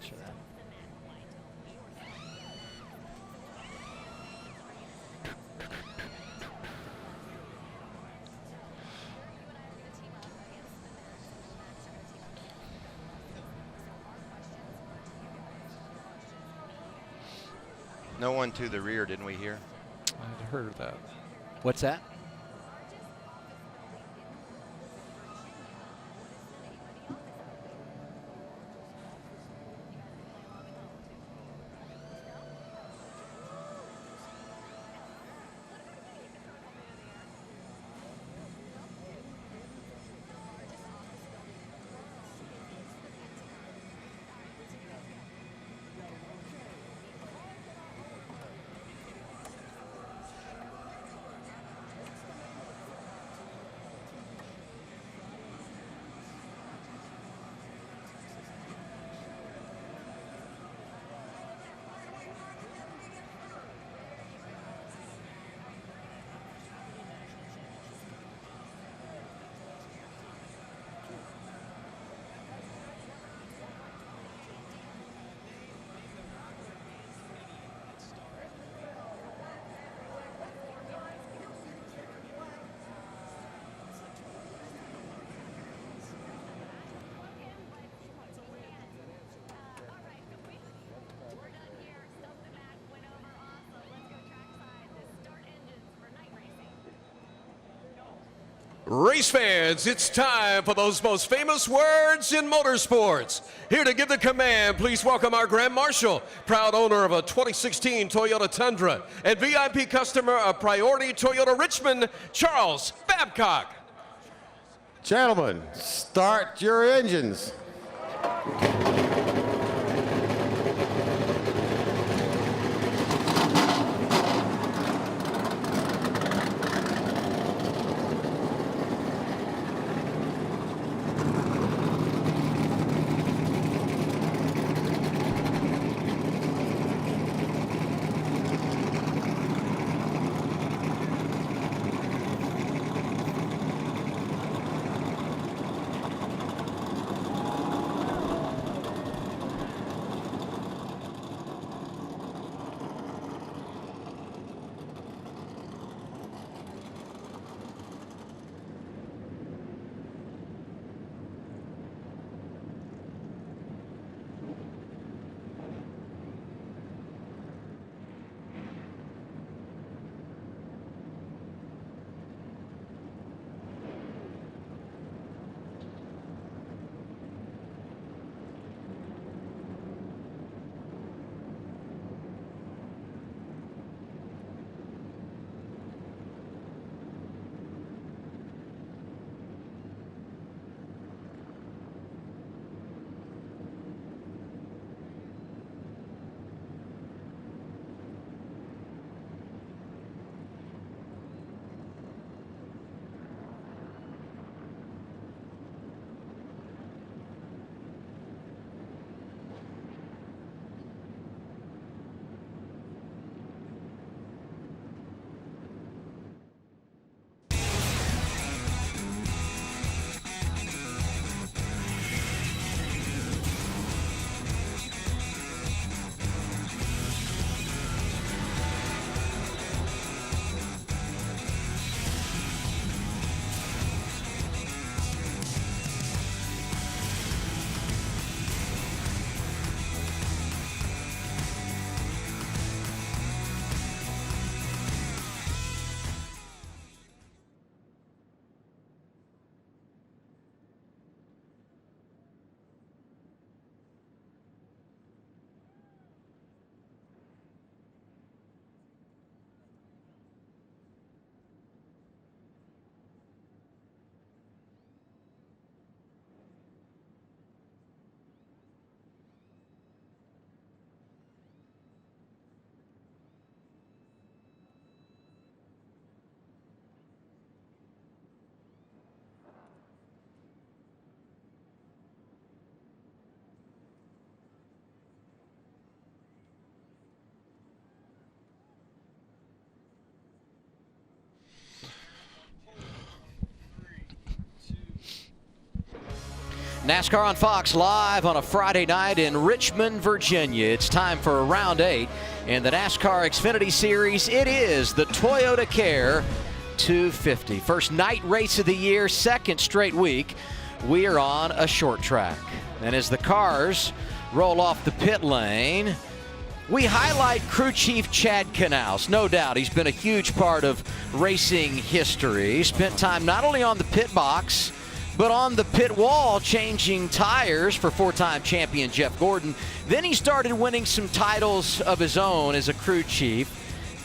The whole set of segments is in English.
sure that. No one to the rear, didn't we hear? I'd heard of that. What's that? Race fans, it's time for those most famous words in motorsports. Here to give the command, please welcome our Grand Marshal, proud owner of a 2016 Toyota Tundra, and VIP customer of Priority Toyota Richmond, Charles Babcock. Gentlemen, start your engines. NASCAR on Fox live on a Friday night in Richmond, Virginia. It's time for round 8 in the NASCAR Xfinity Series. It is the ToyotaCare 250. First night race of the year, second straight week. We are on a short track. And as the cars roll off the pit lane, we highlight crew chief Chad Canals. No doubt he's been a huge part of racing history. He spent time not only on the pit box, but on the pit wall changing tires for four-time champion Jeff Gordon. Then he started winning some titles of his own as a crew chief.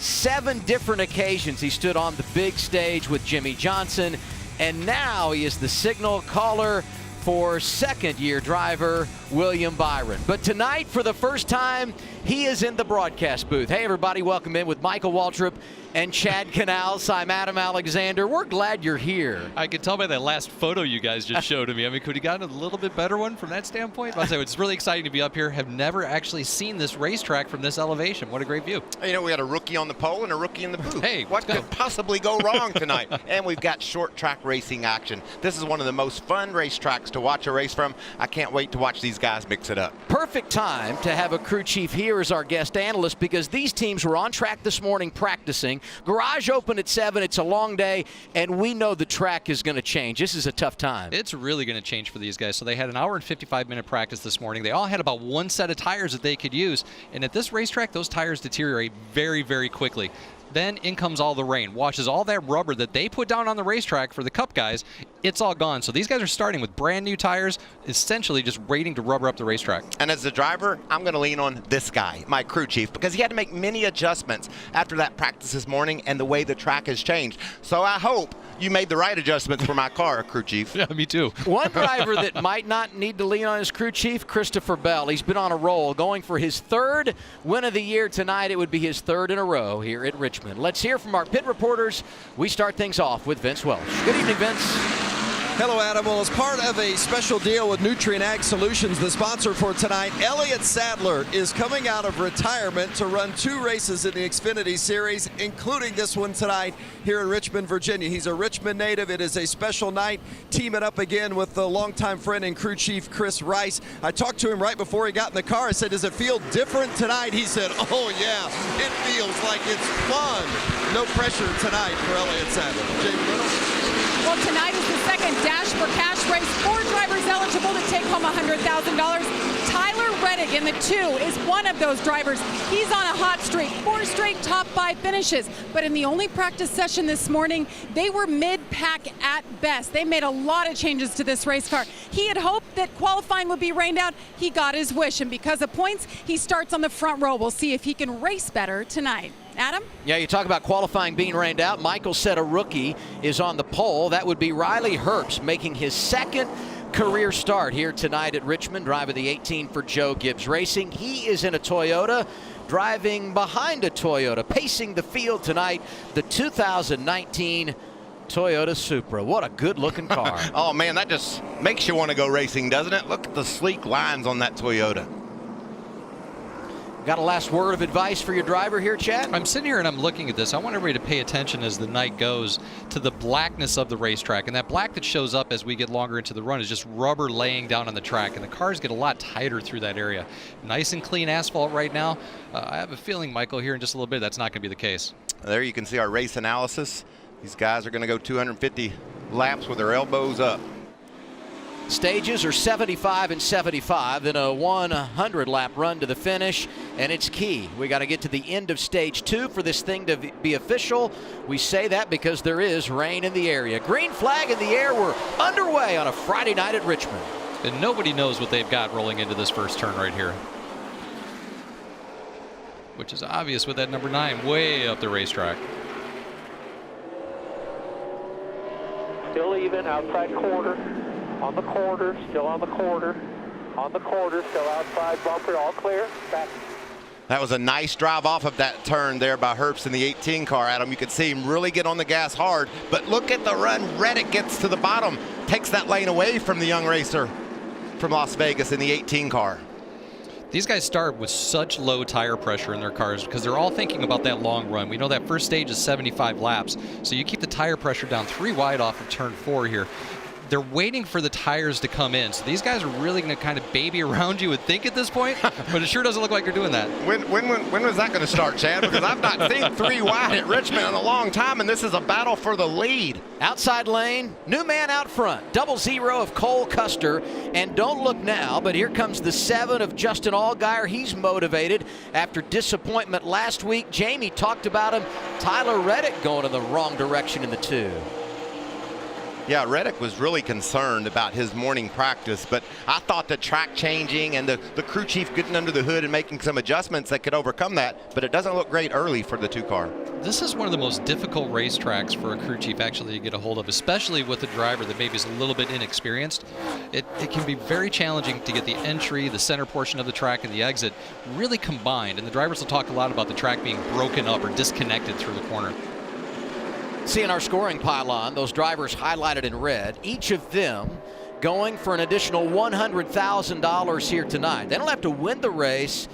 7 different occasions he stood on the big stage with Jimmy Johnson, and now he is the signal caller for second-year driver William Byron. But tonight, for the first time, he is in the broadcast booth. Hey, everybody, welcome in with Michael Waltrip and Chad Canals. I'm Adam Alexander. We're glad you're here. I could tell by that last photo you guys just showed me. I mean, could we gotten a little bit better one from that standpoint? I'll say it's really exciting to be up here. Have never actually seen this racetrack from this elevation. What a great view. You know, we had a rookie on the pole and a rookie in the booth. Hey, what could possibly go wrong tonight? And we've got short track racing action. This is one of the most fun racetracks to watch a race from. I can't wait to watch these guys mix it up. Perfect time to have a crew chief here as our guest analyst, because these teams were on track this morning practicing. Garage open at 7. It's a long day, and we know the track is going to change. This is a tough time. It's really going to change for these guys. So they had an hour and 55-minute practice this morning. They all had about one set of tires that they could use. And at this racetrack, those tires deteriorate very, very quickly. Then in comes all the rain, washes all that rubber that they put down on the racetrack for the Cup guys. It's all gone. So these guys are starting with brand new tires, essentially just waiting to rubber up the racetrack. And as the driver, I'm going to lean on this guy, my crew chief, because he had to make many adjustments after that practice this morning and the way the track has changed. So I hope you made the right adjustments for my car, crew chief. Yeah, me too. One driver that might not need to lean on his crew chief, Christopher Bell. He's been on a roll, going for his 3rd win of the year tonight. It would be his 3rd in a row here at Richmond. Let's hear from our pit reporters. We start things off with Vince Welch. Good evening, Vince. Hello, Adam. Well, as part of a special deal with Nutrien Ag Solutions, the sponsor for tonight, Elliott Sadler is coming out of retirement to run 2 races in the Xfinity Series, including this one tonight here in Richmond, Virginia. He's a Richmond native. It is a special night. Team it up again with the longtime friend and crew chief, Chris Rice. I talked to him right before he got in the car. I said, does it feel different tonight? He said, oh, yeah, it feels like it's fun. No pressure tonight for Elliott Sadler. Jamie Little. Well, tonight is the second Dash for Cash race. 4 drivers eligible to take home $100,000. Tyler Reddick in the 2 is one of those drivers. He's on a hot streak, 4 straight top 5 finishes. But in the only practice session this morning, they were mid-pack at best. They made a lot of changes to this race car. He had hoped that qualifying would be rained out. He got his wish, and because of points, he starts on the front row. We'll see if he can race better tonight. Adam? Yeah, you talk about qualifying being rained out. Michael said a rookie is on the pole. That would be Riley Hearst, making his 2nd career start here tonight at Richmond, driving the 18 for Joe Gibbs Racing. He is in a Toyota, driving behind a Toyota, pacing the field tonight, the 2019 Toyota Supra. What a good-looking car. Oh, man, that just makes you want to go racing, doesn't it? Look at the sleek lines on that Toyota. Got a last word of advice for your driver here, Chad? I'm sitting here and I'm looking at this. I want everybody to pay attention as the night goes to the blackness of the racetrack. And that black that shows up as we get longer into the run is just rubber laying down on the track. And the cars get a lot tighter through that area. Nice and clean asphalt right now. I have a feeling, Michael, here in just a little bit, that's not going to be the case. There you can see our race analysis. These guys are going to go 250 laps with their elbows up. Stages are 75 and 75, then a 100-lap run to the finish, and it's key. We got to get to the end of stage 2 for this thing to be official. We say that because there is rain in the area. Green flag in the air. We're underway on a Friday night at Richmond. And nobody knows what they've got rolling into this first turn right here, which is obvious with that number 9 way up the racetrack. Still even, outside quarter. On the quarter, still on the quarter. On the quarter, still outside bumper, all clear. Back. That was a nice drive off of that turn there by Hearst in the 18 car, Adam. You could see him really get on the gas hard. But look at the run. Reddick gets to the bottom, takes that lane away from the young racer from Las Vegas in the 18 car. These guys start with such low tire pressure in their cars because they're all thinking about that long run. We know that first stage is 75 laps, so you keep the tire pressure down 3 wide off of turn 4 here. they're waiting for the tires to come in. So these guys are really going to kind of baby around, you would think at this point, but it sure doesn't look like they're doing that. When was that going to start, Chad? Because I've not seen 3 wide at Richmond in a long time, and this is a battle for the lead. Outside lane, new man out front, 00 of Cole Custer, and don't look now, but here comes the 7 of Justin Allgaier. He's motivated after disappointment last week. Jamie talked about him. Tyler Reddick going in the wrong direction in the 2. Yeah, Reddick was really concerned about his morning practice, but I thought the track changing and the crew chief getting under the hood and making some adjustments that could overcome that, but it doesn't look great early for the 2 car. This is one of the most difficult racetracks for a crew chief actually to get a hold of, especially with a driver that maybe is a little bit inexperienced. It can be very challenging to get the entry, the center portion of the track, and the exit really combined, and the drivers will talk a lot about the track being broken up or disconnected through the corner. Seeing our scoring pylon, those drivers highlighted in red, each of them going for an additional $100,000 here tonight. They don't have to win the race,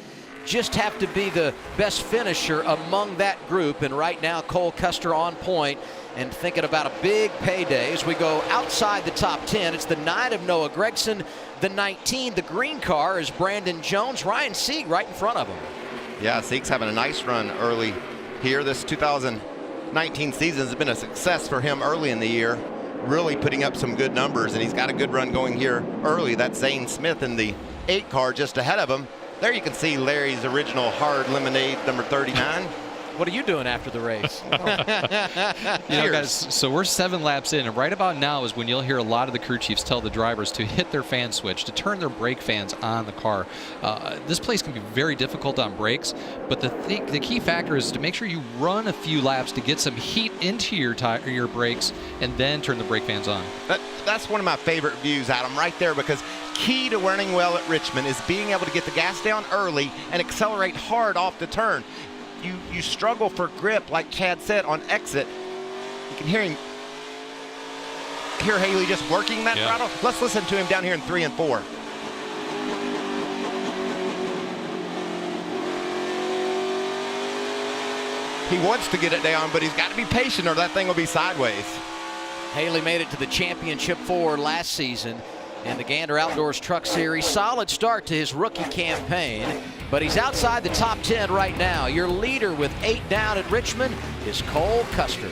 just have to be the best finisher among that group. And right now, Cole Custer on point and thinking about a big payday as we go outside the top 10. It's the 9 of Noah Gragson, the 19. The green car is Brandon Jones. Ryan Sieg right in front of him. Yeah, Sieg's having a nice run early here. This 2019 season has been a success for him early in the year, really putting up some good numbers, and he's got a good run going here early. That's Zane Smith in the 8 car just ahead of him. There you can see Larry's original hard lemonade, number 39. What are you doing after the race? You know, guys, so we're 7 laps in, and right about now is when you'll hear a lot of the crew chiefs tell the drivers to hit their fan switch, to turn their brake fans on the car. This place can be very difficult on brakes, but the key factor is to make sure you run a few laps to get some heat into your brakes and then turn the brake fans on. That's one of my favorite views, Adam, right there, because key to running well at Richmond is being able to get the gas down early and accelerate hard off the turn. You struggle for grip, like Chad said, on exit. You can hear Haley just working that throttle. Let's listen to him down here in 3 and 4. He wants to get it down, but he's got to be patient or that thing will be sideways. Haley made it to the championship 4 last season in the Gander Outdoors Truck Series. Solid start to his rookie campaign, but he's outside the top 10 right now. Your leader with 8 down at Richmond is Cole Custer.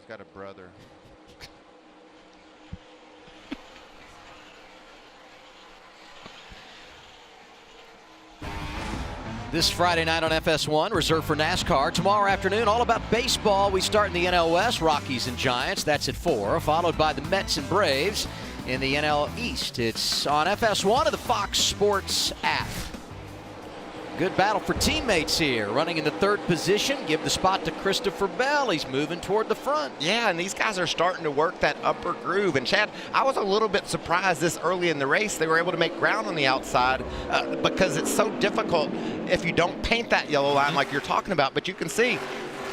got a brother. This Friday night on FS1, reserved for NASCAR. Tomorrow afternoon, all about baseball. We start in the NL West, Rockies and Giants. That's at 4, followed by the Mets and Braves in the NL East. It's on FS1 of the Fox Sports app. Good battle for teammates here. Running in the 3rd position, give the spot to Christopher Bell. He's moving toward the front. Yeah, and these guys are starting to work that upper groove. And Chad, I was a little bit surprised this early in the race they were able to make ground on the outside because it's so difficult if you don't paint that yellow line like you're talking about. But you can see,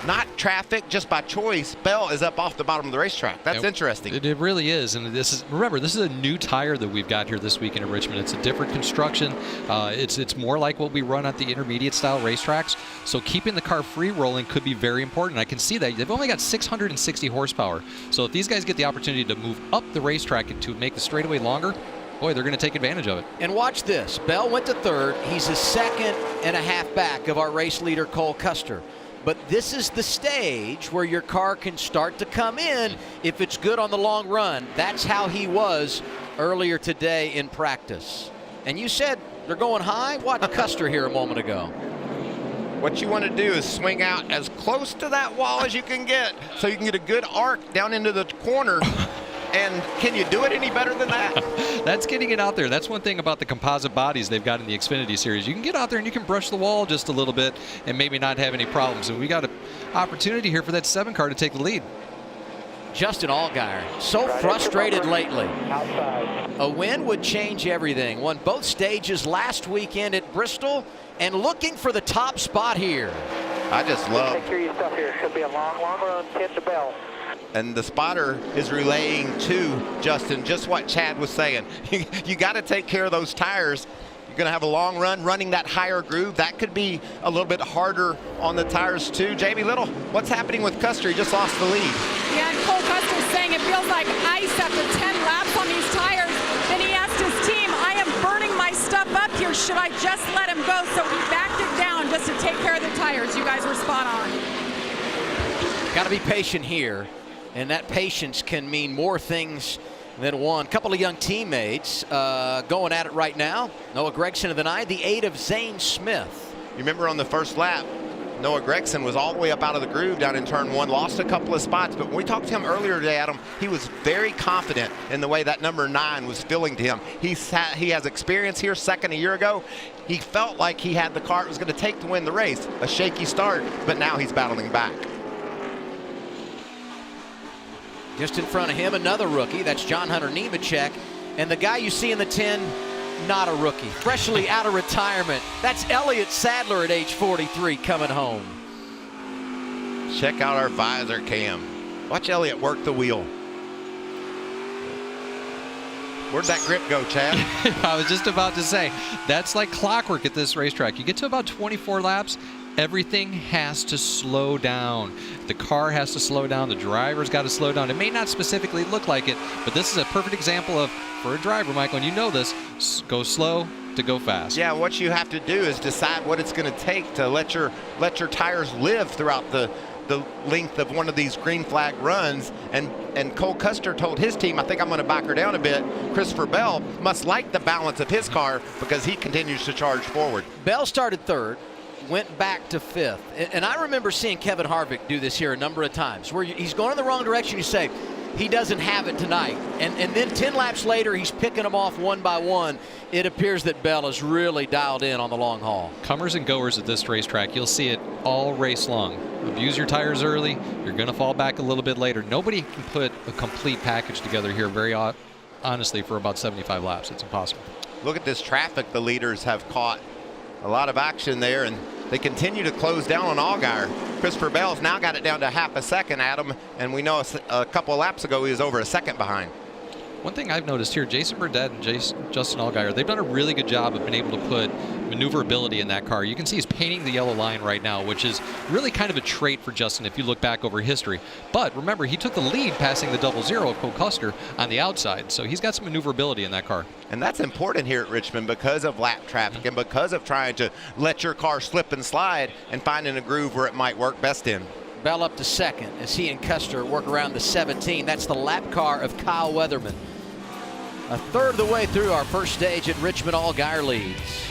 not traffic, just by choice, Bell is up off the bottom of the racetrack. That's interesting. It really is. And remember, this is a new tire that we've got here this weekend at Richmond. It's a different construction. It's more like what we run at the intermediate style racetracks. So keeping the car free rolling could be very important. I can see that. They've only got 660 horsepower. So if these guys get the opportunity to move up the racetrack to make the straightaway longer, boy, they're going to take advantage of it. And watch this. Bell went to 3rd. He's a 2.5 back of our race leader, Cole Custer. But this is the stage where your car can start to come in if it's good on the long run. That's how he was earlier today in practice. And you said they're going high? Watch Custer here a moment ago. What you want to do is swing out as close to that wall as you can get so you can get a good arc down into the corner. And can you do it any better than that? That's getting it out there. That's one thing about the composite bodies they've got in the Xfinity series. You can get out there and you can brush the wall just a little bit and maybe not have any problems. And we got an opportunity here for that 7 car to take the lead. Justin Allgaier, so frustrated lately. Outside. A win would change everything. Won both stages last weekend at Bristol and looking for the top spot here. I just love. Take care of your stuff here. Should be a long run. Hit the bell. And the spotter is relaying to Justin just what Chad was saying. You got to take care of those tires. You're going to have a long run running that higher groove. That could be a little bit harder on the tires too. Jamie Little, what's happening with Custer? He just lost the lead. Yeah, and Cole Custer's saying it feels like ice after 10 laps on these tires. Then he asked his team, I am burning my stuff up here. Should I just let him go? So he backed it down just to take care of the tires. You guys were spot on. Got to be patient here. And that patience can mean more things than one. Couple of young teammates going at it right now. Noah Gragson of the 9, the 8 of Zane Smith. You remember on the first lap, Noah Gragson was all the way up out of the groove down in turn 1, lost a couple of spots. But when we talked to him earlier today, Adam, he was very confident in the way that number 9 was feeling to him. He has experience here, second a year ago. He felt like he had the car it was going to take to win the race. A shaky start, but now he's battling back. Just in front of him, another rookie. That's John Hunter Nemechek. And the guy you see in the 10, not a rookie. Freshly out of retirement. That's Elliott Sadler at age 43 coming home. Check out our visor cam. Watch Elliott work the wheel. Where'd that grip go, Chad? I was just about to say, that's like clockwork at this racetrack. You get to about 24 laps, everything has to slow down. The car has to slow down. The driver's got to slow down. It may not specifically look like it, but this is a perfect example of, for a driver, Michael, and you know this, go slow to go fast. Yeah, what you have to do is decide what it's going to take to let your tires live throughout the length of one of these green flag runs. And Cole Custer told his team, I think I'm going to back her down a bit. Christopher Bell must like the balance of his car because he continues to charge forward. Bell started 3rd. Went back to 5th. And I remember seeing Kevin Harvick do this here a number of times where he's going in the wrong direction. You say, he doesn't have it tonight. And then 10 laps later, he's picking them off one by one. It appears that Bell is really dialed in on the long haul. Comers and goers at this racetrack, you'll see it all race long. Abuse your tires early, you're going to fall back a little bit later. Nobody can put a complete package together here very honestly for about 75 laps. It's impossible. Look at this traffic the leaders have caught. A lot of action there, and they continue to close down on Allgaier. Christopher Bell's now got it down to half a second, Adam, and we know a couple of laps ago he was over a second behind. One thing I've noticed here, Jason Burdett and Justin Allgaier, they've done a really good job of being able to put maneuverability in that car. You can see he's painting the yellow line right now, which is really kind of a trait for Justin if you look back over history. But remember, he took the lead passing the 00 of Cole Custer on the outside, so he's got some maneuverability in that car. And that's important here at Richmond because of lap traffic and because of trying to let your car slip and slide and finding a groove where it might work best in. Bell up to second as he and Custer work around the 17. That's the lap car of Kyle Weatherman. A third of the way through our first stage at Richmond, Allgaier leads.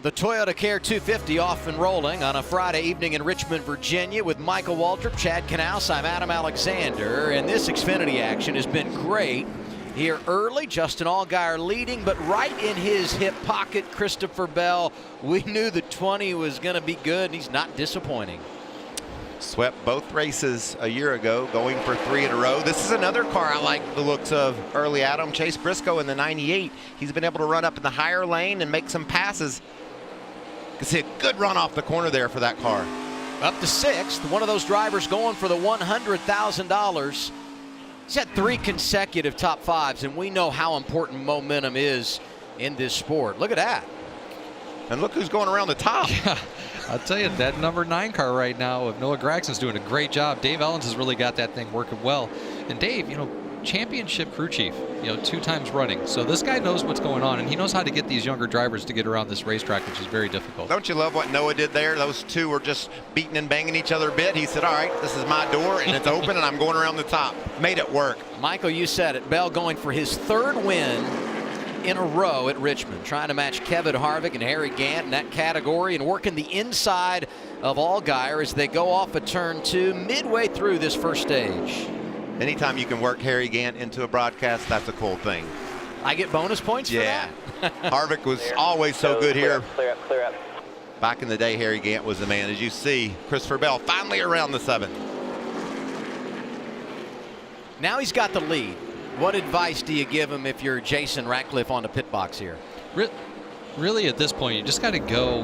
The ToyotaCare 250 off and rolling on a Friday evening in Richmond, Virginia with Michael Waltrip, Chad Knaus. I'm Adam Alexander, and this Xfinity action has been great. Here early, Justin Allgaier leading, but right in his hip pocket, Christopher Bell. We knew the 20 was going to be good, and he's not disappointing. Swept both races a year ago, going for 3 in a row. This is another car I like the looks of early, Adam. Chase Briscoe in the 98. He's been able to run up in the higher lane and make some passes. You can see a good run off the corner there for that car. Up to 6th, one of those drivers going for the $100,000. He's had 3 consecutive top 5s, and we know how important momentum is in this sport. Look at that. And look who's going around the top. Yeah, I'll tell you, that number 9 car right now of Noah Gragson's doing a great job. Dave Ellens has really got that thing working well. And Dave, championship crew chief, 2 times running. So this guy knows what's going on, and he knows how to get these younger drivers to get around this racetrack, which is very difficult. Don't you love what Noah did there? Those two were just beating and banging each other a bit. He said, all right, this is my door, and it's open, and I'm going around the top. Made it work. Michael, you said it. Bell going for his 3rd win in a row at Richmond, trying to match Kevin Harvick and Harry Gant in that category and working the inside of Allgaier as they go off of turn 2 midway through this first stage. Anytime you can work Harry Gant into a broadcast, that's a cool thing. I get bonus points for that? Harvick was always so good here. Clear up, clear up. Back in the day, Harry Gant was the man. As you see, Christopher Bell finally around the 7. Now he's got the lead. What advice do you give him if you're Jason Ratcliffe on the pit box here? Really, at this point, you just got to go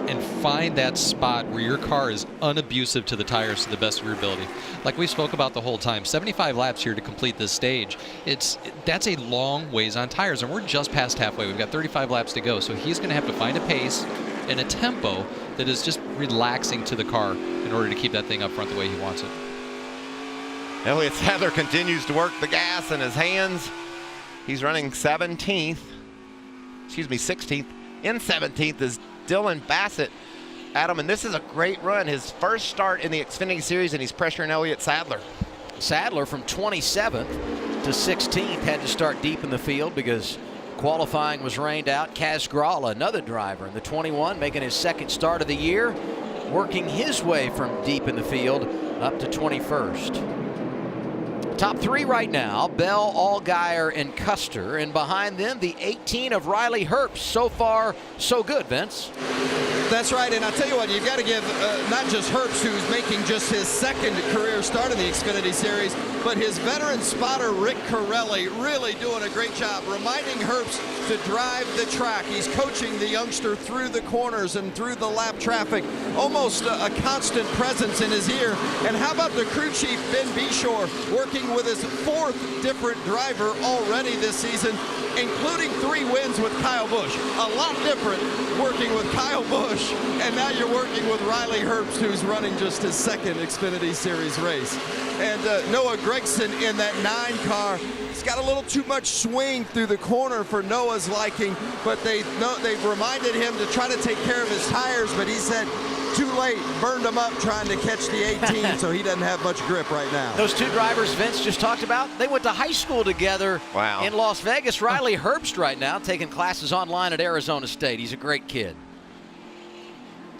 and find that spot where your car is unabusive to the tires to the best of your ability. Like we spoke about the whole time, 75 laps here to complete this stage. That's a long ways on tires, and we're just past halfway. We've got 35 laps to go, so he's going to have to find a pace and a tempo that is just relaxing to the car in order to keep that thing up front the way he wants it. Elliott Sadler continues to work the gas in his hands. He's running 16th In 17th is Dylan Bassett. Adam, and this is a great run. His first start in the Xfinity Series, and he's pressuring Elliott Sadler. Sadler from 27th to 16th had to start deep in the field because qualifying was rained out. Kaz Gralla, another driver in the 21, making his second start of the year, working his way from deep in the field up to 21st. Top three right now, Bell, Allgaier, and Custer. And behind them, the 18 of Riley Hearst. So far, so good, Vince. That's right, and I'll tell you what, you've got to give not just Hearst, who's making just his second career start in the Xfinity Series, but his veteran spotter, Rick Corelli, really doing a great job, reminding Hearst to drive the track. He's coaching the youngster through the corners and through the lap traffic, almost a constant presence in his ear. And how about the crew chief, Ben Beshore, working with his fourth different driver already this season, including 3 wins with Kyle Busch. A lot different working with Kyle Busch, and now you're working with Riley Hearst, who's running just his second Xfinity Series race. And Noah Gragson in that 9 car. He's got a little too much swing through the corner for Noah's liking, but they've reminded him to try to take care of his tires, but he said too late, burned him up trying to catch the 18, so he doesn't have much grip right now. Those 2 drivers Vince just talked about, they went to high school together in Las Vegas. Riley Hearst right now taking classes online at Arizona State. He's a great kid.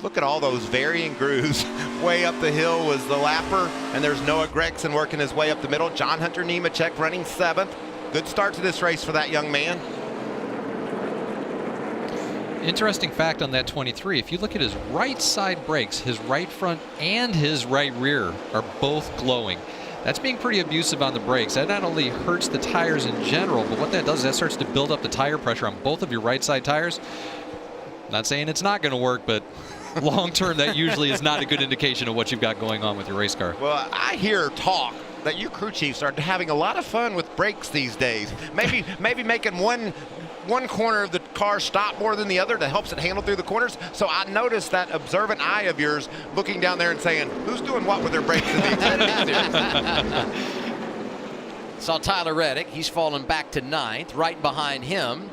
Look at all those varying grooves. Way up the hill was the lapper, and there's Noah Gragson working his way up the middle. John Hunter Nemechek running 7th. Good start to this race for that young man. Interesting fact on that 23, if you look at his right side brakes, his right front and his right rear are both glowing. That's being pretty abusive on the brakes. That not only hurts the tires in general, but what that does is that starts to build up the tire pressure on both of your right side tires. Not saying it's not going to work, but long term, that usually is not a good indication of what you've got going on with your race car. Well, I hear talk that you crew chiefs are having a lot of fun with brakes these days. Maybe making one corner of the car stop more than the other that helps it handle through the corners. So I noticed that observant eye of yours looking down there and saying, who's doing what with their brakes in the Xfinity Series? Saw Tyler Reddick. He's fallen back to 9th. Right behind him,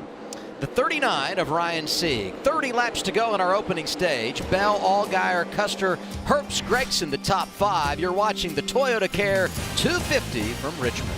the 39 of Ryan Sieg. 30 laps to go in our opening stage. Bell, Allgaier, Custer, Hearst, Gragson, the top 5. You're watching the ToyotaCare 250 from Richmond.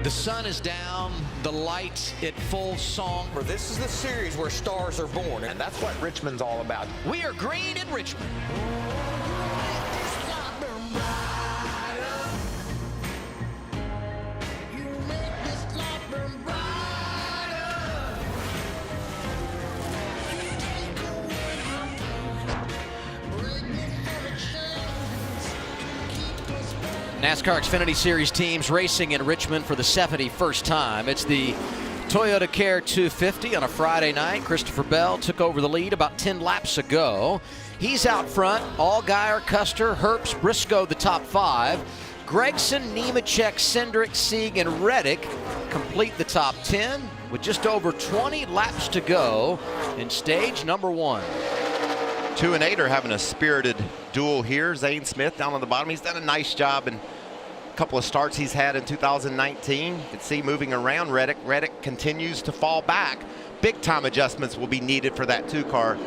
The sun is down, the lights at full song. For this is the series where stars are born, and that's what Richmond's all about. We are green in Richmond. NASCAR Xfinity Series teams racing in Richmond for the 71st time. It's the ToyotaCare 250 on a Friday night. Christopher Bell took over the lead about 10 laps ago. He's out front. Allgaier, Custer, Hearst, Briscoe the top 5. Gregson, Nemechek, Cindric, Sieg, and Reddick complete the top 10 with just over 20 laps to go in stage number 1. 2 and 8 are having a spirited duel here. Zane Smith down on the bottom. He's done a nice job in a couple of starts he's had in 2019. You can see moving around Reddick. Reddick continues to fall back. Big time adjustments will be needed for that 2 car,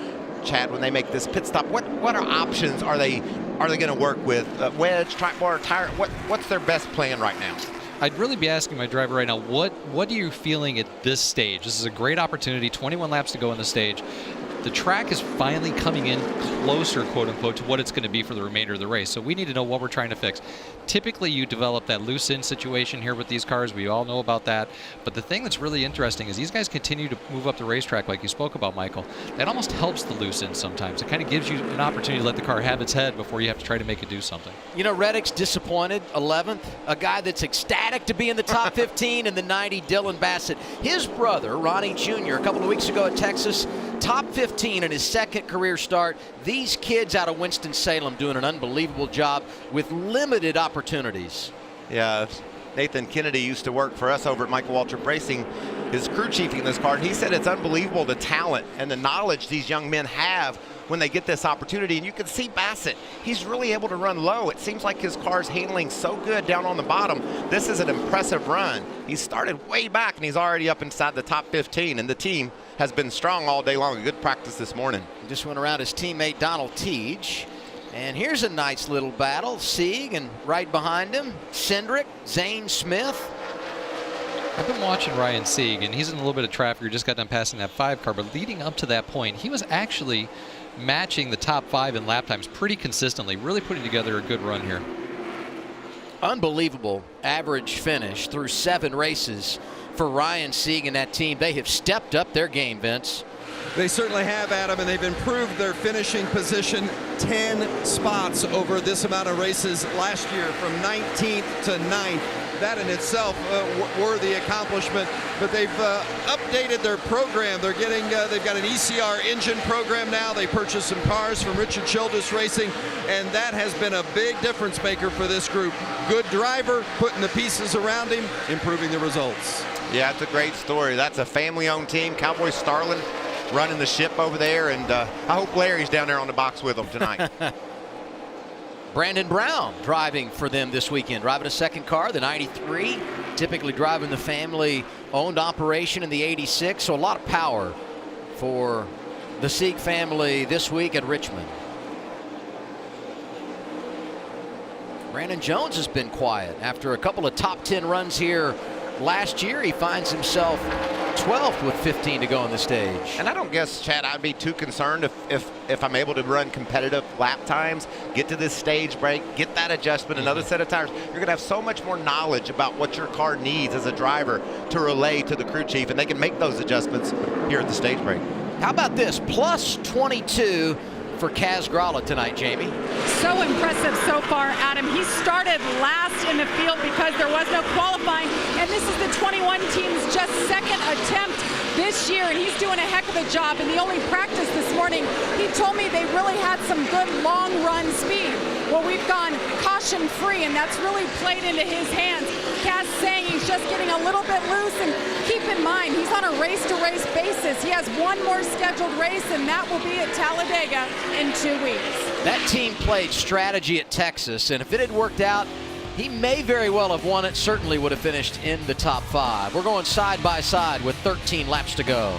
Chad, when they make this pit stop. What are options are they going to work with? Wedge, track bar, tire? What's their best plan right now? I'd really be asking my driver right now, what are you feeling at this stage? This is a great opportunity, 21 laps to go on the stage. The track is finally coming in closer, quote unquote, to what it's going to be for the remainder of the race. So we need to know what we're trying to fix. Typically, you develop that loose end situation here with these cars. We all know about that. But the thing that's really interesting is these guys continue to move up the racetrack like you spoke about, Michael. That almost helps the loose end sometimes. It kind of gives you an opportunity to let the car have its head before you have to try to make it do something. You know, Reddick's disappointed, 11th. A guy that's ecstatic to be in the top 15 in the 90, Dylan Bassett. His brother, Ronnie Jr., a couple of weeks ago at Texas, top 15 in his second career start. These kids out of Winston-Salem doing an unbelievable job with limited opportunities. Yeah, Nathan Kennedy used to work for us over at Michael Waltrip Racing, his crew chiefing in this car, and he said it's unbelievable the talent and the knowledge these young men have when they get this opportunity. And you can see Bassett, he's really able to run low. It seems like his car's handling so good down on the bottom. This is an impressive run. He started way back and he's already up inside the top 15, and the team has been strong all day long. A good practice this morning. Just went around his teammate Donald Teege. And here's a nice little battle. Sieg, and right behind him, Cindric, Zane Smith. I've been watching Ryan Sieg, and he's in a little bit of traffic. He just got done passing that 5 car, but leading up to that point, he was actually matching the top 5 in lap times pretty consistently, really putting together a good run here. Unbelievable average finish through 7 races for Ryan Sieg and that team. They have stepped up their game, Vince. They certainly have, Adam, and they've improved their finishing position 10 spots over this amount of races last year, from 19th to 9th. That in itself worthy accomplishment. But they've updated their program. They're getting they've got an ECR engine program now. They purchased some cars from Richard Childress Racing, and that has been a big difference maker for this group. Good driver, putting the pieces around him, improving the results. Yeah, it's a great story. That's a family-owned team. Cowboy Starlin running the ship over there, and I hope Larry's down there on the box with them tonight. Brandon Brown driving for them this weekend, driving a second car, the 93, typically driving the family-owned operation in the 86, so a lot of power for the Sieg family this week at Richmond. Brandon Jones has been quiet after a couple of top 10 runs here last year. He finds himself 12th with 15 to go on the stage. And I don't guess, Chad, I'd be too concerned if I'm able to run competitive lap times, get to this stage break, get that adjustment, another set of tires. You're going to have so much more knowledge about what your car needs as a driver to relay to the crew chief, and they can make those adjustments here at the stage break. How about this? Plus 22 for Kaz Gralla tonight, Jamie. So impressive so far, Adam. He started last in the field because there was no qualifying, and this is the 21 team's just second attempt this year, and he's doing a heck of a job. In the only practice this morning, he told me they really had some good long run speed. Well, we've gone caution free, and that's really played into his hands. Kaz saying he's just getting a little bit loose, and keep in mind, he's on a race-to-race basis. He has one more scheduled race, and that will be at Talladega in 2 weeks. That team played strategy at Texas, and if it had worked out, he may very well have won it, certainly would have finished in the top 5. We're going side by side with 13 laps to go.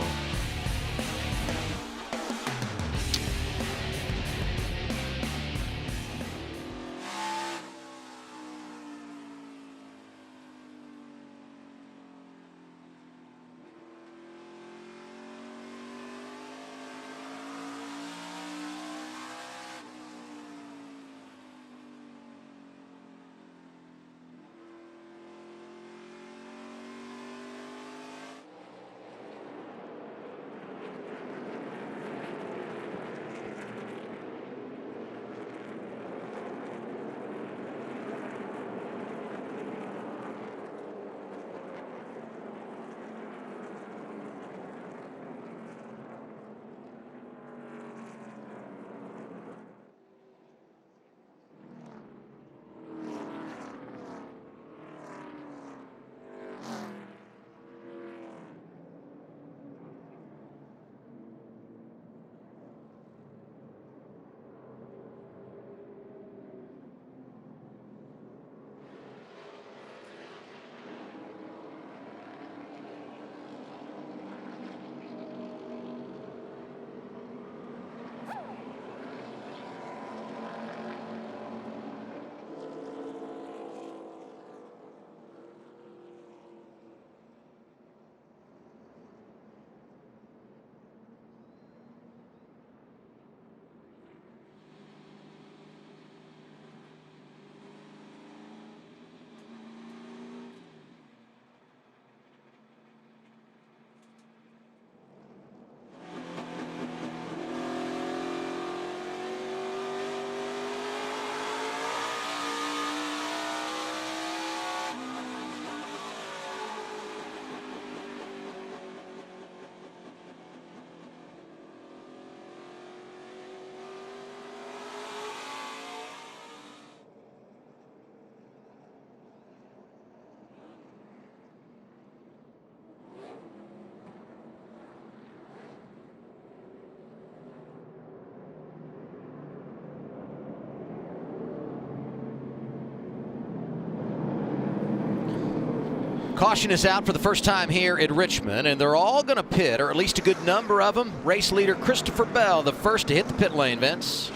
Caution is out for the first time here at Richmond, and they're all going to pit, or at least a good number of them. Race leader Christopher Bell, the first to hit the pit lane, Vince.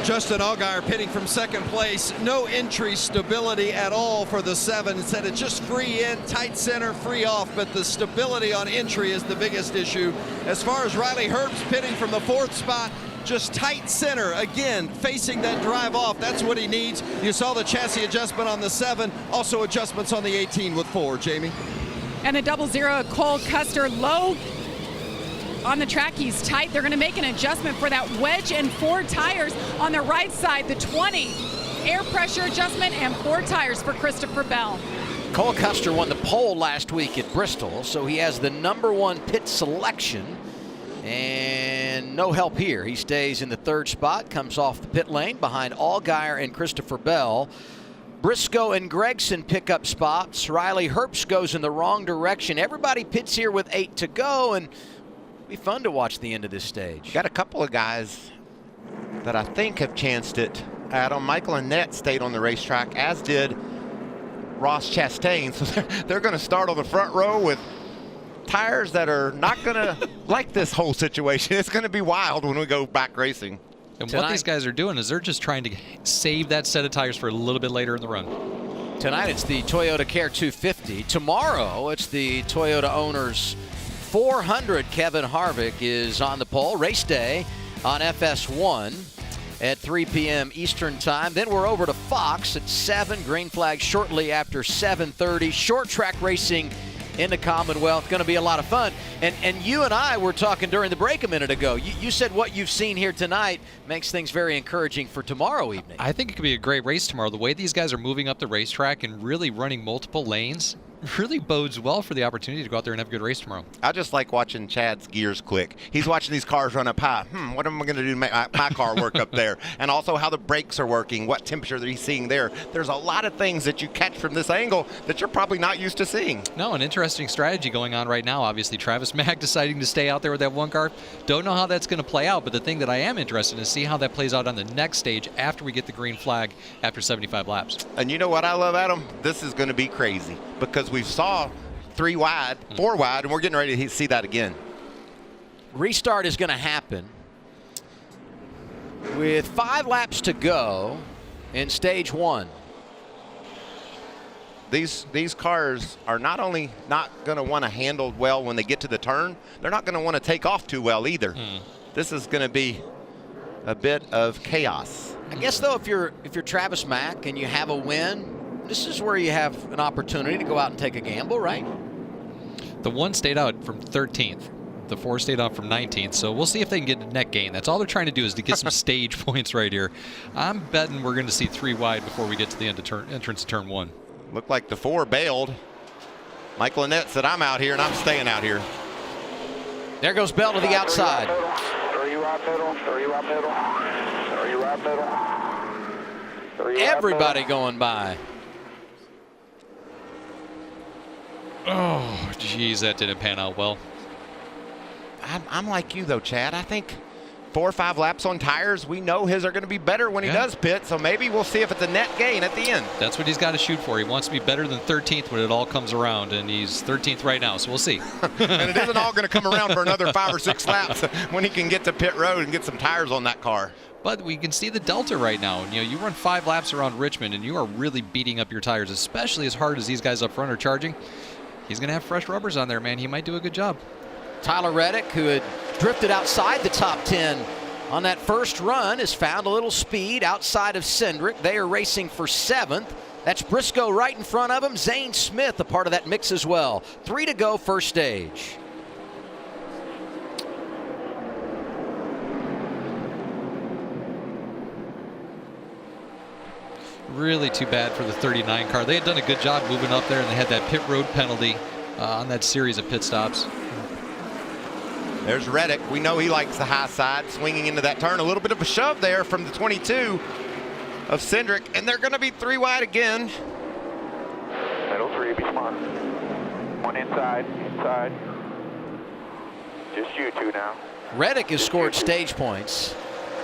Justin Allgaier pitting from second place. No entry stability at all for the 7. Instead, it's just free in, tight center, free off, but the stability on entry is the biggest issue. As far as Riley Herbst pitting from the 4th spot, just tight center, again, facing that drive off. That's what he needs. You saw the chassis adjustment on the 7, also adjustments on the 18 with 4, Jamie. And the 00 Cole Custer low on the track. He's tight. They're going to make an adjustment for that wedge and 4 tires on the right side. The 20 air pressure adjustment and 4 tires for Christopher Bell. Cole Custer won the pole last week at Bristol, so he has the #1 pit selection. And no help here. He stays in the 3rd spot, comes off the pit lane behind Allgaier and Christopher Bell. Briscoe and Gregson pick up spots. Riley Herbst goes in the wrong direction. Everybody pits here with 8 to go, and it'll be fun to watch the end of this stage. Got a couple of guys that I think have chanced it. Adam, Michael Annett stayed on the racetrack, as did Ross Chastain. So they're going to start on the front row with tires that are not going to like this whole situation. It's going to be wild when we go back racing. And what these guys are doing is they're just trying to save that set of tires for a little bit later in the run. Tonight it's the ToyotaCare 250. Tomorrow it's the Toyota Owners 400. Kevin Harvick is on the pole. Race day on FS1 at 3 p.m. Eastern time. Then we're over to Fox at 7. Green flag shortly after 7:30. Short track racing in the Commonwealth. Going to be a lot of fun. And you and I were talking during the break a minute ago. You said what you've seen here tonight makes things very encouraging for tomorrow evening. I think it could be a great race tomorrow. The way these guys are moving up the racetrack and really running multiple lanes really bodes well for the opportunity to go out there and have a good race tomorrow. I just like watching Chad's gears click. He's watching these cars run up high. What am I going to do to make my car work up there? And also how the brakes are working, what temperature he's seeing there. There's a lot of things that you catch from this angle that you're probably not used to seeing. No, an interesting strategy going on right now. Obviously, Travis Mack deciding to stay out there with that 1 car. Don't know how that's going to play out, but the thing that I am interested in is see how that plays out on the next stage after we get the green flag after 75 laps. And you know what I love, Adam? This is going to be crazy because we saw 3 wide, 4 wide, and we're getting ready to see that again. Restart is going to happen with 5 laps to go in stage 1. These cars are not only not going to want to handle well when they get to the turn, they're not going to want to take off too well either. This is going to be a bit of chaos. I guess though, if you're Travis Mack and you have a win, this is where you have an opportunity to go out and take a gamble, right? The 1 stayed out from 13th. The 4 stayed out from 19th. So we'll see if they can get a net gain. That's all they're trying to do is to get some stage points right here. I'm betting we're going to see 3 wide before we get to the end of entrance of turn 1. Looked like the 4 bailed. Michael Annett said, I'm out here and I'm staying out here. There goes Bell to the outside. Everybody going by. Oh, geez, that didn't pan out well. I'm like you, though, Chad. I think 4 or 5 laps on tires, we know his are going to be better when he does pit, so maybe we'll see if it's a net gain at the end. That's what he's got to shoot for. He wants to be better than 13th when it all comes around, and he's 13th right now, so we'll see. And it isn't all going to come around for another 5 or 6 laps when he can get to pit road and get some tires on that car. But we can see the delta right now. You know, you run 5 laps around Richmond, and you are really beating up your tires, especially as hard as these guys up front are charging. He's going to have fresh rubbers on there, man. He might do a good job. Tyler Reddick, who had drifted outside the top 10 on that first run, has found a little speed outside of Cindric. They are racing for 7th. That's Briscoe right in front of him. Zane Smith a part of that mix as well. 3 to go, first stage. Really too bad for the 39 car. They had done a good job moving up there, and they had that pit road penalty on that series of pit stops. There's Reddick. We know he likes the high side, swinging into that turn. A little bit of a shove there from the 22 of Cindric, and they're going to be 3 wide again. Middle 3, be smart. 1 inside. Just you 2 now. Reddick has scored stage points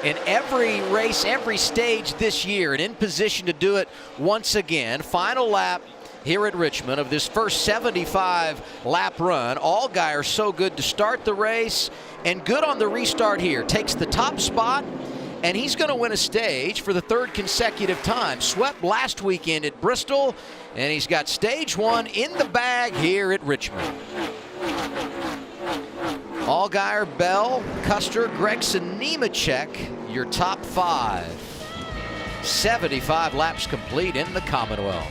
in every race, every stage this year, and in position to do it once again. Final lap here at Richmond of this first 75 lap run. Allgaier so good to start the race and good on the restart here. Takes the top spot, and he's going to win a stage for the third consecutive time. Swept last weekend at Bristol, and he's got stage 1 in the bag here at Richmond. Allgaier, Bell, Custer, Gregson, Nemechek, your top 5. 75 laps complete in the Commonwealth.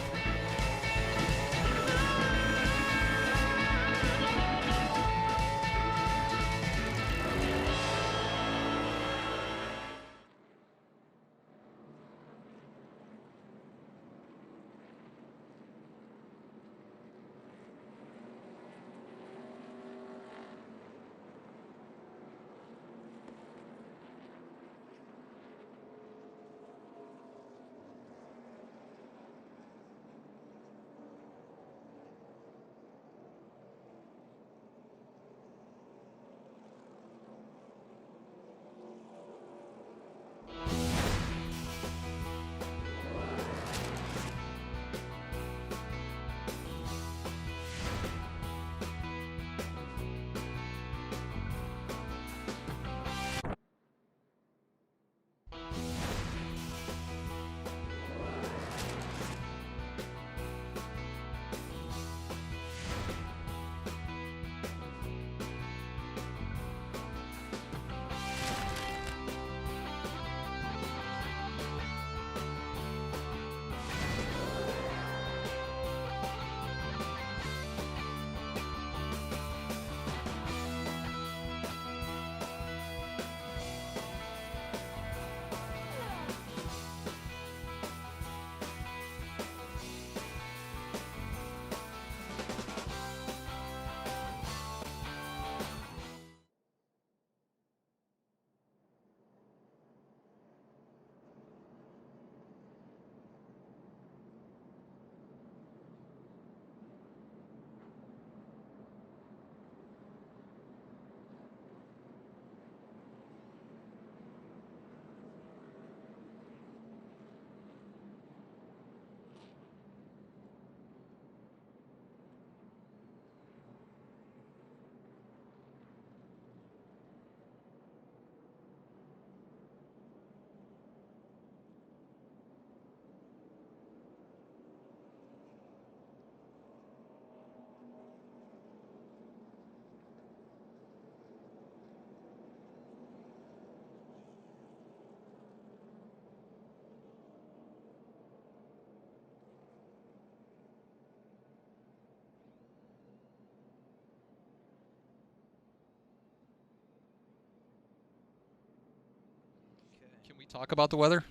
Can we talk about the weather?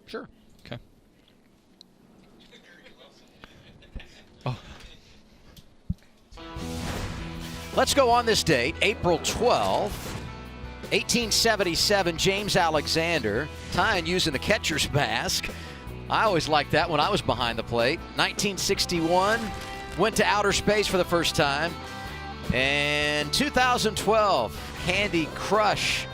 Sure. Okay. Oh. Let's go on this date, April 12th, 1877, James Alexander, tying using the catcher's mask. I always liked that when I was behind the plate. 1961, went to outer space for the first time. And 2012, Candy Crush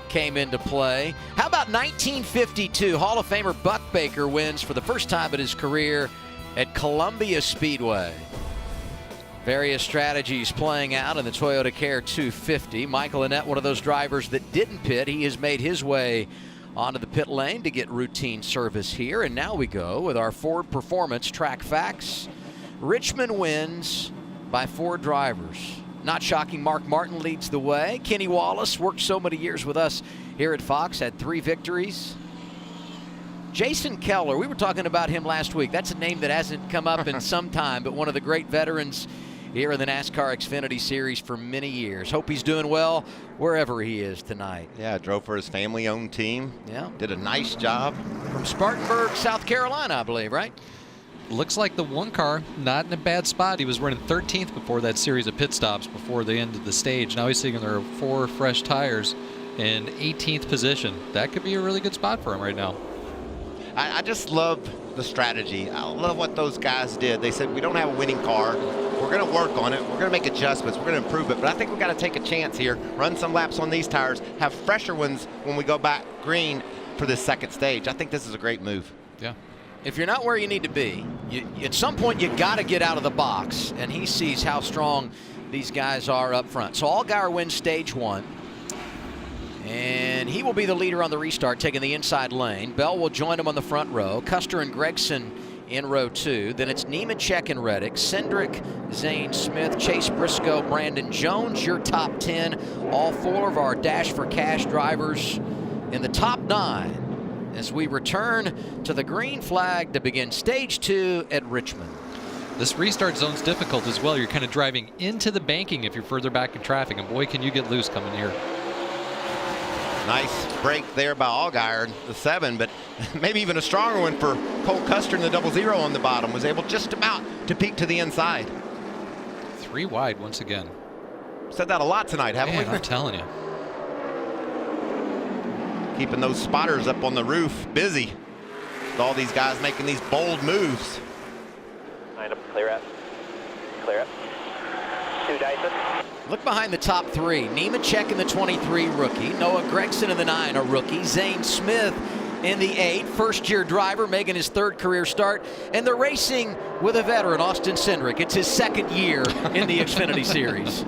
came into play. How about 1952? Hall of Famer Buck Baker wins for the first time in his career at Columbia Speedway. Various strategies playing out in the ToyotaCare 250. Michael Annett, one of those drivers that didn't pit. He has made his way onto the pit lane to get routine service here. And now we go with our Ford Performance Track Facts. Richmond wins by 4 drivers. Not shocking, Mark Martin leads the way. Kenny Wallace worked so many years with us here at Fox, had 3 victories. Jason Keller, we were talking about him last week. That's a name that hasn't come up in some time, but one of the great veterans here in the NASCAR Xfinity Series for many years. Hope he's doing well wherever he is tonight. Yeah, drove for his family-owned team. Yeah. Did a nice job. From Spartanburg, South Carolina, I believe, right? Looks like the one car not in a bad spot. He was running 13th before that series of pit stops before the end of the stage. Now he's sitting there with 4 fresh tires in 18th position. That could be a really good spot for him right now. I just love the strategy. I love what those guys did. They said, we don't have a winning car. We're going to work on it. We're going to make adjustments. We're going to improve it. But I think we've got to take a chance here, run some laps on these tires, have fresher ones when we go back green for this second stage. I think this is a great move. Yeah. if you're not where you need to be, at some point you got to get out of the box, and he sees how strong these guys are up front. So Allgaier wins stage 1, and he will be the leader on the restart, taking the inside lane. Bell will join him on the front row. Custer and Gregson in row 2. Then it's Nemechek and Reddick, Cindric, Zane Smith, Chase Briscoe, Brandon Jones, your top 10. All 4 of our Dash for Cash drivers in the top 9 as we return to the green flag to begin stage 2 at Richmond. This restart zone's difficult as well. You're kind of driving into the banking if you're further back in traffic, and boy, can you get loose coming here. Nice break there by Allgaier, the 7, but maybe even a stronger one for Cole Custer in the 00 on the bottom. Was able just about to peek to the inside. 3 wide once again. Said that a lot tonight, haven't we? I'm telling you. Keeping those spotters up on the roof busy with all these guys making these bold moves. Line up, clear up. Clear up. 2 Dyson. Look behind the top 3. Nemechek in the 23, rookie. Noah Gregson in the 9, a rookie. Zane Smith in the 8, first-year driver, making his 3rd career start. And they're racing with a veteran, Austin Cindric. It's his 2nd year in the Xfinity Series.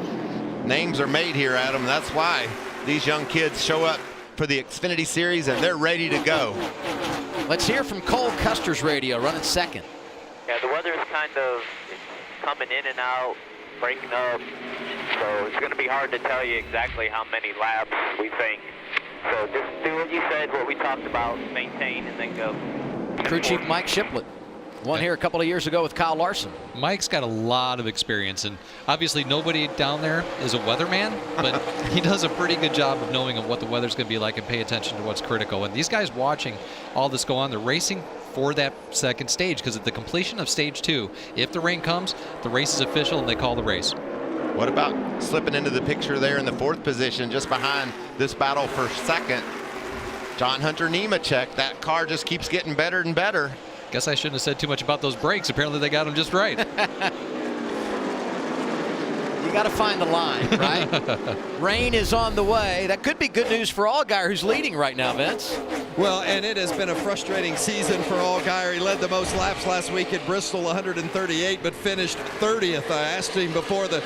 Names are made here, Adam. That's why these young kids show up for the Xfinity Series, and they're ready to go. Let's hear from Cole Custer's radio, running 2nd. Yeah, the weather is kind of coming in and out, breaking up, so it's going to be hard to tell you exactly how many laps we think. So just do what you said, what we talked about, maintain, and then go. Crew Chief Mike Shiplett won here a couple of years ago with Kyle Larson. Mike's got a lot of experience, and obviously nobody down there is a weatherman, but he does a pretty good job of knowing what the weather's going to be like and pay attention to what's critical. And these guys watching all this go on, they're racing for that 2nd stage, because at the completion of stage 2, if the rain comes, the race is official and they call the race. What about slipping into the picture there in the 4th position, just behind this battle for 2nd? John Hunter Nemechek. That car just keeps getting better and better. Guess I shouldn't have said too much about those brakes. Apparently they got them just right. You got to find the line, right? Rain is on the way. That could be good news for Allgaier, who's leading right now, Vince. Well, and it has been a frustrating season for Allgaier. He led the most laps last week at Bristol, 138, but finished 30th. I asked him before the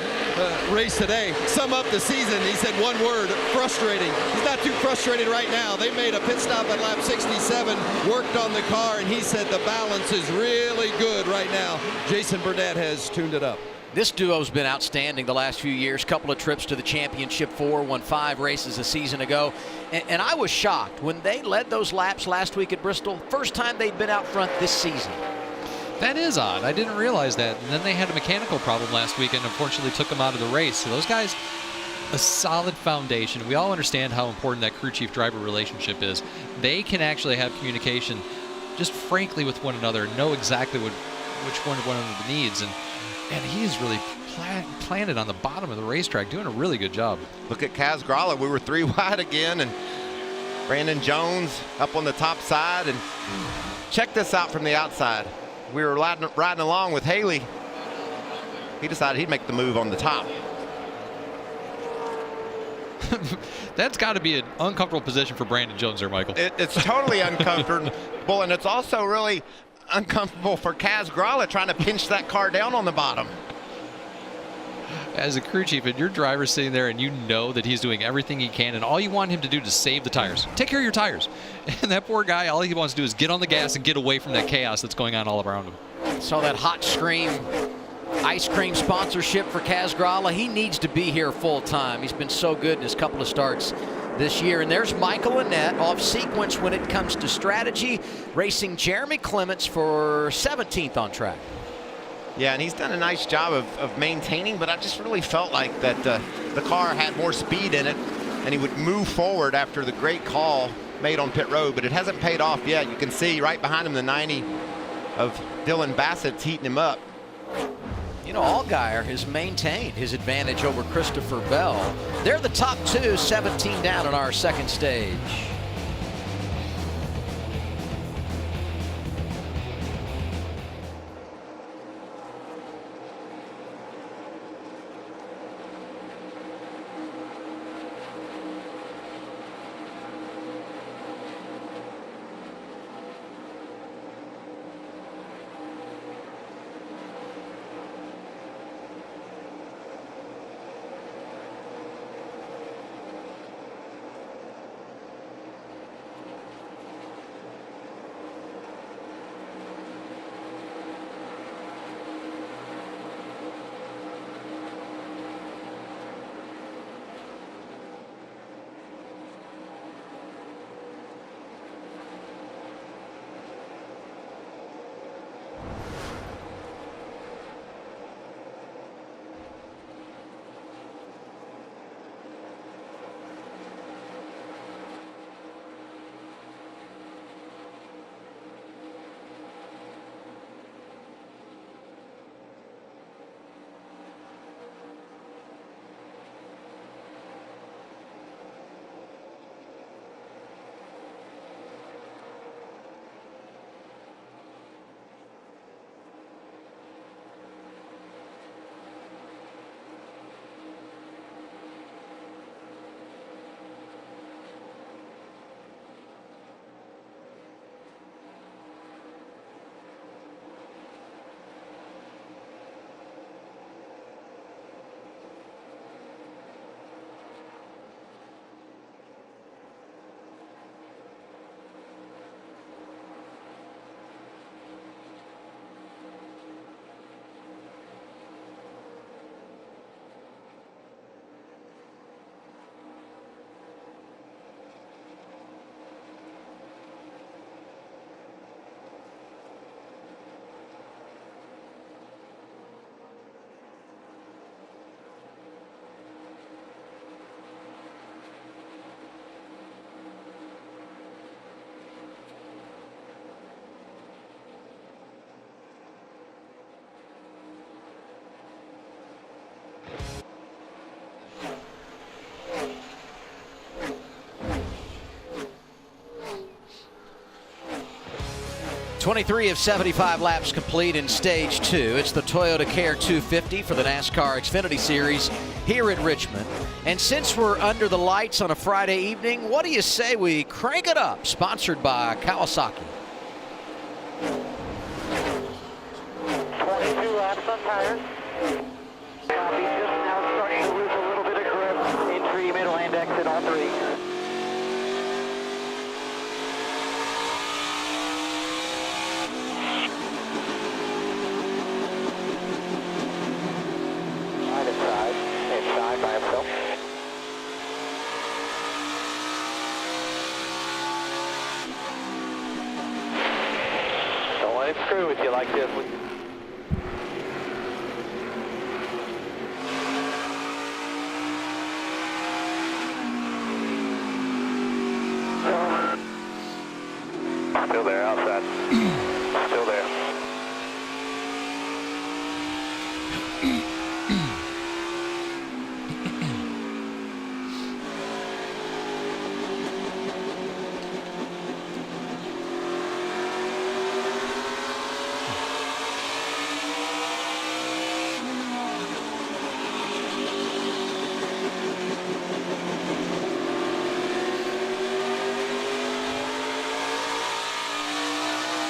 race today, sum up the season. He said one word: frustrating. He's not too frustrated right now. They made a pit stop at lap 67, worked on the car, and he said the balance is really good right now. Jason Burnett has tuned it up. This duo's been outstanding the last few years. Couple of trips to the championship 4, won 5 races a season ago. And I was shocked when they led those laps last week at Bristol. First time they'd been out front this season. That is odd. I didn't realize that. And then they had a mechanical problem last week and unfortunately took them out of the race. So those guys, a solid foundation. We all understand how important that crew chief driver relationship is. They can actually have communication just frankly with one another and know exactly which one of them needs. And he is really planted on the bottom of the racetrack, doing a really good job. Look at Kaz Gralla. We were 3 wide again, and Brandon Jones up on the top side. And check this out from the outside. We were riding along with Haley. He decided he'd make the move on the top. That's got to be an uncomfortable position for Brandon Jones there, Michael. It's totally uncomfortable, and it's also really uncomfortable for Kaz Gralla trying to pinch that car down on the bottom. As a crew chief and your driver's sitting there and you know that he's doing everything he can and all you want him to do to save the tires. Take care of your tires. And that poor guy, all he wants to do is get on the gas and get away from that chaos that's going on all around him. Saw that Hot Stream ice cream sponsorship for Kaz Gralla. He needs to be here full time. He's been so good in his couple of starts this year. And there's Michael Annett off sequence when it comes to strategy, racing Jeremy Clements for 17th on track. Yeah, and he's done a nice job of maintaining, but I just really felt like that the car had more speed in it and he would move forward after the great call made on pit road, but it hasn't paid off yet. You can see right behind him the 90 of Dylan Bassett's heating him up. You know, Allgaier has maintained his advantage over Christopher Bell. They're the top 2, 17 down in our 2nd stage. 23 of 75 laps complete in stage 2. It's the ToyotaCare 250 for the NASCAR Xfinity Series here at Richmond. And since we're under the lights on a Friday evening, what do you say we crank it up? Sponsored by Kawasaki. 22 laps on tires. Copy, just now starting to lose a little bit of grip. Entry, middle, and exit, all three. Inside by himself. Don't let him screw with you like this. Still there, outside. Still there.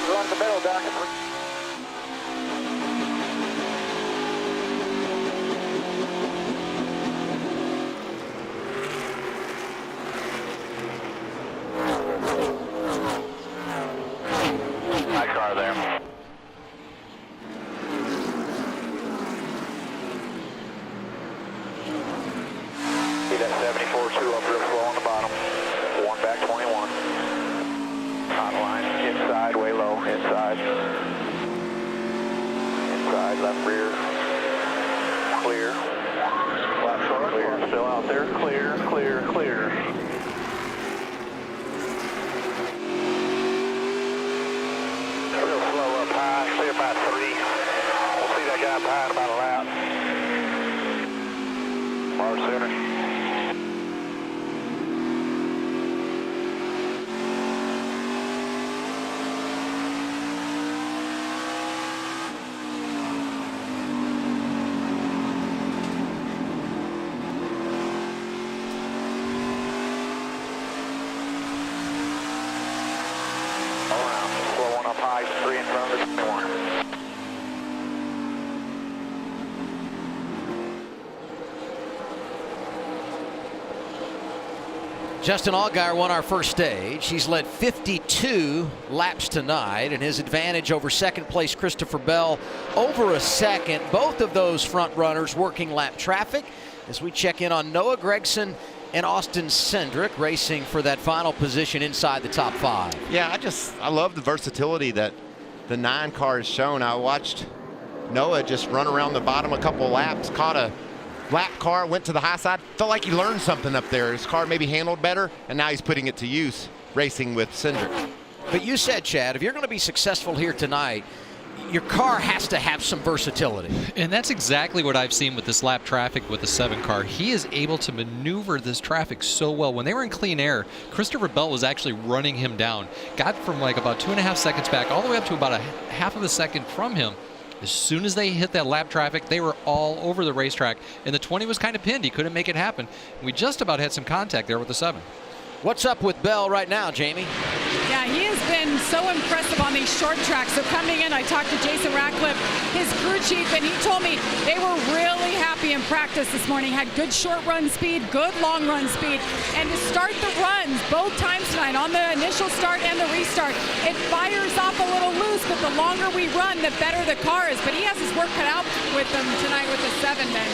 Run the middle, Doc. Nice car there. See that 74-2 up real slow on the bottom. One back 21. Hot line, inside, way low, inside. Inside, left rear. Clear. Left short, clear. Still out there. Clear, clear, clear. Real slow up high, clear by 3. We'll see that guy behind about a lap. Far sooner. Justin Allgaier won our first stage. He's led 52 laps tonight, and his advantage over second place Christopher Bell over a second. Both of those front runners working lap traffic as we check in on Noah Gragson and Austin Cindric racing for that final position inside the top 5. Yeah, I love the versatility that the 9 car has shown. I watched Noah just run around the bottom a couple laps, caught a lap car, went to the high side, felt like he learned something up there. His car maybe handled better, and now he's putting it to use racing with Cindric. But you said, Chad, if you're going to be successful here tonight, your car has to have some versatility. And that's exactly what I've seen with this lap traffic with the 7 car. He is able to maneuver this traffic so well. When they were in clean air, Christopher Bell was actually running him down. Got from like about 2.5 seconds back all the way up to about a half of a second from him. As soon as they hit that lap traffic, they were all over the racetrack. And the 20 was kind of pinned. He couldn't make it happen. We just about had some contact there with the 7. What's up with Bell right now, Jamie? Yeah, he has been so impressive on these short tracks. So coming in, I talked to Jason Ratcliffe, his crew chief, and he told me they were really happy in practice this morning. Had good short run speed, good long run speed. And to start the runs both times tonight, on the initial start and the restart, it fires off a little loose, but the longer we run, the better the car is. But he has his work cut out with them tonight with the 7 men.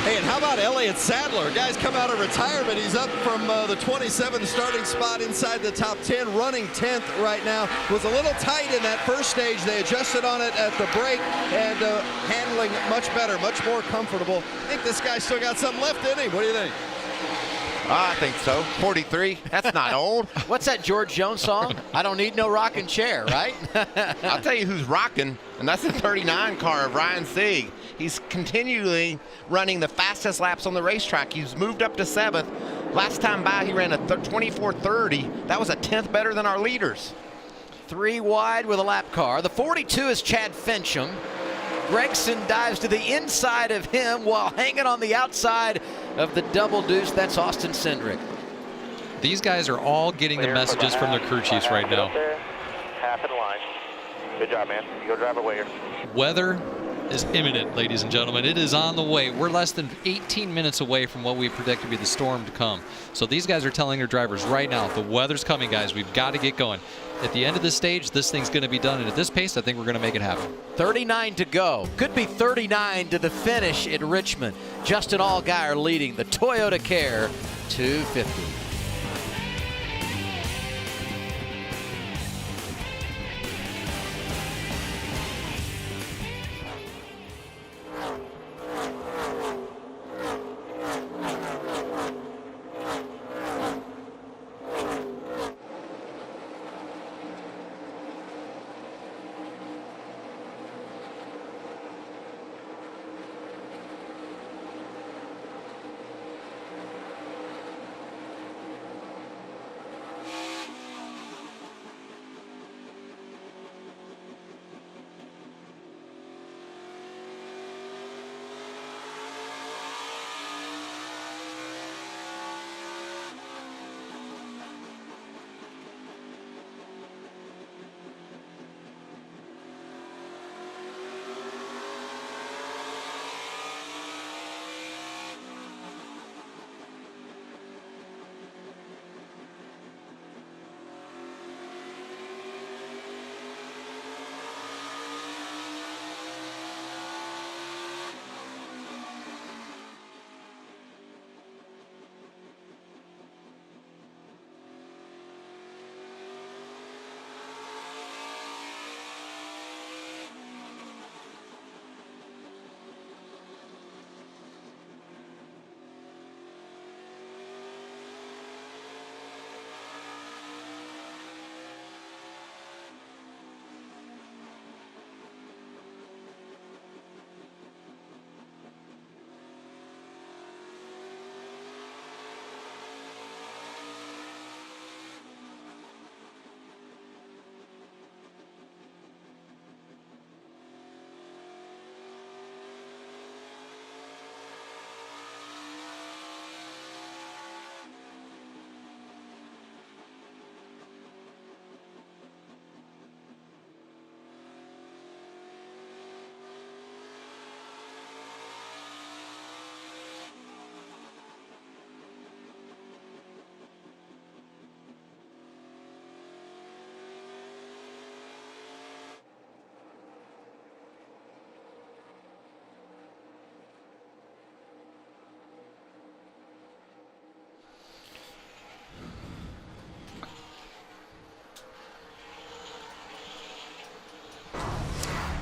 Hey, and how about Elliott Sadler? Guy's come out of retirement. He's up from the 27th starting spot inside the top 10, running 10th right now. Was a little tight in that first stage. They adjusted on it at the break and handling much better, much more comfortable. I think this guy's still got something left in him. What do you think? I think so. 43. That's not old. What's that George Jones song? I don't need no rocking chair, right? I'll tell you who's rocking, and that's the 39 car of Ryan Sieg. He's continually running the fastest laps on the racetrack. He's moved up to 7th. Last time by, he ran a 24:30. That was a 10th better than our leaders. 3 wide with a lap car. The 42 is Chad Fincham. Gregson dives to the inside of him while hanging on the outside of the double deuce. That's Austin Cindric. These guys are all getting the messages from their crew chiefs right now. Half in line. Good job, man. You go drive away here. Weather is imminent, ladies and gentlemen. It is on the way. We're less than 18 minutes away from what we predict to be the storm to come. So these guys are telling their drivers right now, the weather's coming, guys. We've got to get going. At the end of this stage, this thing's going to be done. And at this pace, I think we're going to make it happen. 39 to go. Could be 39 to the finish at Richmond. Justin Allgaier leading the ToyotaCare 250.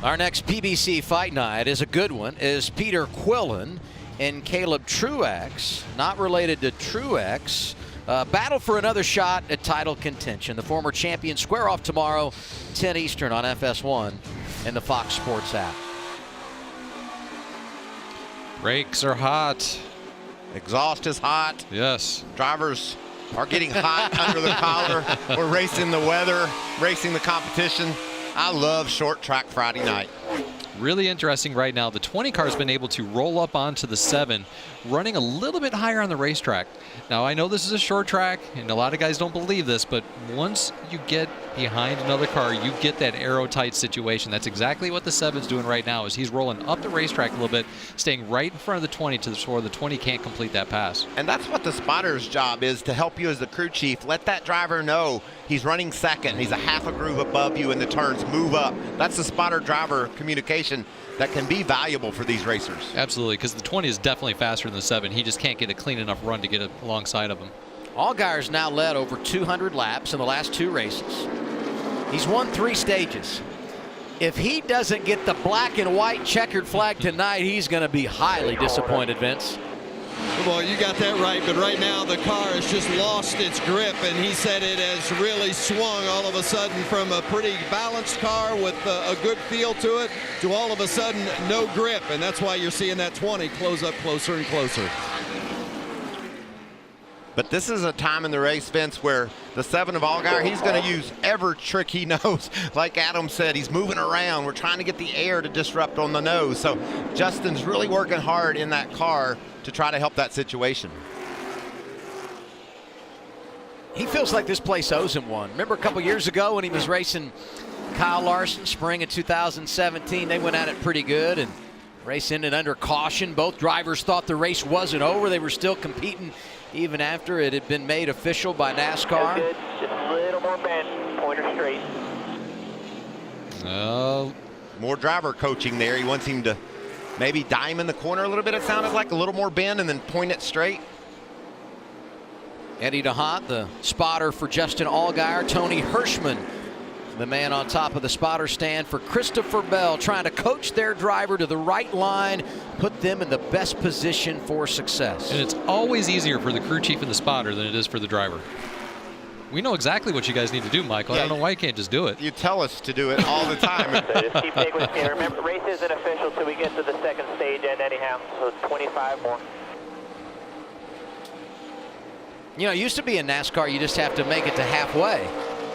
Our next PBC Fight Night is a good one, is Peter Quillen and Caleb Truex, not related to Truex, battle for another shot at title contention. The former champions square off tomorrow, 10 Eastern on FS1 and the Fox Sports app. Brakes are hot. Exhaust is hot. Yes. Drivers are getting hot under the collar. We're racing the weather, racing the competition. I love short track Friday night. Really interesting right now. The 20 car's been able to roll up onto the 7, running a little bit higher on the racetrack. Now, I know this is a short track, and a lot of guys don't believe this, but once you get behind another car, you get that aero-tight situation. That's exactly what the 7's doing right now, is he's rolling up the racetrack a little bit, staying right in front of the 20 to where the 20 can't complete that pass. And that's what the spotter's job is, to help you as the crew chief. Let that driver know he's running second. He's a half a groove above you in the turns. Move up. That's the spotter-driver communication that can be valuable for these racers. Absolutely, because the 20 is definitely faster than the 7. He just can't get a clean enough run to get alongside of him. Allgaier's now led over 200 laps in the last 2 races. He's won 3 stages. If he doesn't get the black and white checkered flag tonight, he's going to be highly disappointed, Vince. Well, you got that right, but right now the car has just lost its grip, and he said it has really swung all of a sudden from a pretty balanced car with a good feel to it to all of a sudden no grip, and that's why you're seeing that 20 close up closer and closer. But this is a time in the race, Vince, where the 7 of Allgaier, he's going to use every trick he knows. Like Adam said, he's moving around. We're trying to get the air to disrupt on the nose. So Justin's really working hard in that car to try to help that situation. He feels like this place owes him one. Remember a couple years ago when he was racing Kyle Larson, spring of 2017, they went at it pretty good, and race ended under caution. Both drivers thought the race wasn't over. They were still competing even after it had been made official by NASCAR. Good. Just a little more bend, pointer straight. More driver coaching there. He wants him to maybe dime in the corner a little bit, it sounded like. A little more bend and then point it straight. Eddie DeHaan, the spotter for Justin Allgaier. Tony Hirschman, the man on top of the spotter stand for Christopher Bell, trying to coach their driver to the right line, put them in the best position for success. And it's always easier for the crew chief and the spotter than it is for the driver. We know exactly what you guys need to do, Michael. I don't know why you can't just do it. You tell us to do it all the time. So just keep taking with me. Remember, the race isn't official till we get to the second stage end anyhow, so 25 more. You know, it used to be in NASCAR, you just have to make it to halfway.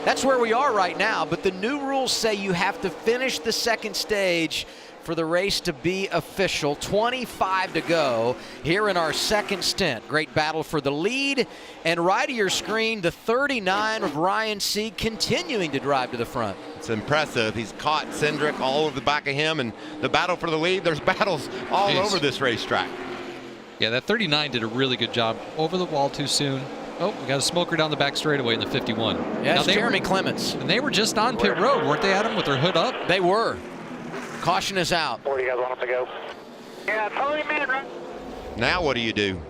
That's where we are right now, but the new rules say you have to finish the second stage for the race to be official. 25 to go here in our second stint. Great battle for the lead, and right of your screen, the 39 of Ryan Sieg continuing to drive to the front. It's impressive. He's caught Cindric all over the back of him, and the battle for the lead, there's battles all over this racetrack. Yeah, that 39 did a really good job. Over the wall too soon. Oh, we got a smoker down the back straightaway in the 51. Yeah, that's Jeremy Clements. And they were just on pit road, weren't they, Adam, with their hood up? They were. Caution is out. Where do you guys want them to go? Yeah, 20 minutes, right? Now what do you do?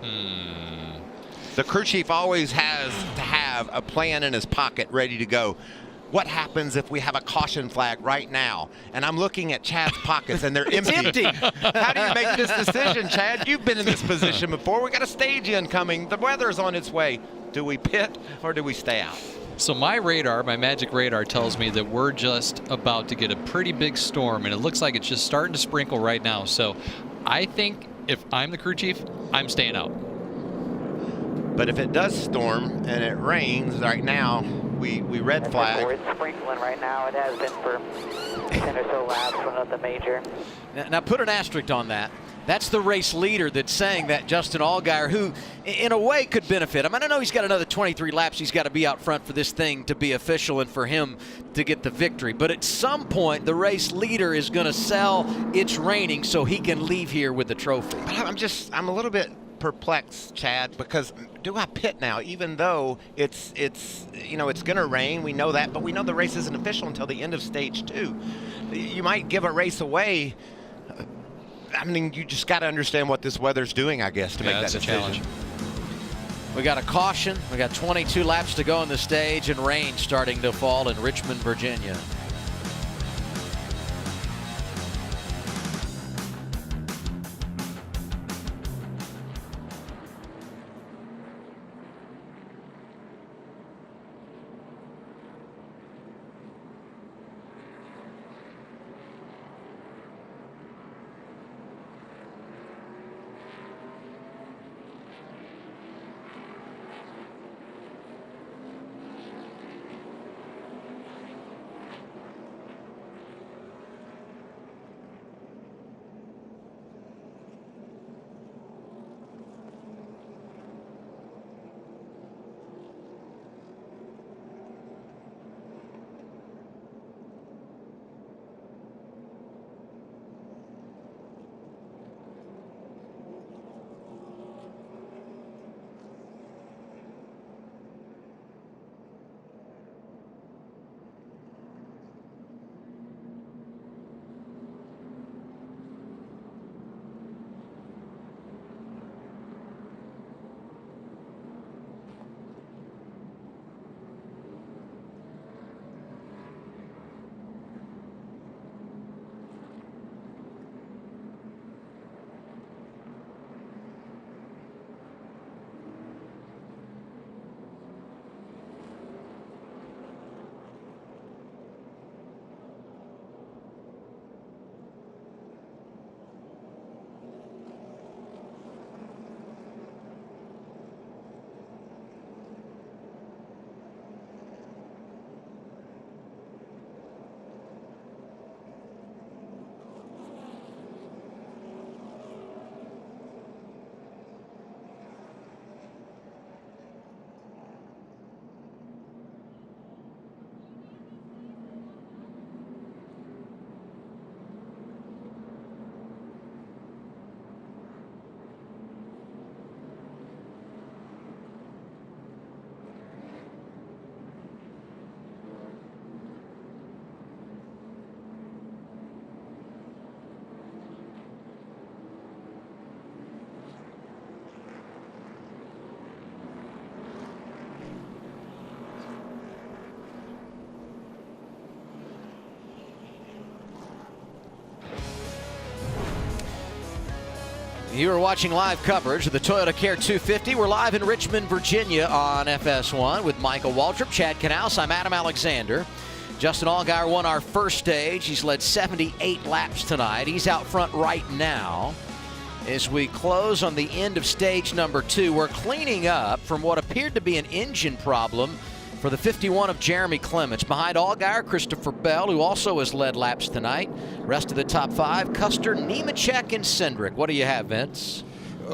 The crew chief always has to have a plan in his pocket ready to go. What happens if we have a caution flag right now? And I'm looking at Chad's pockets and they're empty. How do you make this decision, Chad? You've been in this position before. We got a stage incoming. The weather's on its way. Do we pit or do we stay out? So my radar, my magic radar, tells me that we're just about to get a pretty big storm, and it looks like it's just starting to sprinkle right now. So I think if I'm the crew chief, I'm staying out. But if it does storm and it rains right now, we red flag. It's sprinkling right now. It has been for 10 or so laps, but nothing major. Now put an asterisk on that. That's the race leader that's saying that, Justin Allgaier, who in a way could benefit. I mean, I know he's got another 23 laps he's got to be out front for this thing to be official and for him to get the victory. But at some point, the race leader is going to sell it's raining so he can leave here with the trophy. But I'm a little bit perplexed, Chad, because do I pit now, even though it's you know, it's going to rain, we know that, but we know the race isn't official until the end of stage 2. You might give a race away. I mean, you just got to understand what this weather's doing, I guess, to make that decision. Challenge. We got a caution. We got 22 laps to go on the stage, and rain starting to fall in Richmond, Virginia. You are watching live coverage of the ToyotaCare 250. We're live in Richmond, Virginia on FS1 with Michael Waltrip, Chad Knaus. I'm Adam Alexander. Justin Allgaier won our first stage. He's led 78 laps tonight. He's out front right now. As we close on the end of stage number 2, we're cleaning up from what appeared to be an engine problem for the 51 of Jeremy Clements. Behind Allgaier, Christopher Bell, who also has led laps tonight. Rest of the top 5, Custer, Nemechek, and Cindric. What do you have, Vince?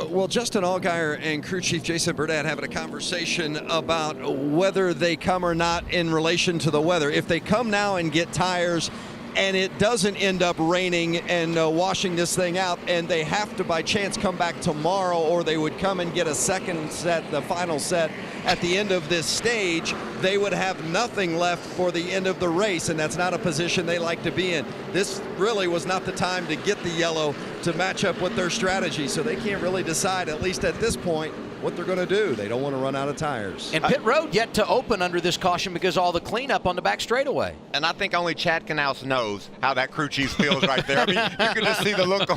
Well, Justin Allgaier and crew chief Jason Burdett having a conversation about whether they come or not in relation to the weather. If they come now and get tires and it doesn't end up raining and washing this thing out, and they have to by chance come back tomorrow, or they would come and get a second set, the final set at the end of this stage, they would have nothing left for the end of the race, and that's not a position they like to be in. This really was not the time to get the yellow to match up with their strategy, so they can't really decide, at least at this point, what they're going to do. They don't want to run out of tires. And pit road yet to open under this caution because all the cleanup on the back straightaway. And I think only Chad Knaus knows how that crew chief feels right there. I mean, you can just see the look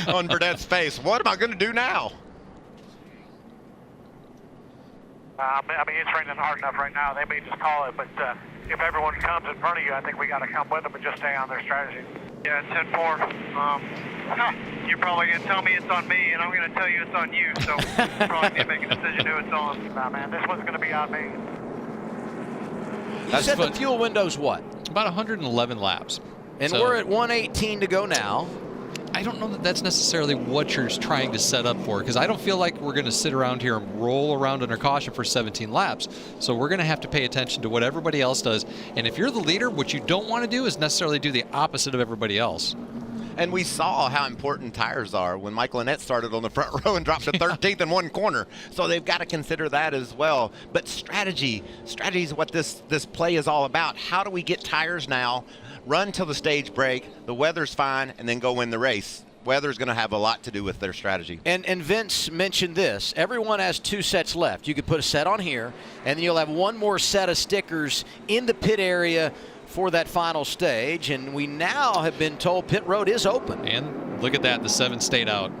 on Burdett's face. What am I going to do now? I mean, it's raining hard enough right now. They may just call it, but if everyone comes in front of you, I think we got to come with them and just stay on their strategy. Yeah, it's 10-4. You're probably going to tell me it's on me, and I'm going to tell you it's on you, so you probably need to make a decision who it's on. Nah, man, this one's going to be on me. You said the fuel window's what? About 111 laps. And so we're at 118 to go now. I don't know that that's necessarily what you're trying to set up for, because I don't feel like we're going to sit around here and roll around under caution for 17 laps. So we're going to have to pay attention to what everybody else does. And if you're the leader, what you don't want to do is necessarily do the opposite of everybody else. And we saw how important tires are when Michael Annett started on the front row and dropped to 13th in one corner. So they've got to consider that as well. But strategy is what this play is all about. How do we get tires now, run till the stage break, the weather's fine, and then go win the race? Weather's going to have a lot to do with their strategy. And Vince mentioned this. Everyone has 2 sets left. You could put a set on here, and then you'll have one more set of stickers in the pit area for that final stage, and we now have been told pit road is open. And look at that, the 7 stayed out.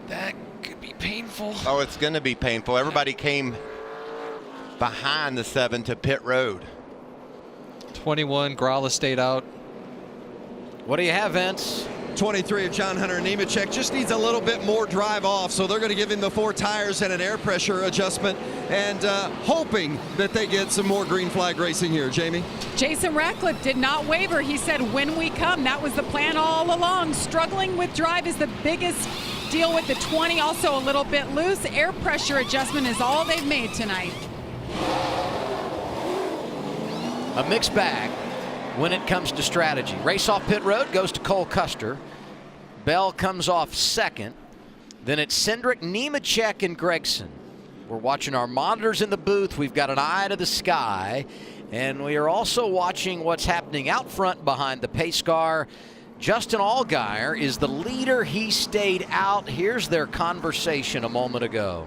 That could be painful. Oh, it's going to be painful. Everybody came behind the 7 to pit road. 21, Gralla stayed out. What do you have, Vince? 23 of John Hunter Nemechek just needs a little bit more drive off, so they're going to give him the 4 tires and an air pressure adjustment, and hoping that they get some more green flag racing here. Jamie? Jason Ratcliffe did not waver. He said, when we come, that was the plan all along. Struggling with drive is the biggest deal with the 20, also a little bit loose. Air pressure adjustment is all they've made tonight. A mixed bag when it comes to strategy. Race off pit road goes to Cole Custer. Bell comes off second. Then it's Cindric, Nemechek, and Gregson. We're watching our monitors in the booth. We've got an eye to the sky. And we are also watching what's happening out front behind the pace car. Justin Allgaier is the leader. He stayed out. Here's their conversation a moment ago.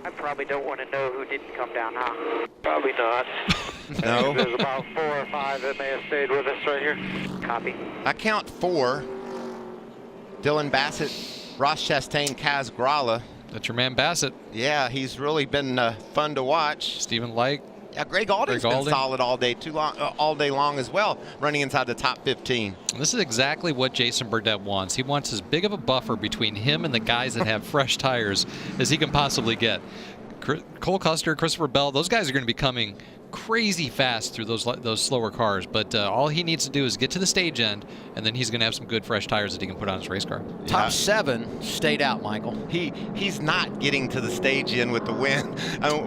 I probably don't want to know who didn't come down, huh? Probably not. No. There's about 4 or 5 that may have stayed with us right here. Copy. I count 4. Dylan Bassett, Ross Chastain, Kaz Gralla. That's your man Bassett. Yeah, he's really been fun to watch. Stephen Light. Yeah, Greg Alding's been solid all day long as well, running inside the top 15. And this is exactly what Jason Burdett wants. He wants as big of a buffer between him and the guys that have fresh tires as he can possibly get. Cole Custer, Christopher Bell, those guys are going to be coming crazy fast through those slower cars, but all he needs to do is get to the stage end, and then he's going to have some good fresh tires that he can put on his race car. Top 7 stayed out, Michael. He's not getting to the stage end with the wind,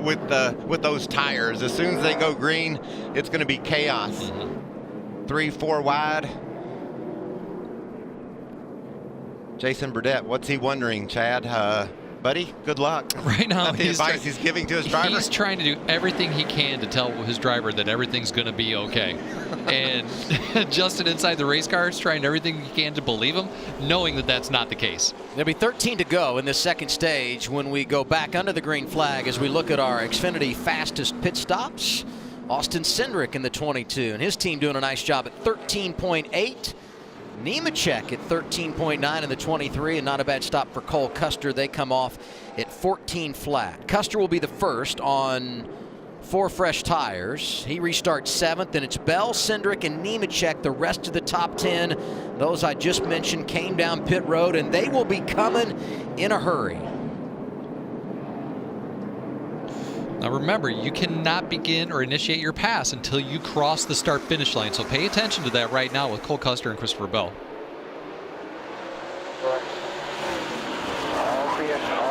with those tires. As soon as they go green, it's going to be chaos. 3, 4 wide. Jason Burdett, what's he wondering, Chad? Buddy, good luck. Right now, the advice he's giving to his driver. He's trying to do everything he can to tell his driver that everything's going to be okay. And Justin inside the race car is trying everything he can to believe him, knowing that that's not the case. There'll be 13 to go in this second stage when we go back under the green flag as we look at our Xfinity fastest pit stops. Austin Cindric in the 22, and his team doing a nice job at 13.8. Nemechek at 13.9 in the 23, and not a bad stop for Cole Custer. They come off at 14 flat. Custer will be the first on 4 fresh tires. He restarts 7th, and it's Bell, Cindric, and Nemechek. The rest of the top 10, those I just mentioned, came down pit road, and they will be coming in a hurry. Now remember, you cannot begin or initiate your pass until you cross the start-finish line, so pay attention to that right now with Cole Custer and Christopher Bell.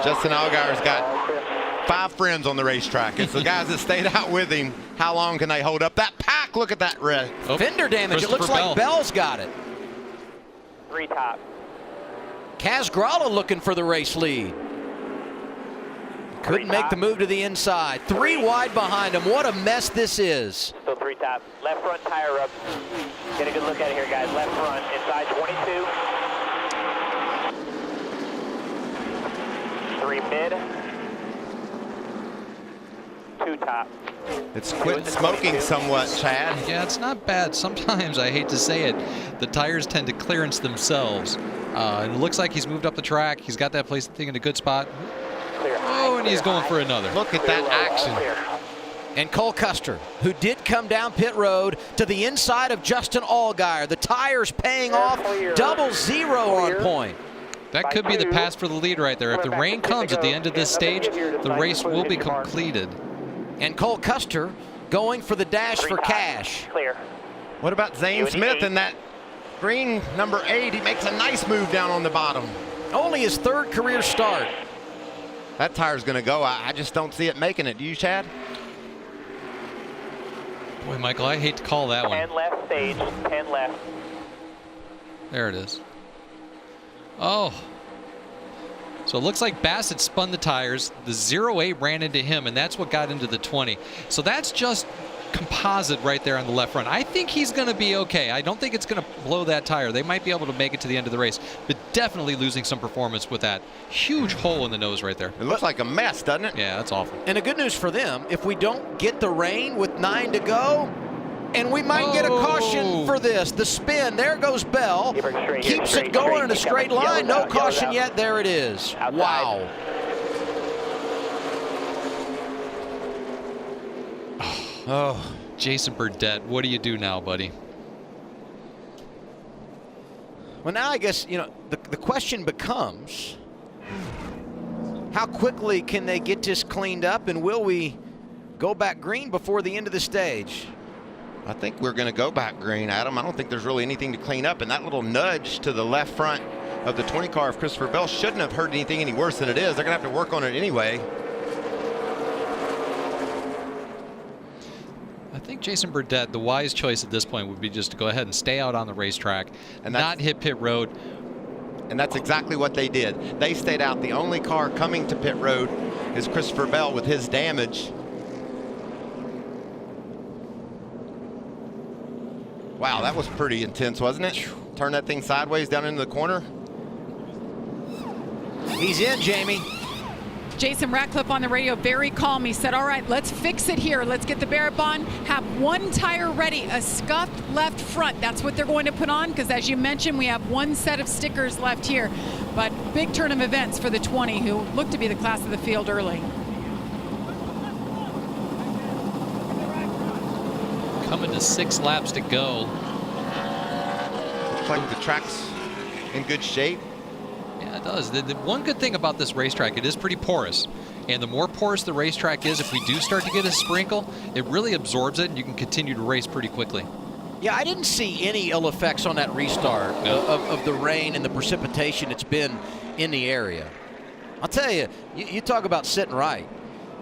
Justin Allgaier's got 5 friends on the racetrack. It's the guys that stayed out with him. How long can they hold up that pack? Look at that red. Fender damage. It looks like Bell's got it. 3 top. Kaz Gralla looking for the race lead. Couldn't make the move to the inside. 3 wide behind him. What a mess this is. Still 3 top. Left front tire up. Get a good look at it here, guys. Left front, inside 22. 3 mid. 2 top. It's quit smoking somewhat, Chad. Yeah, it's not bad. Sometimes, I hate to say it, the tires tend to clearance themselves. And it looks like he's moved up the track. He's got that place thing in a good spot. Oh, and he's going for another. Look at that action. And Cole Custer, who did come down pit road to the inside of Justin Allgaier. The tires paying off, 0 on point. That could be the pass for the lead right there. If the rain comes at the end of this stage, the race will be completed. And Cole Custer going for the dash for cash. What about Zane Smith in that green number 8? He makes a nice move down on the bottom. Only his 3rd career start. That tire's going to go. I just don't see it making it. Do you, Chad? Boy, Michael, I hate to call that one. 10 left stage, 10 left. There it is. Oh. So it looks like Bassett spun the tires. The 08 ran into him, and that's what got into the 20. So that's just Composite right there on the left front. I think he's going to be okay. I don't think it's going to blow that tire. They might be able to make it to the end of the race, but definitely losing some performance with that huge hole in the nose right there. It looks like a mess, doesn't it? Yeah, that's awful. And the good news for them, if we don't get the rain with 9 to go, and we might get a caution for this. The spin, there goes Bell. Keeps it going in a straight line. No caution yet. There it is. Wow. Oh, Jason Burdett, what do you do now, buddy? Well, now I guess, you know, the question becomes, how quickly can they get this cleaned up, and will we go back green before the end of the stage? I think we're going to go back green, Adam. I don't think there's really anything to clean up, and that little nudge to the left front of the 20 car of Christopher Bell shouldn't have hurt anything any worse than it is. They're going to have to work on it anyway. I think Jason Burdett, the wise choice at this point would be just to go ahead and stay out on the racetrack and not hit pit road. And that's exactly what they did. They stayed out. The only car coming to pit road is Christopher Bell with his damage. Wow, that was pretty intense, wasn't it? Turn that thing sideways down into the corner. He's in, Jamie. Jason Ratcliffe on the radio, very calm. He said, all right, let's fix it here. Let's get the Barrett Bond, have 1 tire ready, a scuffed left front. That's what they're going to put on, because as you mentioned, we have 1 set of stickers left here. But big turn of events for the 20, who looked to be the class of the field early. Coming to 6 laps to go. Looks like the track's in good shape. Yeah, it does. The one good thing about this racetrack, it is pretty porous. And the more porous the racetrack is, if we do start to get a sprinkle, it really absorbs it, and you can continue to race pretty quickly. Yeah, I didn't see any ill effects on that restart of the rain and the precipitation it's been in the area. I'll tell you, you talk about sitting right.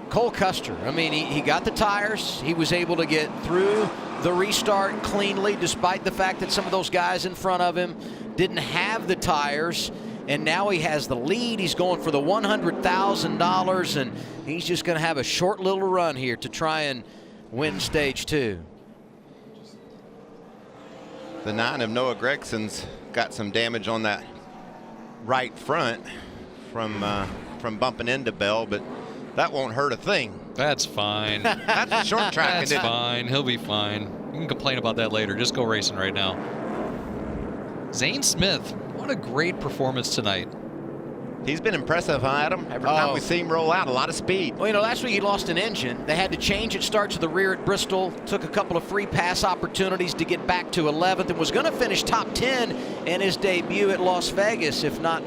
Cole Custer, I mean, he got the tires. He was able to get through the restart cleanly, despite the fact that some of those guys in front of him didn't have the tires. And now he has the lead. He's going for the $100,000, and he's just going to have a short little run here to try and win stage 2. The 9 of Noah Gregson's got some damage on that right front from bumping into Bell, but that won't hurt a thing. That's fine. That's a short track. That's fine. He'll be fine. You can complain about that later. Just go racing right now. Zane Smith, what a great performance tonight. He's been impressive, huh, Adam? Every time we see him roll out, a lot of speed. Well, last week he lost an engine. They had to change it, start to the rear at Bristol. Took a couple of free pass opportunities to get back to 11th and was going to finish top 10 in his debut at Las Vegas, if not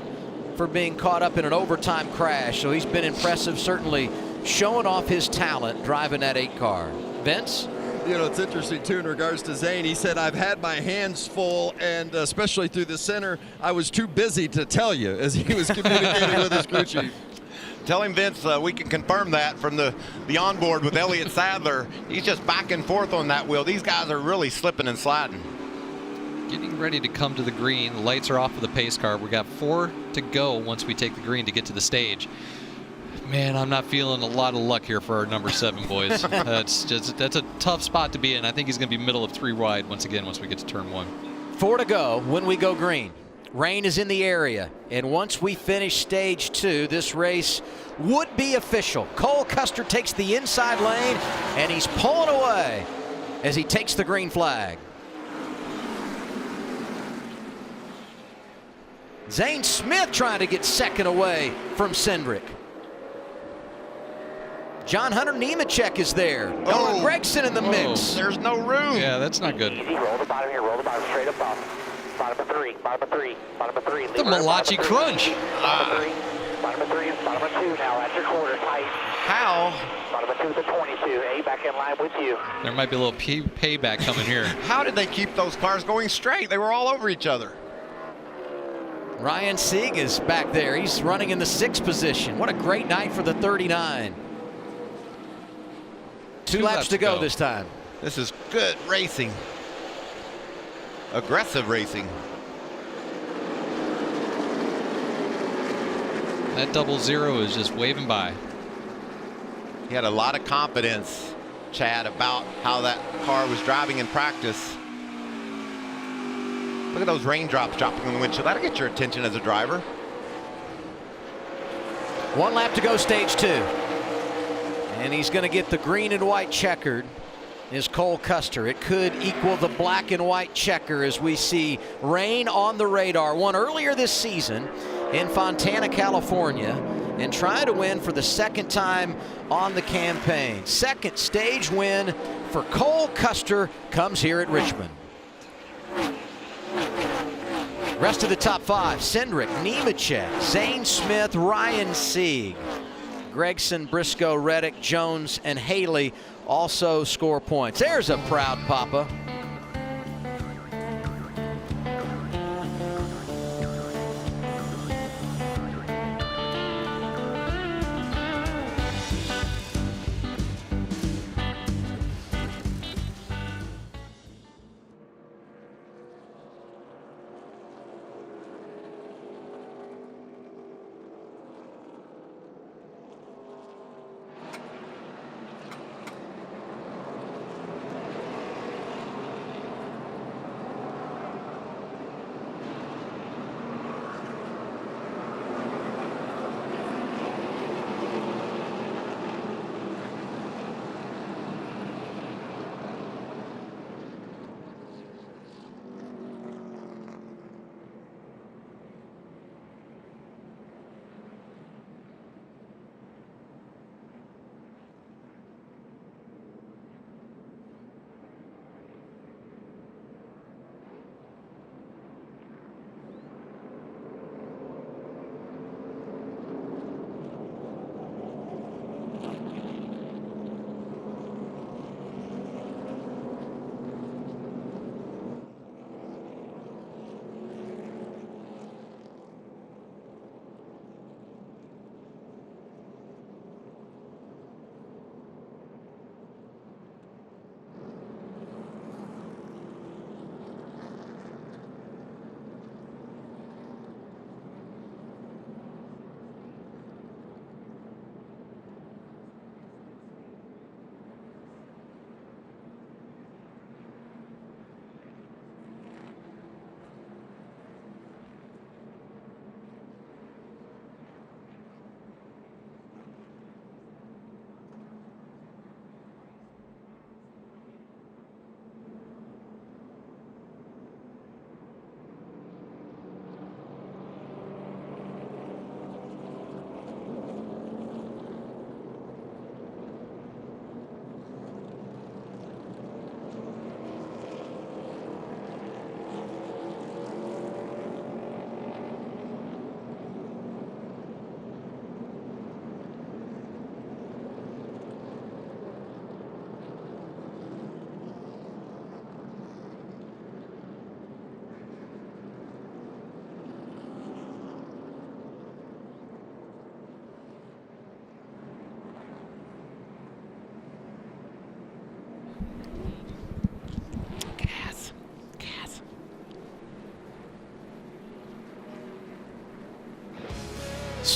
for being caught up in an overtime crash. So he's been impressive, certainly showing off his talent driving that 8 car. Vince? It's interesting, too, in regards to Zane. He said, I've had my hands full, and especially through the center, I was too busy to tell you, as he was communicating with his crew chief. Tell him, Vince, we can confirm that from the onboard with Elliott Sadler. He's just back and forth on that wheel. These guys are really slipping and sliding. Getting ready to come to the green. The lights are off of the pace car. We got 4 to go once we take the green to get to the stage. Man, I'm not feeling a lot of luck here for our number 7 boys. That's a tough spot to be in. I think he's going to be middle of 3 wide once again once we get to turn 1. 4 to go when we go green. Rain is in the area, and once we finish stage 2, this race would be official. Cole Custer takes the inside lane, and he's pulling away as he takes the green flag. Zane Smith trying to get second away from Cindric. John Hunter Nemechek is there. Noah Gregson in the mix. There's no room. Yeah, that's not good. Easy, roll the bottom here, roll the bottom straight up off. Bottom of 3, bottom of 3, bottom of 3. The Malachi Crunch. Bottom of 3, bottom of 3, bottom of 2 now. That's your quarter, tight. How? Bottom of 2 to 22. A back in line with you. There might be a little payback coming here. How did they keep those cars going straight? They were all over each other. Ryan Sieg is back there. He's running in the 6th position. What a great night for the 39. 2 laps to go this time. This is good racing. Aggressive racing. That 00 is just waving by. He had a lot of confidence, Chad, about how that car was driving in practice. Look at those raindrops dropping on the windshield. That'll get your attention as a driver. 1 lap to go, stage 2. And he's going to get the green and white checkered is Cole Custer. It could equal the black and white checker as we see rain on the radar. Won earlier this season in Fontana, California, and trying to win for the 2nd time on the campaign. 2nd stage win for Cole Custer comes here at Richmond. Rest of the top 5, Cindric, Nemechek, Zane Smith, Ryan Sieg. Gregson, Briscoe, Reddick, Jones, and Haley also score points. There's a proud papa.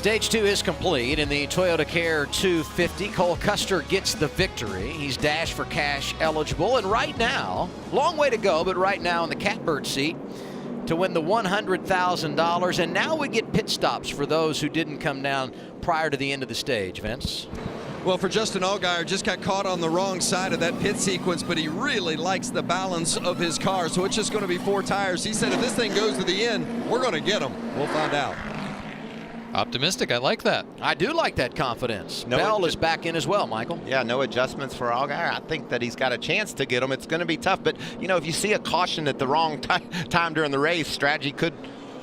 Stage 2 is complete in the ToyotaCare 250. Cole Custer gets the victory. He's Dash for Cash eligible, and right now, long way to go, but right now in the catbird seat to win the $100,000. And now we get pit stops for those who didn't come down prior to the end of the stage. Vince? Well, for Justin Allgaier, just got caught on the wrong side of that pit sequence, but he really likes the balance of his car, so it's just going to be 4 tires. He said if this thing goes to the end, we're going to get him. We'll find out. Optimistic. I like that. I do like that confidence. Bell is back in as well, Michael. Yeah, no adjustments for Allgaier. I think that he's got a chance to get him. It's going to be tough, but you know, if you see a caution at the wrong time during the race, strategy could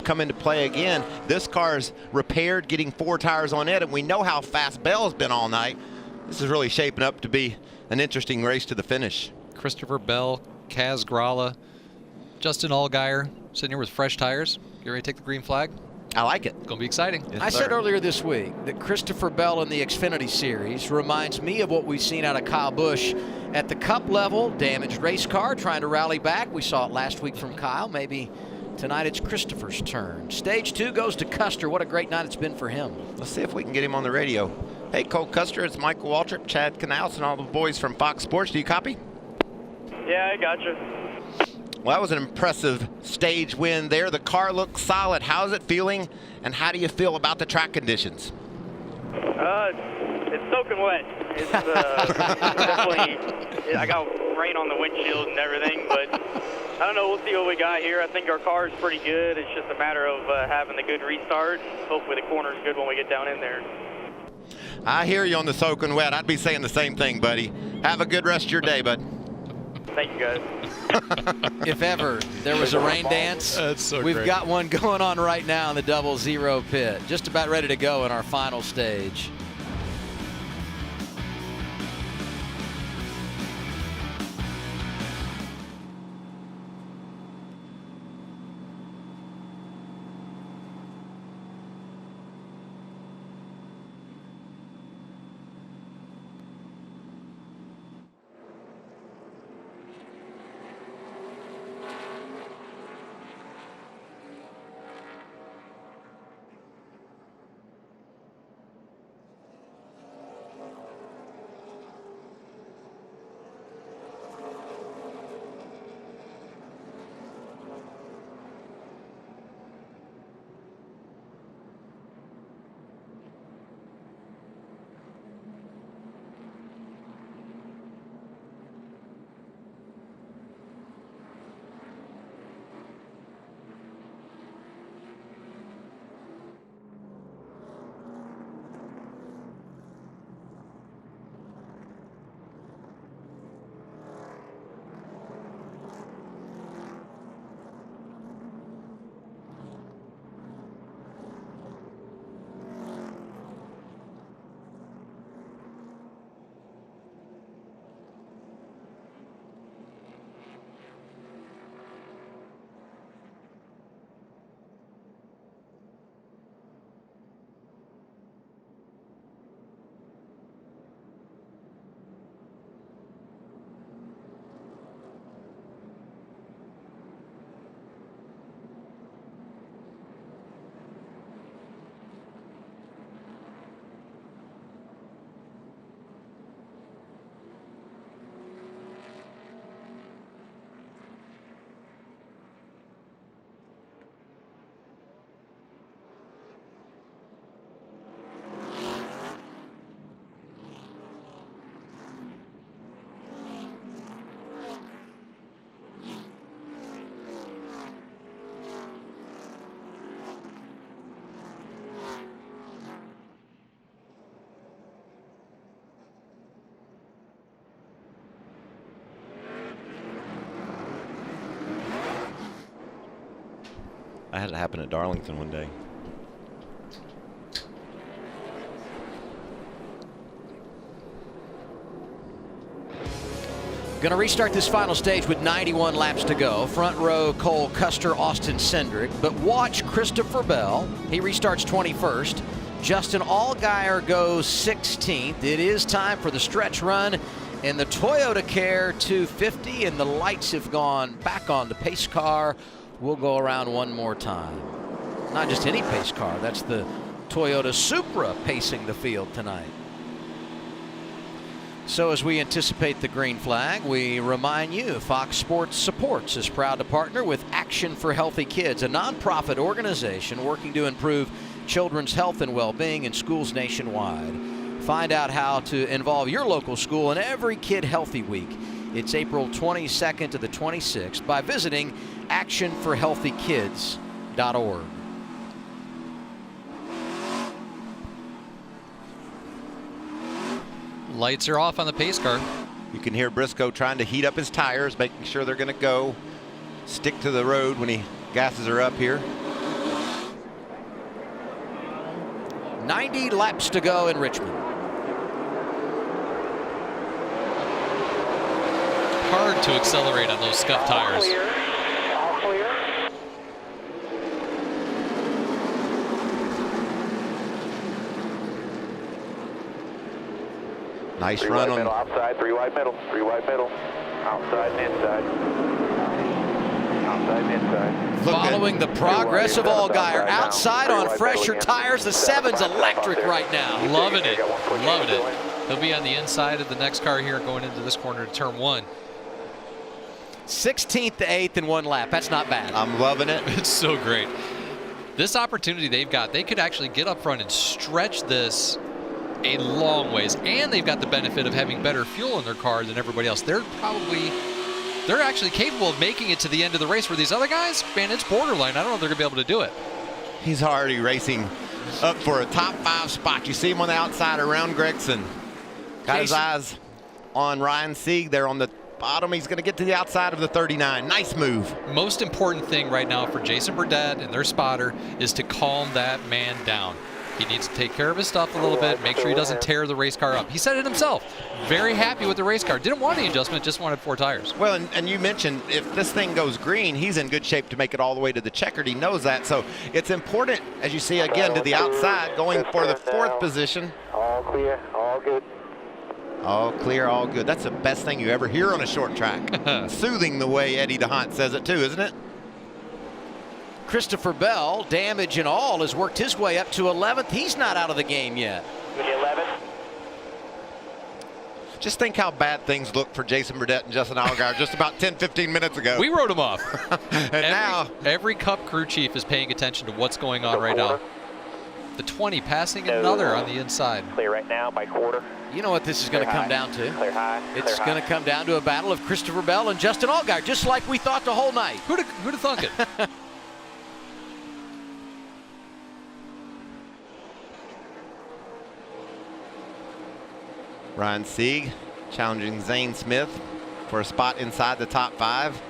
come into play again. This car is repaired, getting 4 tires on it, and we know how fast Bell's been all night. This is really shaping up to be an interesting race to the finish. Christopher Bell, Kaz Gralla, Justin Allgaier sitting here with fresh tires. You ready to take the green flag? I like it. Gonna be exciting. Yes, I sir. said earlier this week that Christopher Bell in the Xfinity Series reminds me of what we've seen out of Kyle Busch at the Cup level. Damaged race car, trying to rally back. We saw it last week from Kyle. Maybe tonight it's Christopher's turn. Stage 2 goes to Custer. What a great night it's been for him. Let's see if we can get him on the radio. Hey, Cole Custer, it's Michael Waltrip, Chad Canals, and all the boys from Fox Sports. Do you copy? Yeah, I got you. Well, that was an impressive stage win there. The car looks solid. How's it feeling, and how do you feel about the track conditions? It's soaking wet. It's definitely, I got rain on the windshield and everything, but I don't know. We'll see what we got here. I think our car is pretty good. It's just a matter of having the good restart. Hopefully the corner's good when we get down in there. I hear you on the soaking wet. I'd be saying the same thing, buddy. Have a good rest of your day, bud. Thank you, guys. If ever there was a rain dance, That's so we've great. got one going on right now in the 00 pit. Just about ready to go in our final stage. I had it happen at Darlington one day. Going to restart this final stage with 91 laps to go. Front row, Cole Custer, Austin Cindric. But watch Christopher Bell. He restarts 21st. Justin Allgaier goes 16th. It is time for the stretch run in the ToyotaCare 250, and the lights have gone back on the pace car. We'll go around one more time. Not just any pace car. That's the Toyota Supra pacing the field tonight. So as we anticipate the green flag, we remind you Fox Sports Supports is proud to partner with Action for Healthy Kids, a nonprofit organization working to improve children's health and well-being in schools nationwide. Find out how to involve your local school in every Kid Healthy Week. It's April 22nd to the 26th by visiting actionforhealthykids.org. Lights are off on the pace car. You can hear Briscoe trying to heat up his tires, making sure they're going to go stick to the road when he gasses her up here. 90 laps to go in Richmond. Hard to accelerate on those scuffed tires. All clear. Nice Three run wide on. middle, outside, three wide middle, outside and inside. Outside and inside. Following the progress of Allgaier, outside on fresher tires. The 7's electric right now. Loving it. Loving it. He'll be on the inside of the next car here going into this corner to turn 1. 16th to 8th in 1 lap. That's not bad. I'm loving it. It's so great. This opportunity they've got, they could actually get up front and stretch this a long ways, and they've got the benefit of having better fuel in their car than everybody else. They're actually capable of making it to the end of the race, where these other guys, man, it's borderline. I don't know if they're gonna be able to do it. He's already racing up for a top 5 spot. You see him on the outside around Gregson. Got his eyes on Ryan Sieg there on the bottom. He's going to get to the outside of the 39. Nice move. Most important thing right now for Jason Burdett and their spotter is to calm that man down. He needs to take care of his stuff a little bit, make sure he doesn't tear the race car up. He said it himself. Very happy with the race car. Didn't want any adjustment, just wanted 4 tires. Well, and you mentioned if this thing goes green, he's in good shape to make it all the way to the checkered. He knows that. So it's important, as you see again, to the outside, going for the 4th position. All clear, all good. All clear, all good. That's the best thing you ever hear on a short track. Soothing the way Eddie DeHaan says it too, isn't it? Christopher Bell, damage and all, has worked his way up to 11th. He's not out of the game yet. 11. Just think how bad things looked for Jason Burdett and Justin Allgaier just about 10-15 minutes ago. We wrote him off. And every Cup crew chief is paying attention to what's going on right now. The 20 passing another on the inside. Clear right now by quarter. You know what this is going to come down to? Clear high. It's going to come down to a battle of Christopher Bell and Justin Allgaier, just like we thought the whole night. Who'd have thunk it? Ryan Sieg challenging Zane Smith for a spot inside the top 5.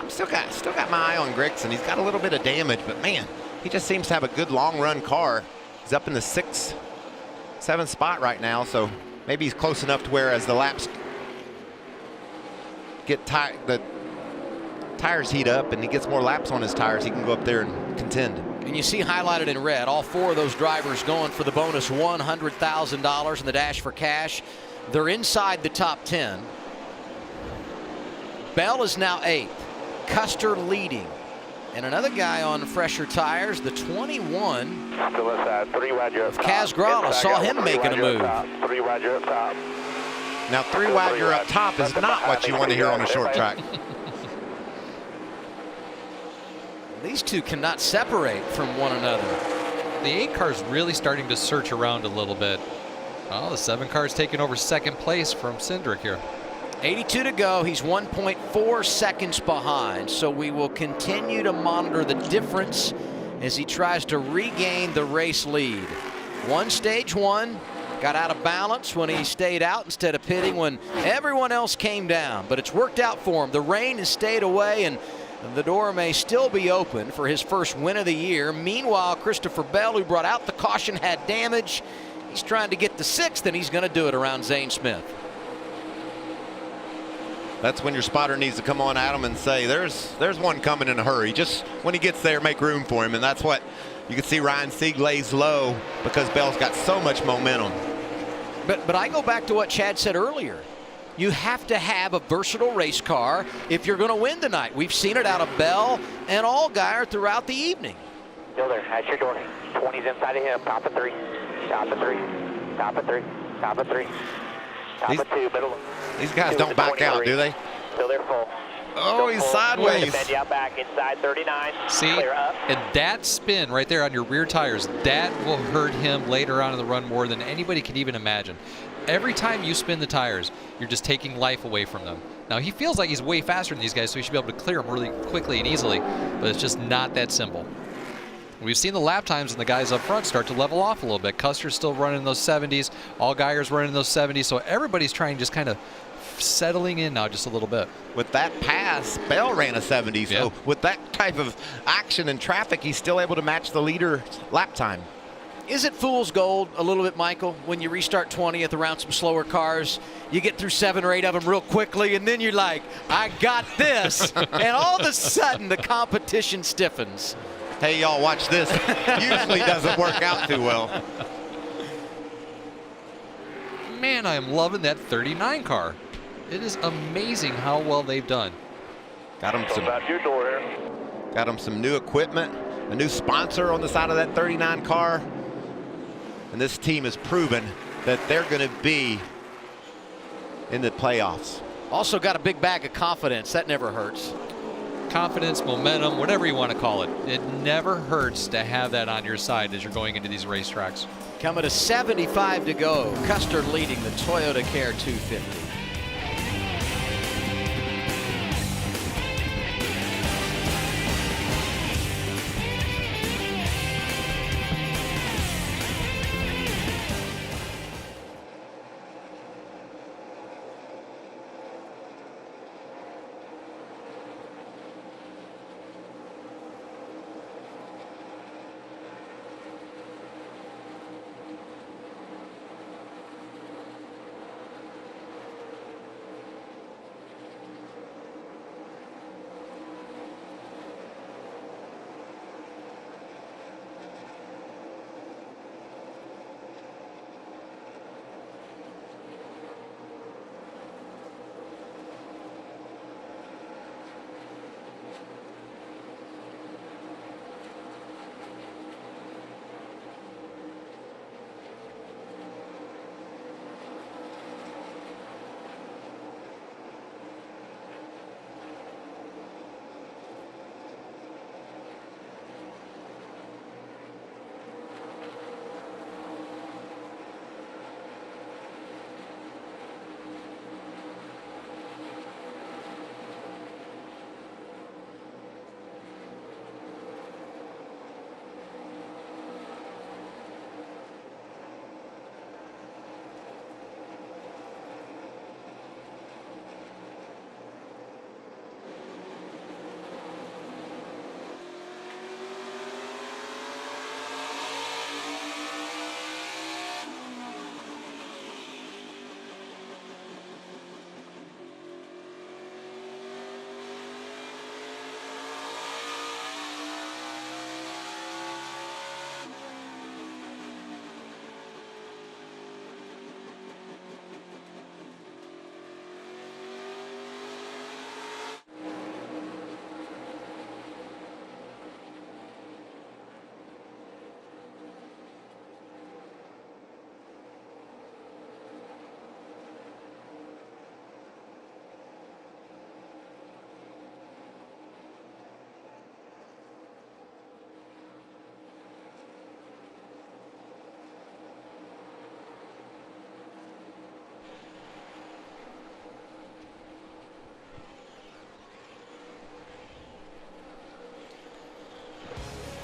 I'm still got my eye on Gregson. He's got a little bit of damage, but man, he just seems to have a good long run car. He's up in the 6th, 7th spot right now, so maybe he's close enough to where as the laps get the tires heat up and he gets more laps on his tires, he can go up there and contend. And you see highlighted in red, all 4 of those drivers going for the bonus $100,000 in the Dash for Cash. They're inside the top 10. Bell is now 8th. Custer leading. And another guy on fresher tires, the 21. Still inside, 3 wide up top. Kaz Gralla, saw him making a move. 3 wide up top. Now 3 wide you're up top is not what you want to hear on a short track. These two cannot separate from one another. The 8 car's really starting to search around a little bit. Oh, the 7 car's taking over 2nd place from Cindric here. 82 to go. He's 1.4 seconds behind. So we will continue to monitor the difference as he tries to regain the race lead. Stage 1 got out of balance when he stayed out instead of pitting when everyone else came down. But it's worked out for him. The rain has stayed away and the door may still be open for his first win of the year. Meanwhile, Christopher Bell, who brought out the caution, had damage. He's trying to get to 6th, and he's going to do it around Zane Smith. That's when your spotter needs to come on at him and say, there's one coming in a hurry. Just when he gets there, make room for him. And that's what you can see. Ryan Sieg lays low because Bell's got so much momentum. But I go back to what Chad said earlier. You have to have a versatile race car if you're going to win tonight. We've seen it out of Bell and Allgaier throughout the evening. Still there, at your door. 20's inside of him, top of 3, top of 3, top of 3, top of 3, top of 2, middle. These guys don't back out, do they? Still there, full. Oh, he's sideways. Bend you out back inside 39. See, Clear up. and that spin right there on your rear tires, that will hurt him later on in the run more than anybody can even imagine. Every time you spin the tires, you're just taking life away from them. Now, he feels like he's way faster than these guys, so he should be able to clear them really quickly and easily, but it's just not that simple. We've seen the lap times and the guys up front start to level off a little bit. Custer's still running in those 70s. Allgaier's running in those 70s, so everybody's trying just kind of settling in now just a little bit. With that pass, Bell ran a 70, so Yeah. with that type of action and traffic, he's still able to match the leader lap time. Is it fool's gold a little bit, Michael, when you restart 20th around some slower cars? You get through 7 or 8 of them real quickly, and then you're like, I got this. And all of a sudden, the competition stiffens. Hey, y'all, watch this. Usually doesn't work out too well. Man, I am loving that 39 car. It is amazing how well they've done. Got him About your door here. some new equipment, a new sponsor on the side of that 39 car. And this team has proven that they're going to be in the playoffs. Also got a big bag of confidence. That never hurts. Confidence, momentum, whatever you want to call it. It never hurts to have that on your side as you're going into these racetracks. Coming to 75 to go. Custer leading the ToyotaCare 250.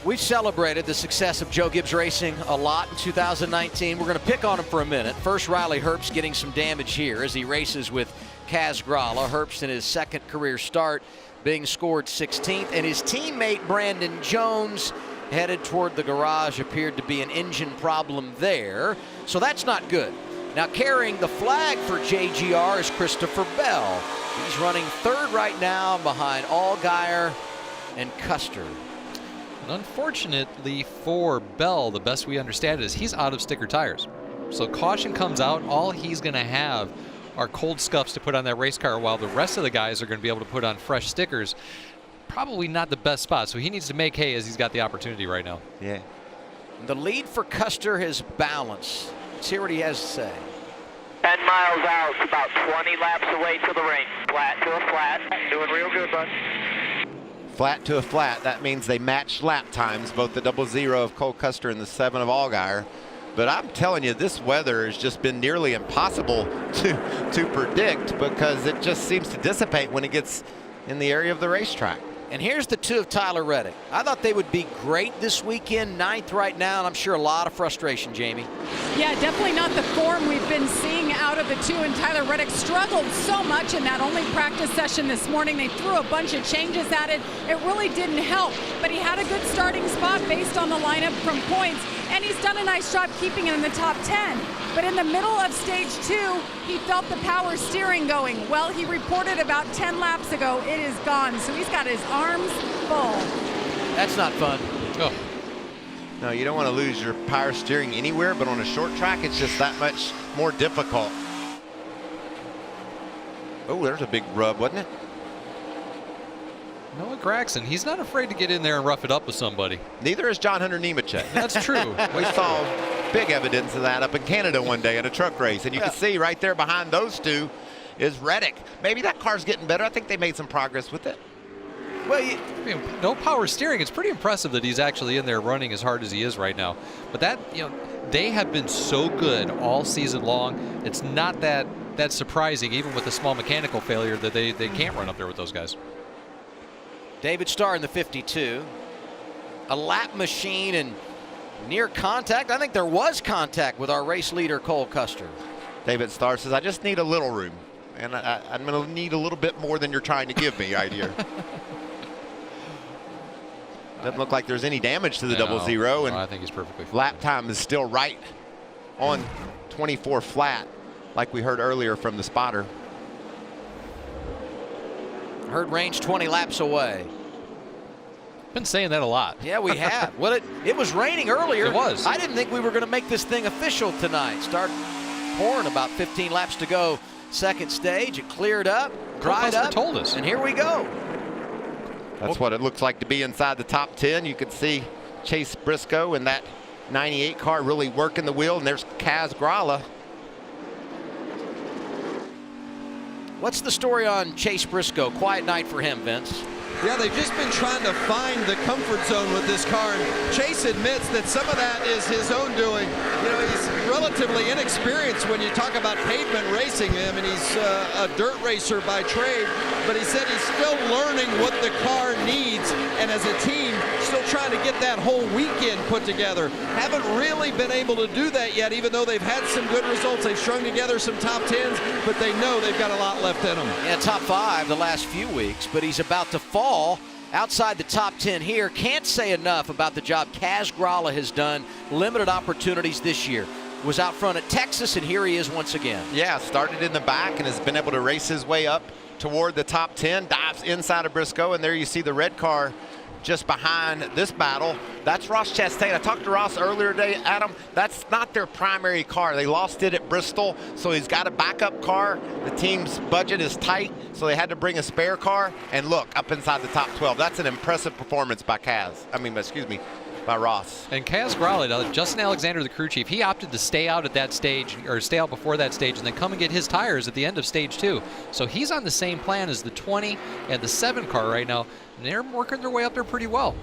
We've celebrated the success of Joe Gibbs Racing a lot in 2019. We're going to pick on him for a minute. First, Riley Herbst getting some damage here as he races with Kaz Grala. Herbst in his second career start being scored 16th. And his teammate Brandon Jones headed toward the garage. Appeared to be an engine problem there. So that's not good. Now carrying the flag for JGR is Christopher Bell. He's running third right now behind Allgaier and Custer. And unfortunately for Bell, the best we understand it is he's out of sticker tires. So caution comes out. All he's going to have are cold scuffs to put on that race car, while the rest of the guys are going to be able to put on fresh stickers. Probably not the best spot, so he needs to make hay as he's got the opportunity right now. Yeah. The lead for Custer has balanced. Let's hear what he has to say. 10 miles out, about 20 laps away to the ring. Flat to a flat. Doing real good, bud. Flat to a flat. That means they matched lap times, both the 00 of Cole Custer and the 7 of Allgaier. But I'm telling you, this weather has just been nearly impossible to predict, because it just seems to dissipate when it gets in the area of the racetrack. And here's the 2 of Tyler Reddick. I thought they would be great this weekend, 9th right now, and I'm sure a lot of frustration, Jamie. Yeah, definitely not the form we've been seeing out of the 2, and Tyler Reddick struggled so much in that only practice session this morning. They threw a bunch of changes at it. It really didn't help, but he had a good starting spot based on the lineup from points, and he's done a nice job keeping it in the top 10. But in the middle of stage 2, he felt the power steering going. Well, he reported about 10 laps ago, it is gone. So he's got his arms full. That's not fun. Oh. No, you don't want to lose your power steering anywhere, but on a short track, it's just that much more difficult. Oh, there's a big rub, wasn't it? Noah Gragson, he's not afraid to get in there and rough it up with somebody. Neither is John Hunter Nemechek. That's true. We saw big evidence of that up in Canada one day at a truck race, and you can see right there behind those 2 is Reddick. Maybe that car's getting better. I think they made some progress with it. Well, I mean, no power steering. It's pretty impressive that he's actually in there running as hard as he is right now. But that, they have been so good all season long. It's not that surprising, even with a small mechanical failure, that they can't run up there with those guys. David Starr in the 52. A lap machine and near contact. I think there was contact with our race leader, Cole Custer. David Starr says, I just need a little room, and I'm going to need a little bit more than you're trying to give me right here. Doesn't look like there's any damage to the 00, and I think he's perfectly fine. Lap time is still right on 24 flat, like we heard earlier from the spotter. Heard range 20 laps away. Been saying that a lot. Yeah, we have. Well, it was raining earlier. It was. I didn't think we were going to make this thing official tonight. Start pouring, about 15 laps to go. Second stage, it cleared up, dried up. Told us. And here we go. That's what it looks like to be inside the top 10. You can see Chase Briscoe in that 98 car really working the wheel, and there's Kaz Grala. What's the story on Chase Briscoe? Quiet night for him, Vince. Yeah, they've just been trying to find the comfort zone with this car, and Chase admits that some of that is his own doing. He's relatively inexperienced when you talk about pavement racing. I mean, he's a dirt racer by trade, but he said he's still learning what the car needs, and as a team, still trying to get that whole weekend put together. Haven't really been able to do that yet, even though they've had some good results. They've strung together some top 10s, but they know they've got a lot left in them. Yeah, top 5 the last few weeks, but he's about to fall outside the top 10 here. Can't say enough about the job Kaz Grala has done. Limited opportunities this year. Was out front at Texas, and here he is once again. Yeah, started in the back and has been able to race his way up toward the top 10. Dives inside of Briscoe, and there you see the red car just behind this battle. That's Ross Chastain. I talked to Ross earlier today, Adam. That's not their primary car. They lost it at Bristol, so he's got a backup car. The team's budget is tight, so they had to bring a spare car. And look, up inside the top 12. That's an impressive performance by by Ross. And Kaz Grala, Justin Alexander, the crew chief, he opted to stay out at that stage, or stay out before that stage, and then come and get his tires at the end of stage 2. So he's on the same plan as the 20 and the 7 car right now, and they're working their way up there pretty well.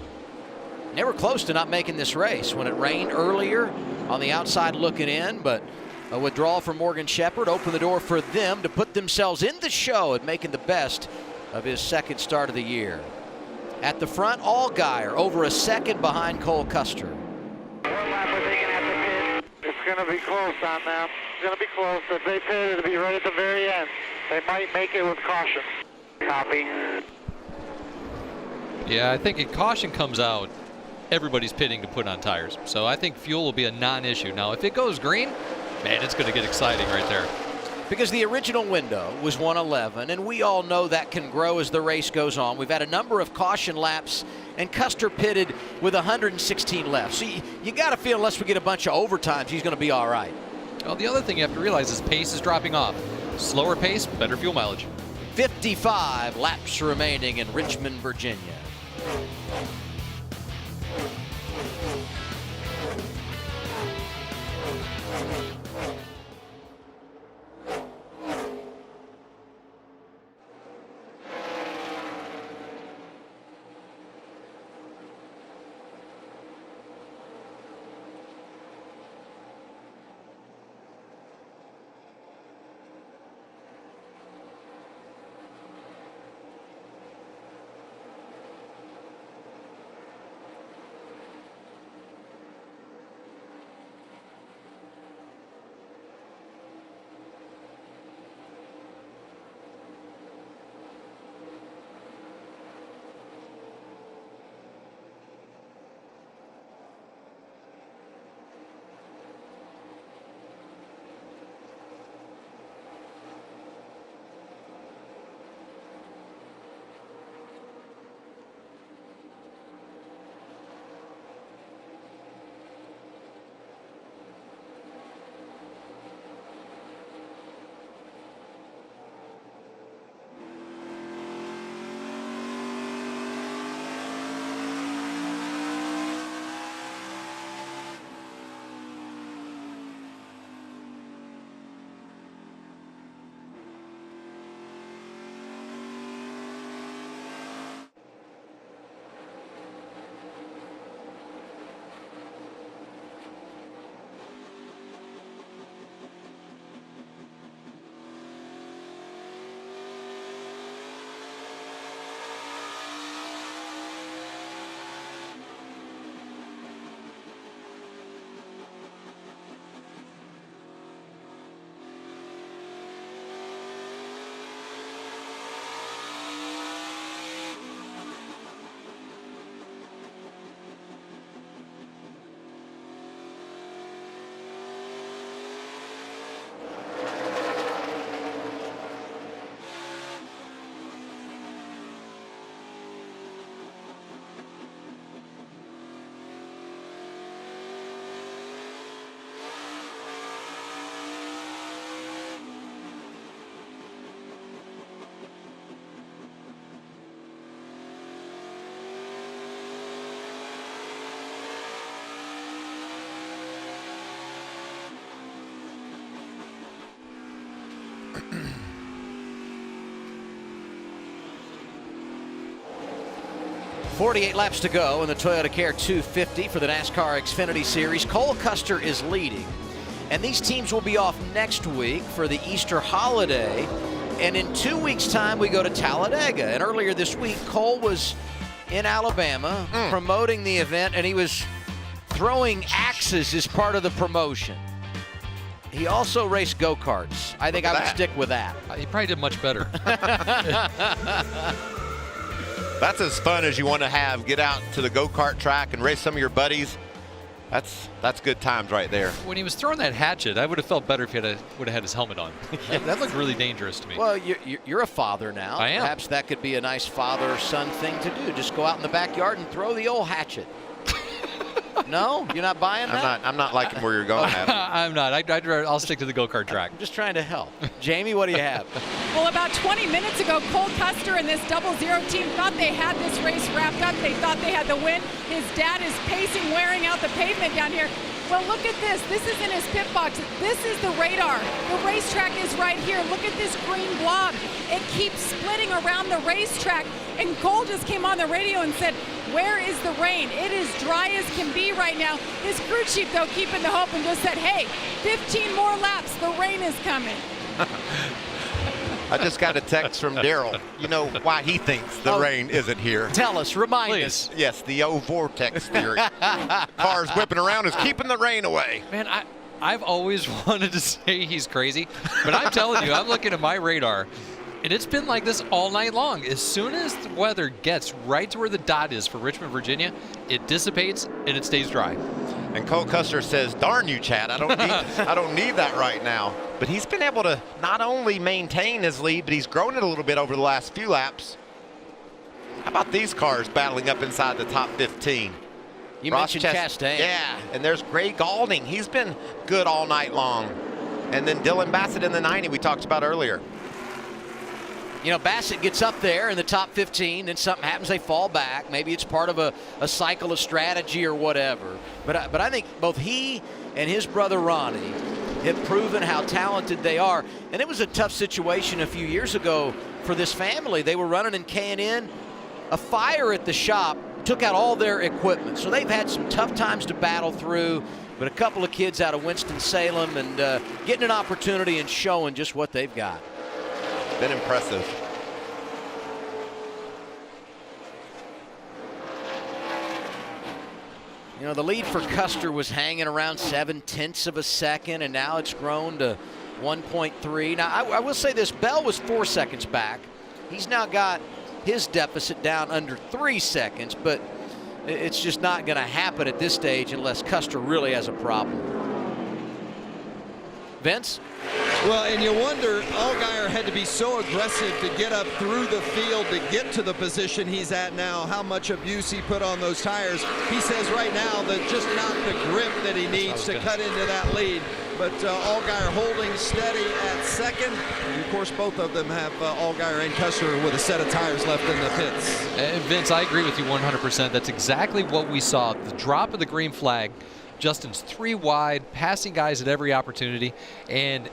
They were close to not making this race when it rained earlier on the outside looking in, but a withdrawal from Morgan Shepherd opened the door for them to put themselves in the show and making the best of his second start of the year. At the front, Allgaier over a second behind Cole Custer. One lap are taking at the pit. It's going to be close on them. It's going to be close. If they pit, it'll be right at the very end. They might make it with caution. Copy. Yeah, I think if caution comes out, everybody's pitting to put on tires. So I think fuel will be a non-issue. Now, if it goes green, man, it's going to get exciting right there. Because the original window was 111, and we all know that can grow as the race goes on. We've had a number of caution laps, and Custer pitted with 116 left. So you got to feel, unless we get a bunch of overtimes, he's going to be all right. Well, the other thing you have to realize is pace is dropping off. Slower pace, better fuel mileage. 55 laps remaining in Richmond, Virginia. .48 laps to go in the ToyotaCare 250 for the NASCAR Xfinity Series. Cole Custer is leading. And these teams will be off next week for the Easter holiday. And in 2 weeks' time, we go to Talladega. And earlier this week, Cole was in Alabama promoting the event, and he was throwing axes as part of the promotion. He also raced go-karts. I think I would stick with that. He probably did much better. That's as fun as you want to have. Get out to the go-kart track and race some of your buddies. That's good times right there. When he was throwing that hatchet, I would have felt better if he would have had his helmet on. That looked really dangerous to me. Well, you're a father now. I am. Perhaps that could be a nice father-son thing to do. Just go out in the backyard and throw the old hatchet. No? You're not buying that? I'm not liking where you're going, Adam. I'm not. I'll stick to the go-kart track. I'm just trying to help. Jamie, what do you have? Well, about 20 minutes ago, Cole Custer and this 00 team thought they had this race wrapped up. They thought they had the win. His dad is pacing, wearing out the pavement down here. Well, look at this. This is in his pit box. This is the radar. The racetrack is right here. Look at this green blob. It keeps splitting around the racetrack. And Cole just came on the radio and said, where is the rain? It is dry as can be right now. His crew chief, though, keeping the hope and just said, hey, 15 more laps. The rain is coming. I just got a text from Daryl. You know why he thinks the rain isn't here. Tell us, remind us. Yes, the O vortex theory. Cars whipping around is keeping the rain away. Man, I've always wanted to say he's crazy, but I'm telling you, I'm looking at my radar, and it's been like this all night long. As soon as the weather gets right to where the dot is for Richmond, Virginia, it dissipates and it stays dry. And Cole Custer says, darn you, Chad, I don't need that right now. But he's been able to not only maintain his lead, but he's grown it a little bit over the last few laps. How about these cars battling up inside the top 15? You mentioned Chastain. Yeah, and there's Gray Galding. He's been good all night long. And then Dylan Bassett in the 90 we talked about earlier. You know, Bassett gets up there in the top 15, then something happens, they fall back. Maybe it's part of a cycle of strategy or whatever. But I think both he and his brother Ronnie have proven how talented they are. And it was a tough situation a few years ago for this family. They were running in K&N. A fire at the shop took out all their equipment. So they've had some tough times to battle through. But a couple of kids out of Winston-Salem and getting an opportunity and showing just what they've got. Been impressive. You know, the lead for Custer was hanging around 0.7 of a second, and now it's grown to 1.3. Now, I will say this, Bell was 4 seconds back. He's now got his deficit down under 3 seconds, but it's just not going to happen at this stage unless Custer really has a problem. Vince? Well, and you wonder, Allgaier had to be so aggressive to get up through the field to get to the position he's at now, how much abuse he put on those tires. He says right now that just not the grip that he needs to cut into that lead. But Allgaier holding steady at second. And of course, both of them have Allgaier and Custer with a set of tires left in the pits. And Vince, I agree with you 100%. That's exactly what we saw. The drop of the green flag. Justin's 3 wide, passing guys at every opportunity. And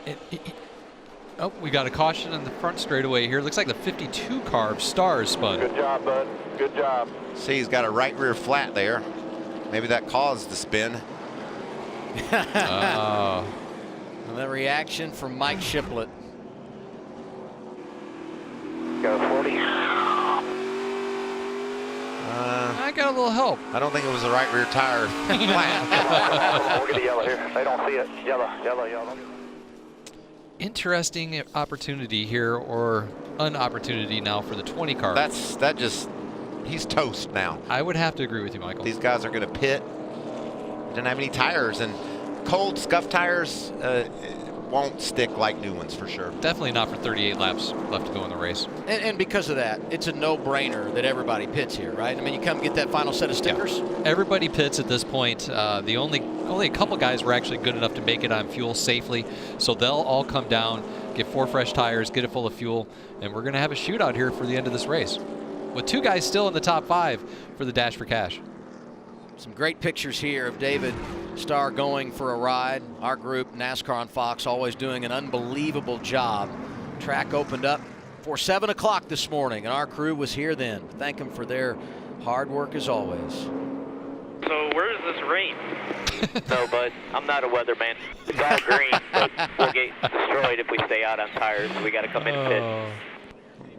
oh, we got a caution on the front straightaway here. Looks like the 52 car Stars spun. Good job, bud. Good job. See, he's got a right rear flat there. Maybe that caused the spin. And the reaction from Mike Shiplett. Go 40. I got a little help. I don't think it was the right rear tire flat. We'll get the yellow here. They don't see it. Yellow, yellow, yellow. Interesting opportunity here, or an opportunity now for the 20 car. He's toast now. I would have to agree with you, Michael. These guys are going to pit. Didn't have any tires, and cold scuff tires won't stick like new ones for sure. Definitely not for 38 laps left to go in the race. And because of that, it's a no-brainer that everybody pits here, right? I mean, you come get that final set of stickers. Yeah. Everybody pits at this point. The only a couple guys were actually good enough to make it on fuel safely, so they'll all come down, get 4 fresh tires, get it full of fuel, and we're going to have a shootout here for the end of this race, with 2 guys still in the top 5 for the Dash for Cash. Some great pictures here of David Starr going for a ride. Our group, NASCAR on Fox, always doing an unbelievable job. Track opened up for 7 o'clock this morning, and our crew was here then. Thank them for their hard work as always. So where's this rain? No, bud, I'm not a weatherman. It's all green, but we'll get destroyed if we stay out on tires. We got to come in and pit.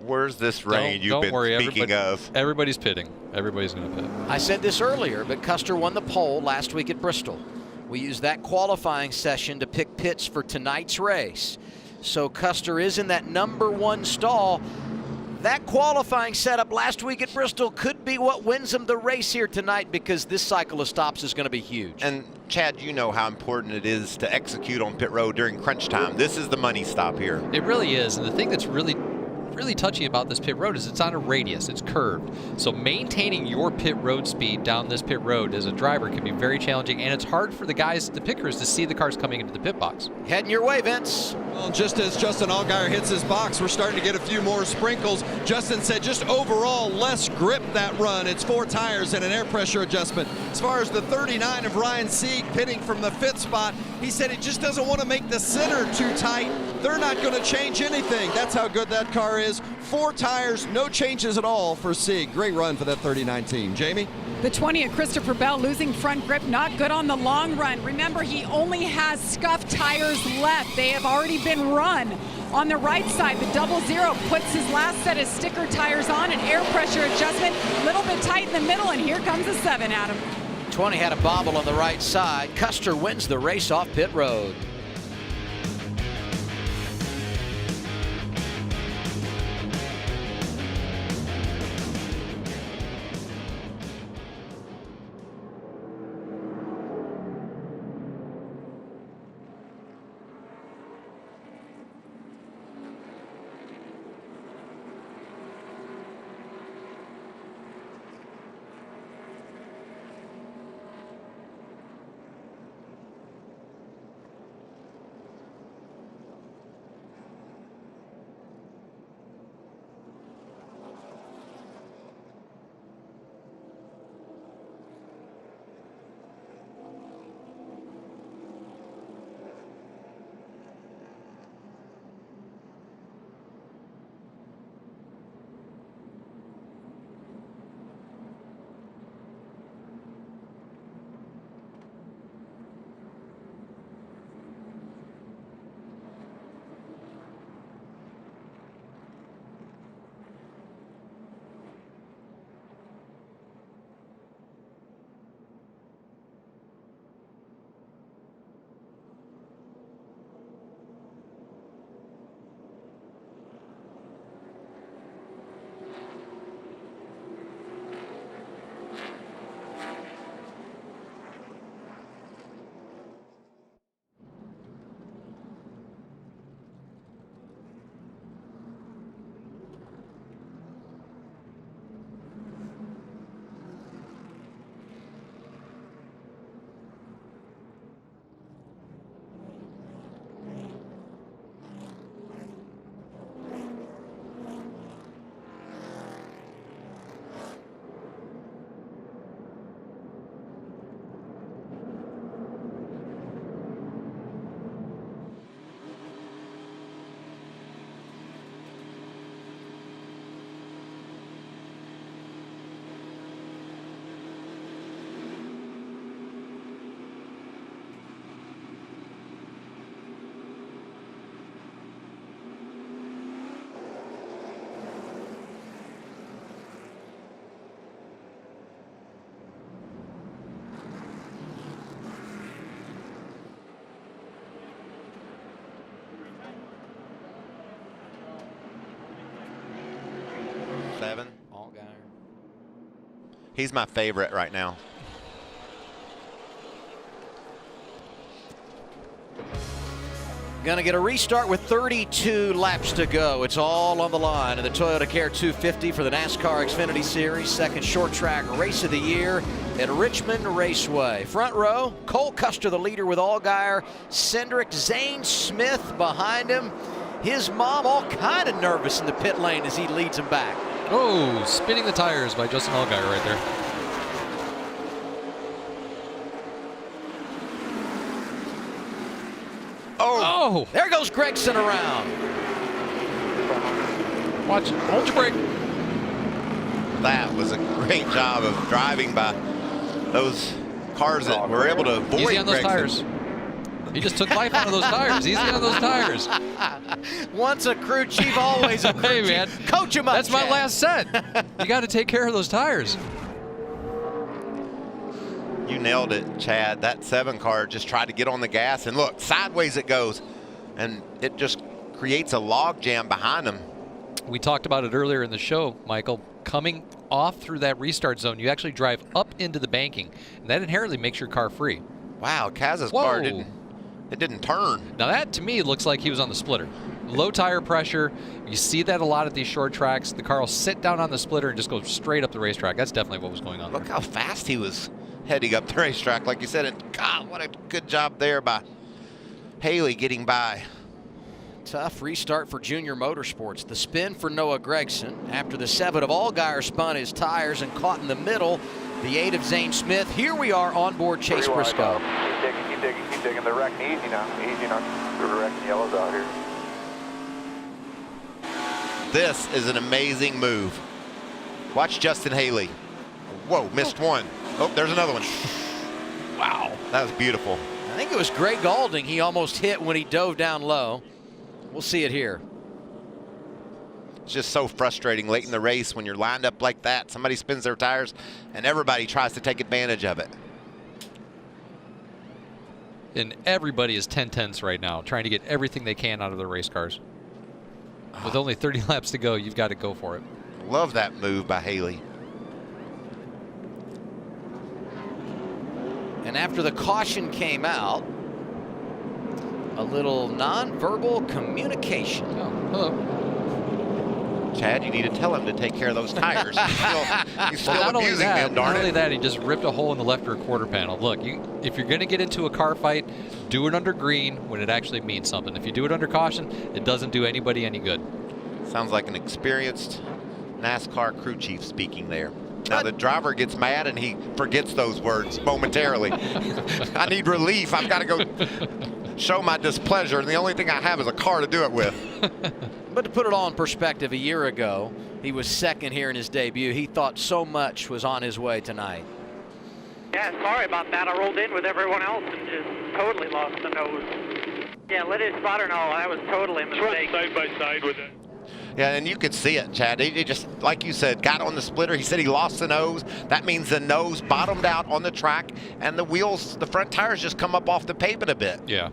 Where's this rain you've been speaking of? Everybody's pitting. Everybody's going to pit. I said this earlier, but Custer won the pole last week at Bristol. We used that qualifying session to pick pits for tonight's race. So Custer is in that #1 stall. That qualifying setup last week at Bristol could be what wins them the race here tonight, because this cycle of stops is going to be huge. And Chad, you know how important it is to execute on pit road during crunch time. This is the money stop here. It really is. And the thing that's really touchy about this pit road is it's on a radius, it's curved. So maintaining your pit road speed down this pit road as a driver can be very challenging, and it's hard for the guys, the pit crews, to see the cars coming into the pit box. Heading your way, Vince. Well, just as Justin Allgaier hits his box, we're starting to get a few more sprinkles. Justin said just overall less grip that run. It's 4 tires and an air pressure adjustment. As far as the 39 of Ryan Sieg pitting from the 5th spot, he said he just doesn't want to make the center too tight. They're not going to change anything. That's how good that car is. 4 tires, no changes at all for Sieg. Great run for that 39 team. Jamie? The 20 of Christopher Bell losing front grip, not good on the long run. Remember, he only has scuffed tires left. They have already been run. On the right side, the 00 puts his last set of sticker tires on, an air pressure adjustment, a little bit tight in the middle, and here comes a 7, Adam. 20 had a bobble on the right side. Custer wins the race off pit road. He's my favorite right now. Going to get a restart with 32 laps to go. It's all on the line in the ToyotaCare 250 for the NASCAR Xfinity Series, second short track race of the year at Richmond Raceway. Front row, Cole Custer, the leader with Allgaier, Cindric, Zane Smith behind him. His mom all kind of nervous in the pit lane as he leads him back. Oh, spinning the tires by Justin Allgaier right there. Oh, there goes Gregson around. Watch, hold your brake. That was a great job of driving by those cars that were able to avoid Easy on those Gregson. tires. He just took life out of those tires. Easy on those tires. Once a crew chief, always a crew Hey, chief. man. Coach him up, That's my Chad. last set. You got to take care of those tires. You nailed it, Chad. That 7 car just tried to get on the gas, and look, sideways it goes, and it just creates a log jam behind him. We talked about it earlier in the show, Michael. Coming off through that restart zone, you actually drive up into the banking, and that inherently makes your car free. Wow, Kaz's car didn't turn. Now that to me looks like he was on the splitter. Low tire pressure. You see that a lot at these short tracks. The car will sit down on the splitter and just go straight up the racetrack. That's definitely what was going on. Look how fast he was heading up the racetrack, like you said. And God, what a good job there by Haley getting by. Tough restart for Junior Motorsports. The spin for Noah Gregson after the 7 of Allgaier spun his tires and caught in the middle. The 8 of Zane Smith. Here we are on board Chase Briscoe. Keep digging. They're wrecking easy now. We're wrecking yellows out here. This is an amazing move. Watch Justin Haley. Whoa, missed one. Oh, there's another one. Wow, that was beautiful. I think it was Greg Galding he almost hit when he dove down low. We'll see it here. It's just so frustrating late in the race when you're lined up like that. Somebody spins their tires and everybody tries to take advantage of it. And everybody is 10/10ths right now, trying to get everything they can out of their race cars. With only 30 laps to go, you've got to go for it. Love that move by Haley. And after the caution came out, a little nonverbal communication. Oh, hello. Chad, you need to tell him to take care of those tires. He's still Well, abusing them, darn not only it. that, he just ripped a hole in the left rear quarter panel. Look, if you're going to get into a car fight, do it under green when it actually means something. If you do it under caution, it doesn't do anybody any good. Sounds like an experienced NASCAR crew chief speaking there. Now the driver gets mad and he forgets those words momentarily. I need relief. I've got to go show my displeasure, and the only thing I have is a car to do it with. But to put it all in perspective, a year ago, he was second here in his debut. He thought so much was on his way tonight. Yeah, sorry about that. I rolled in with everyone else and just totally lost the nose. Yeah, let his spotter know I was totally a mistake. Side by side with it. Yeah, and you could see it, Chad. He just, like you said, got on the splitter. He said he lost the nose. That means the nose bottomed out on the track, and the wheels, the front tires just come up off the pavement a bit. Yeah.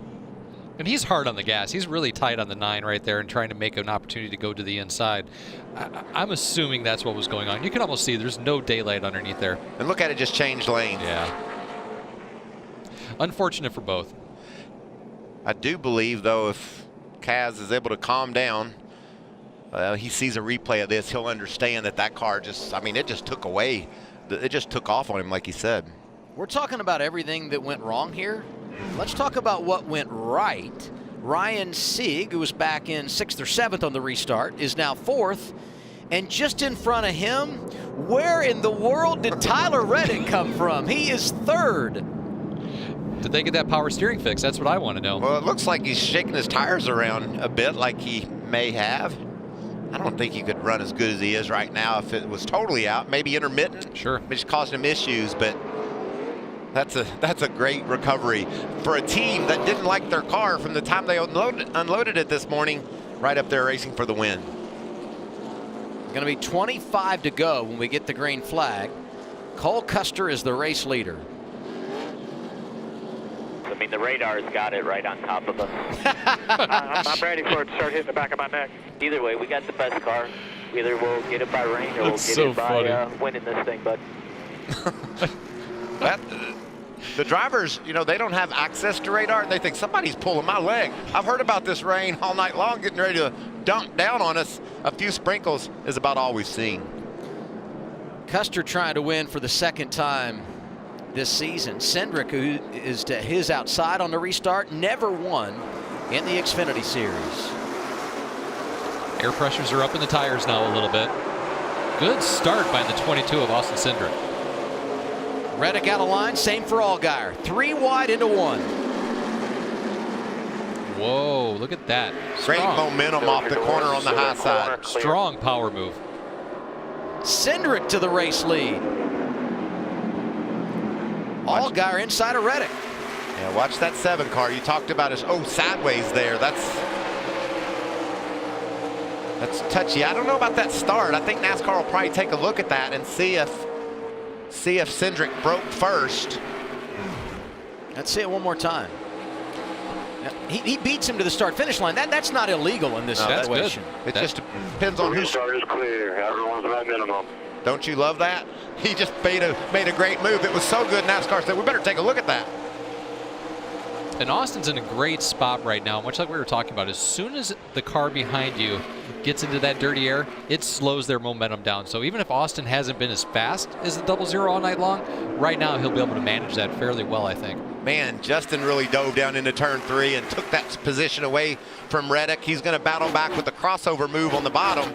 And he's hard on the gas. He's really tight on the 9 right there and trying to make an opportunity to go to the inside. I'm assuming that's what was going on. You can almost see there's no daylight underneath there. And look at it just change lanes. Yeah. Unfortunate for both. I do believe, though, if Kaz is able to calm down, he sees a replay of this, he'll understand that that car just, I mean, it just took away. It just took off on him, like he said. We're talking about everything that went wrong here. Let's talk about what went right. Ryan Sieg, who was back in 6th or 7th on the restart, is now 4th. And just in front of him, where in the world did Tyler Reddick come from? He is 3rd. Did they get that power steering fix? That's what I want to know. Well, it looks like he's shaking his tires around a bit, like he may have. I don't think he could run as good as he is right now if it was totally out. Maybe intermittent. Sure. Which caused him issues, but that's a great recovery for a team that didn't like their car from the time they unloaded it this morning, right up there racing for the win. Going to be 25 to go when we get the green flag. Cole Custer is the race leader. I mean, the radar's got it right on top of us. I'm ready for it to start hitting the back of my neck. Either way, we got the best car. Either we'll get it by rain or we'll get That's so it by funny. winning this thing, but The drivers, you know, they don't have access to radar. They think somebody's pulling my leg. I've heard about this rain all night long, getting ready to dump down on us. A few sprinkles is about all we've seen. Custer trying to win for the second time this season. Cindric, who is to his outside on the restart, never won in the Xfinity Series. Air pressures are up in the tires now a little bit. Good start by the 22 of Austin Cindric. Reddick out of line, same for Allgaier. 3 wide into 1. Whoa, look at that. Great momentum off the corner on the high side. Strong power move. Cindric to the race lead. Allgaier inside of Reddick. Yeah, watch that 7 car. You talked about his sideways there. That's touchy. I don't know about that start. I think NASCAR will probably take a look at that and see if Cindric broke first. Let's see it one more time. He beats him to the start-finish line. That's not illegal in this situation. It just depends on who. Start is clear. Everyone's at minimum. Don't you love that? He just made a great move. It was so good, NASCAR said, we better take a look at that. And Austin's in a great spot right now, much like we were talking about. As soon as the car behind you gets into that dirty air, it slows their momentum down. So even if Austin hasn't been as fast as the 00 all night long, right now he'll be able to manage that fairly well, I think. Man, Justin really dove down into turn 3 and took that position away from Reddick. He's going to battle back with the crossover move on the bottom.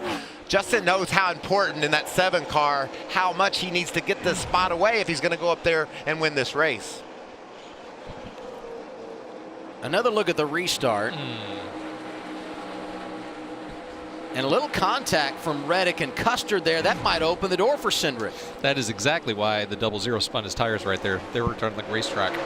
Justin knows how important in that 7 car, how much he needs to get this spot away if he's going to go up there and win this race. Another look at the restart. And a little contact from Reddick and Custer there. That might open the door for Cindric. That is exactly why the 00 spun his tires right there. They were turning like racetrack.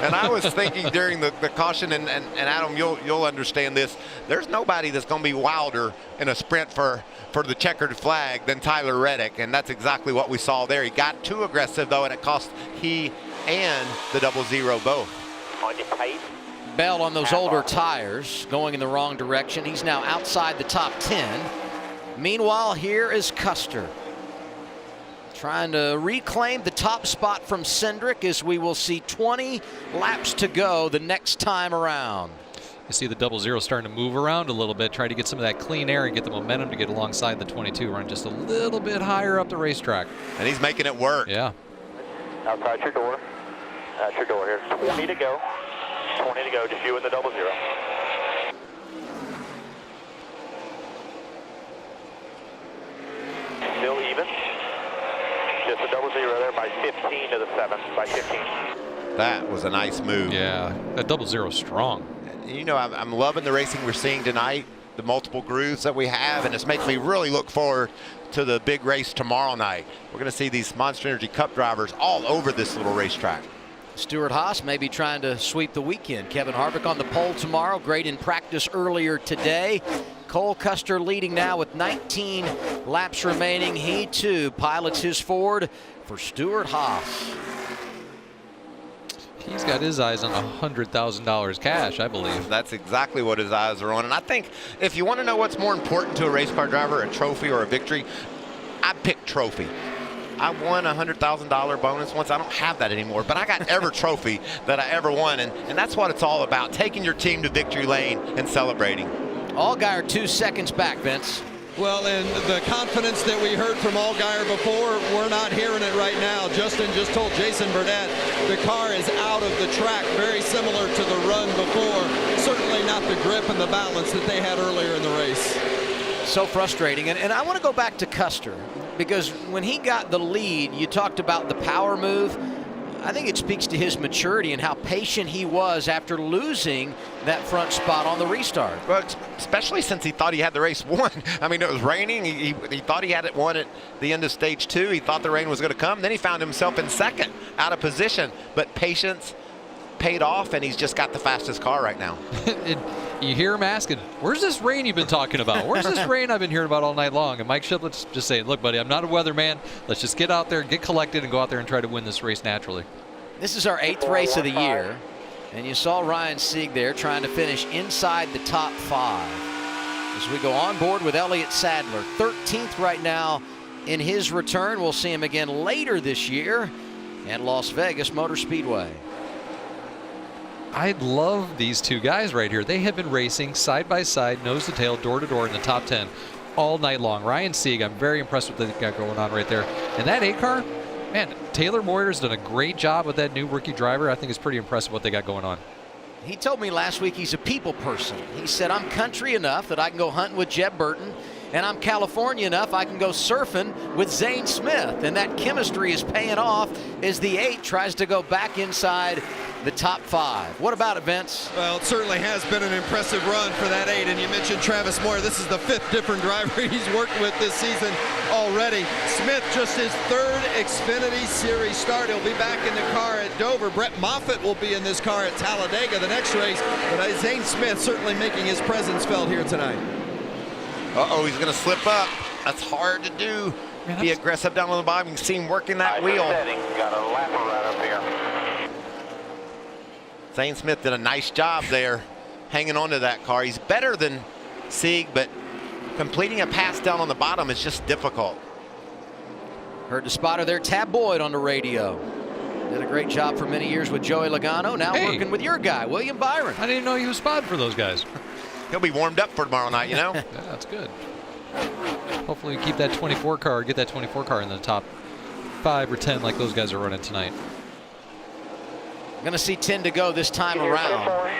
And I was thinking during the caution, and Adam, you'll understand this. There's nobody that's going to be wilder in a sprint for the checkered flag than Tyler Reddick, and that's exactly what we saw there. He got too aggressive, though, and it cost he and the 00 both. On your tight. Bell on those older tires going in the wrong direction. He's now outside the top 10. Meanwhile, here is Custer trying to reclaim the top spot from Cindric, as we will see 20 laps to go the next time around. You see the 00 starting to move around a little bit, try to get some of that clean air and get the momentum to get alongside the 22, run just a little bit higher up the racetrack. And he's making it work. Yeah. Outside your door. That's your door here. 20 to go. 20 to go, just you and the 00. Still even. Just the 00 there by 15 to the 7, by 15. That was a nice move. Yeah, that 00 strong. You know, I'm loving the racing we're seeing tonight, the multiple grooves that we have, and it's making me really look forward to the big race tomorrow night. We're going to see these Monster Energy Cup drivers all over this little racetrack. Stewart Haas may be trying to sweep the weekend. Kevin Harvick on the pole tomorrow. Great in practice earlier today. Cole Custer leading now with 19 laps remaining. He too pilots his Ford for Stewart Haas. He's got his eyes on $100,000 cash, I believe. That's exactly what his eyes are on. And I think if you want to know what's more important to a race car driver, a trophy or a victory, I'd pick trophy. I won a $100,000 bonus once. I don't have that anymore, but I got every trophy that I ever won, and that's what it's all about, taking your team to victory lane and celebrating. Allgaier 2 seconds back, Vince. Well, and the confidence that we heard from Allgaier before, we're not hearing it right now. Justin just told Jason Burnett the car is out of the track, very similar to the run before. Certainly not the grip and the balance that they had earlier in the race. So frustrating. And I want to go back to Custer, because when he got the lead, you talked about the power move. I think it speaks to his maturity and how patient he was after losing that front spot on the restart. Well, especially since he thought he had the race won. I mean, it was raining. He thought he had it won at the end of stage 2. He thought the rain was going to come. Then he found himself in second, out of position. But patience paid off, and he's just got the fastest car right now. You hear him asking, where's this rain you've been talking about? Where's this rain I've been hearing about all night long? And Mike Shiplett's just saying, look, buddy, I'm not a weatherman. Let's just get out there, get collected, and go out there and try to win this race naturally. This is our 8th race of the year, and you saw Ryan Sieg there trying to finish inside the top 5. As we go on board with Elliott Sadler, 13th right now in his return. We'll see him again later this year at Las Vegas Motor Speedway. I love these two guys right here. They have been racing side by side, nose to tail, door to door in the top 10 all night long. Ryan Sieg, I'm very impressed with what they got going on right there. And that 8 car, man, Taylor Moyer's done a great job with that new rookie driver. I think it's pretty impressive what they got going on. He told me last week he's a people person. He said, I'm country enough that I can go hunting with Jeb Burton, and I'm California enough I can go surfing with Zane Smith. And that chemistry is paying off as the 8 tries to go back inside the top 5. What about it, Vince? Well, it certainly has been an impressive run for that 8, and you mentioned Travis Moyer. This is the 5th different driver he's worked with this season already. Smith, just his 3rd Xfinity Series start. He'll be back in the car at Dover. Brett Moffitt will be in this car at Talladega the next race, but Zane Smith certainly making his presence felt here tonight. Uh-oh, he's going to slip up. That's hard to do. Man, be aggressive down on the bottom. You can see him working that wheel. Got a lapper right up here. Zane Smith did a nice job there hanging on to that car. He's better than Sieg, but completing a pass down on the bottom is just difficult. Heard the spotter there, Tab Boyd, on the radio. Did a great job for many years with Joey Logano. Now working with your guy, William Byron. I didn't know he was spotted for those guys. He'll be warmed up for tomorrow night, you know? Yeah, that's good. Hopefully you keep that 24 car, get that 24 car in the top 5 or 10 like those guys are running tonight. Going to see 10 to go this time around.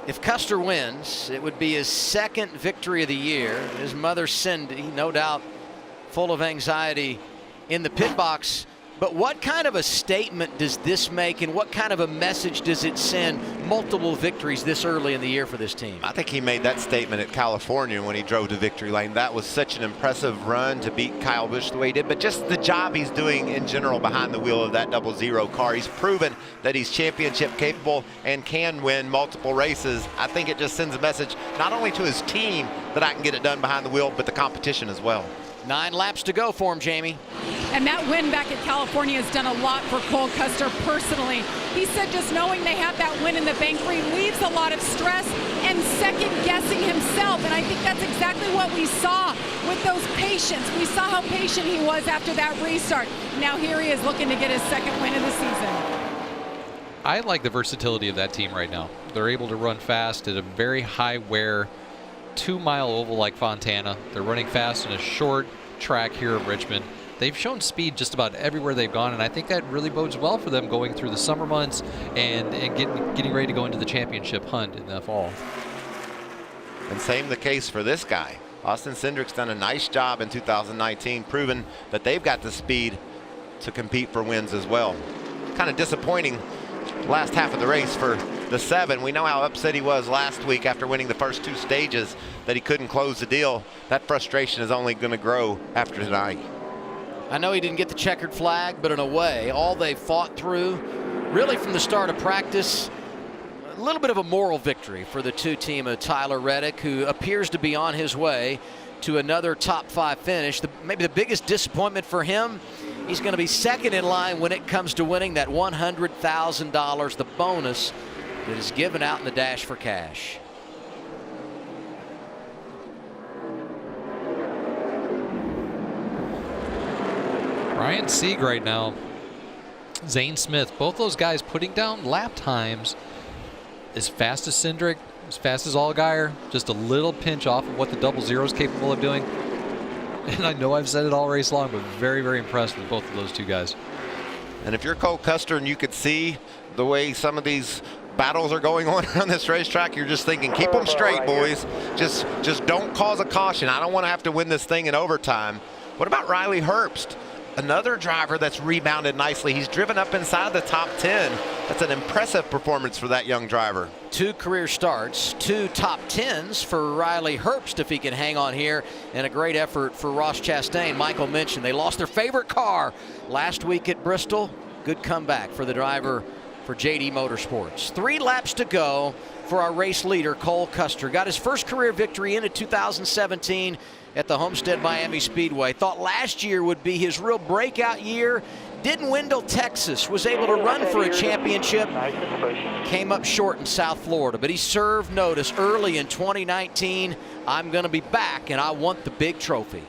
If Custer wins, it would be his 2nd victory of the year. His mother, Cindy, no doubt full of anxiety in the pit box. But what kind of a statement does this make, and what kind of a message does it send, multiple victories this early in the year for this team? I think he made that statement at California when he drove to victory lane. That was such an impressive run to beat Kyle Busch the way he did, but just the job he's doing in general behind the wheel of that 00 car. He's proven that he's championship capable and can win multiple races. I think it just sends a message not only to his team that I can get it done behind the wheel, but the competition as well. 9 laps to go for him, Jamie. And that win back at California has done a lot for Cole Custer personally. He said just knowing they have that win in the bank relieves a lot of stress and second guessing himself. And I think that's exactly what we saw with those patience. We saw how patient he was after that restart. Now here he is looking to get his 2nd win of the season. I like the versatility of that team right now. They're able to run fast at a very high wear 2-mile oval like Fontana. They're running fast in a short track here at Richmond. They've shown speed just about everywhere they've gone, and I think that really bodes well for them going through the summer months and getting ready to go into the championship hunt in the fall. And same the case for this guy. Austin Cindric's done a nice job in 2019, proving that they've got the speed to compete for wins as well. Kind of disappointing last half of the race for the 7. We know how upset he was last week after winning the first 2 stages that he couldn't close the deal. That frustration is only going to grow after tonight. I know he didn't get the checkered flag, but in a way, all they fought through, really from the start of practice, a little bit of a moral victory for the 2 team of Tyler Reddick, who appears to be on his way to another top 5 finish. Maybe the biggest disappointment for him, he's going to be 2nd in line when it comes to winning that $100,000, the bonus that is given out in the Dash for Cash. Ryan Sieg right now, Zane Smith, both those guys putting down lap times as fast as Cindric, as fast as Allgaier, just a little pinch off of what the 00 is capable of doing. And I know I've said it all race long, but very, very impressed with both of those 2 guys. And if you're Cole Custer and you could see the way some of these battles are going on around this racetrack, you're just thinking, keep them straight, boys. Just don't cause a caution. I don't want to have to win this thing in overtime. What about Riley Herbst? Another driver that's rebounded nicely. He's driven up inside the top 10. That's an impressive performance for that young driver. 2 career starts, 2 top 10s for Riley Herbst if he can hang on here, and a great effort for Ross Chastain. Michael mentioned they lost their favorite car last week at Bristol. Good comeback for the driver for JD Motorsports. 3 laps to go for our race leader, Cole Custer. Got his first career victory in 2017 at the Homestead Miami Speedway. Thought last year would be his real breakout year. Didn't win till Texas. Was able to run for a championship. Came up short in South Florida, but he served notice early in 2019. I'm going to be back, and I want the big trophy.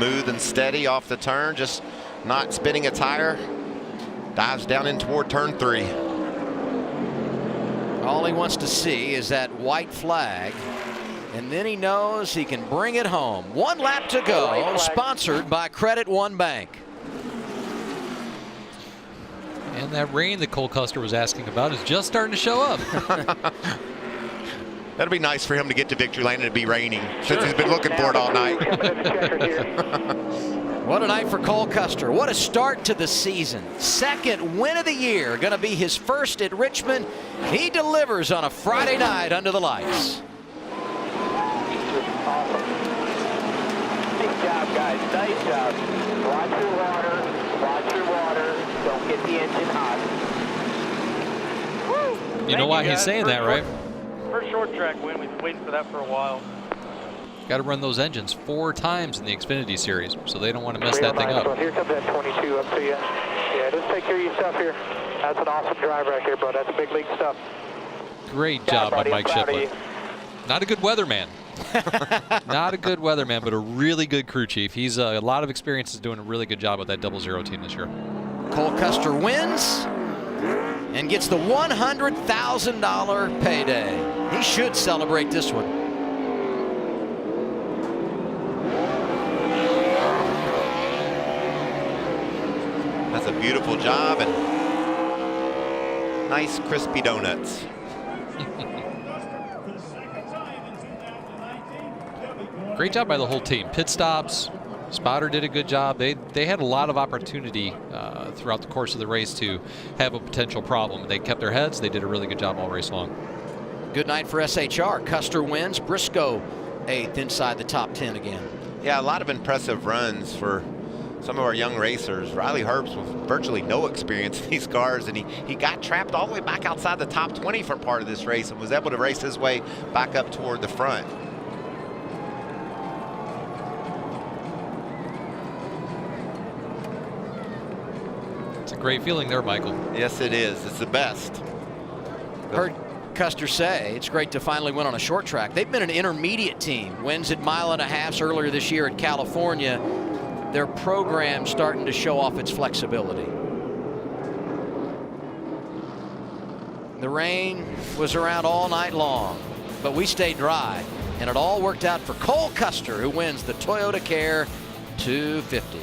Smooth and steady off the turn, just not spinning a tire. Dives down in toward turn 3. All he wants to see is that white flag, and then he knows he can bring it home. 1 lap to go, sponsored by Credit One Bank. And that rain that Cole Custer was asking about is just starting to show up. That'll be nice for him to get to victory lane and it be raining, since he's been looking for it all night. What a night for Cole Custer. What a start to the season. 2nd win of the year. Going to be his first at Richmond. He delivers on a Friday night under the lights. Awesome. Nice job, guys. Nice job. Watch your water. Watch your water. Don't get the engine hot. Woo! You know why he's saying that, right? First short track win. We've been waiting for that for a while. Got to run those engines 4 times in the Xfinity series, so they don't want to mess that thing up. Here comes that 22 up to you. Yeah, just take care of your stuff here. That's an awesome drive right here, bro. That's big league stuff. Great job by Mike Shipley. Not a good weatherman. Not a good weatherman, but a really good crew chief. He's a lot of experience, is doing a really good job with that 00 team this year. Cole Custer wins and gets the $100,000 payday. He should celebrate this one. That's a beautiful job and nice crispy donuts. Great job by the whole team. Pit stops. Spotter did a good job. They had a lot of opportunity throughout the course of the race to have a potential problem. They kept their heads. They did a really good job all race long. Good night for SHR. Custer wins. Briscoe 8th inside the top 10 again. Yeah, a lot of impressive runs for some of our young racers. Riley Herbst with virtually no experience in these cars, and he got trapped all the way back outside the top 20 for part of this race and was able to race his way back up toward the front. It's a great feeling there, Michael. Yes, it is. It's the best. Heard Custer say it's great to finally win on a short track. They've been an intermediate team. Wins at 1.5 miles earlier this year at California. Their program starting to show off its flexibility. The rain was around all night long, but we stayed dry, and it all worked out for Cole Custer, who wins the ToyotaCare 250.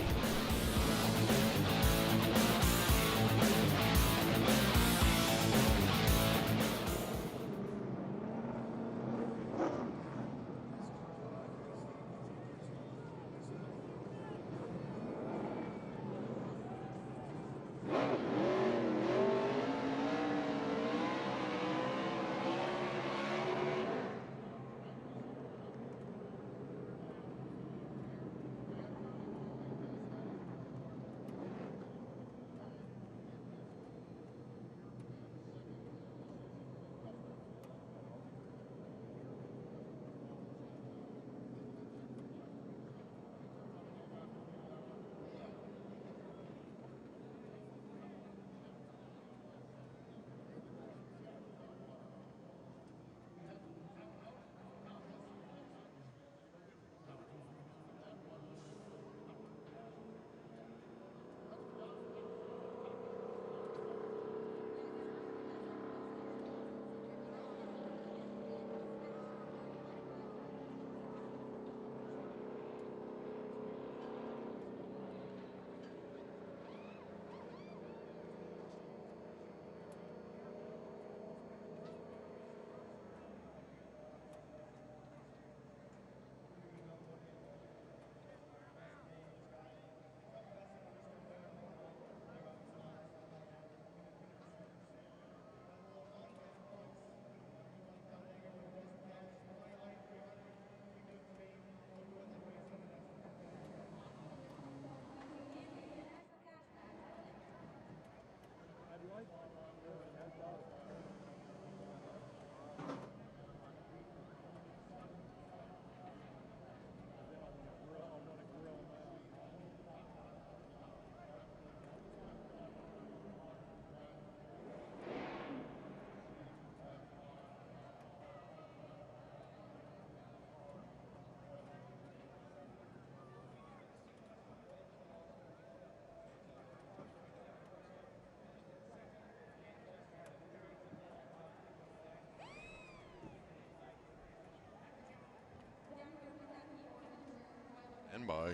Stand by.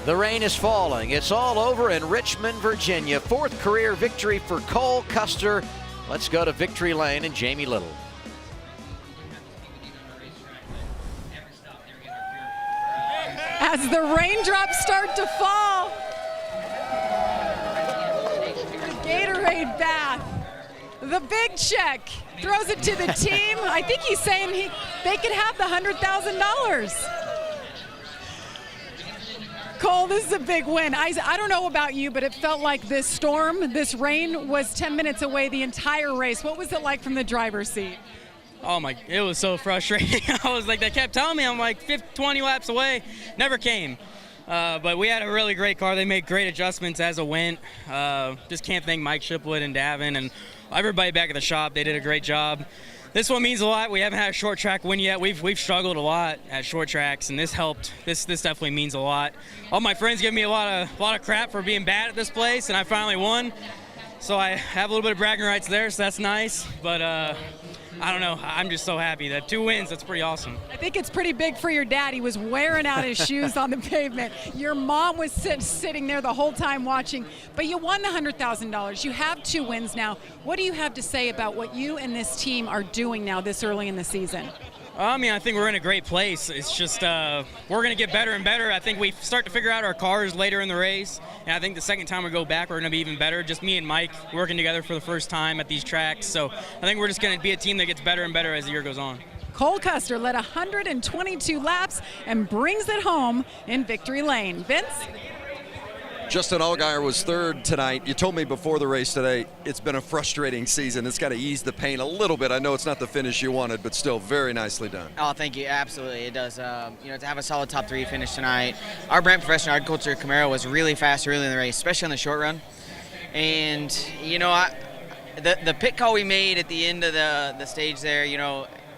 The rain is falling. It's all over in Richmond, Virginia. 4th career victory for Cole Custer. Let's go to victory lane and Jamie Little. As the raindrops start to fall, the Gatorade bath, the big check, throws it to the team. I think he's saying they could have the $100,000. Cole, this is a big win. I don't know about you, but it felt like this storm, this rain was 10 minutes away the entire race. What was it like from the driver's seat? Oh my, it was so frustrating. I was like, they kept telling me I'm like 20 laps away, never came. But we had a really great car. They made great adjustments as it went. Just can't thank Mike Shipwood and Davin and everybody back at the shop. They did a great job. This one means a lot. We haven't had a short track win yet. We've struggled a lot at short tracks, and this helped. This definitely means a lot. All my friends give me a lot of crap for being bad at this place, and I finally won. So I have a little bit of bragging rights there, so that's nice. But I don't know. I'm just so happy that 2 wins. That's pretty awesome. I think it's pretty big for your dad. He was wearing out his shoes on the pavement. Your mom was sitting there the whole time watching. But you won the $100,000. You have 2 wins now. What do you have to say about what you and this team are doing now this early in the season? I mean, I think we're in a great place. It's just we're going to get better and better. I think we start to figure out our cars later in the race, and I think the second time we go back, we're going to be even better. Just me and Mike working together for the first time at these tracks. So I think we're just going to be a team that gets better and better as the year goes on. Cole Custer led 122 laps and brings it home in victory lane. Vince? Justin Allgaier was 3rd tonight. You told me before the race today it's been a frustrating season. It's got to ease the pain a little bit. I know it's not the finish you wanted, but still very nicely done. Oh, thank you. Absolutely, it does. To have a solid top 3 finish tonight. Our brand professional agriculture Camaro was really fast early in the race, especially on the short run. And the pit call we made at the end of the stage there,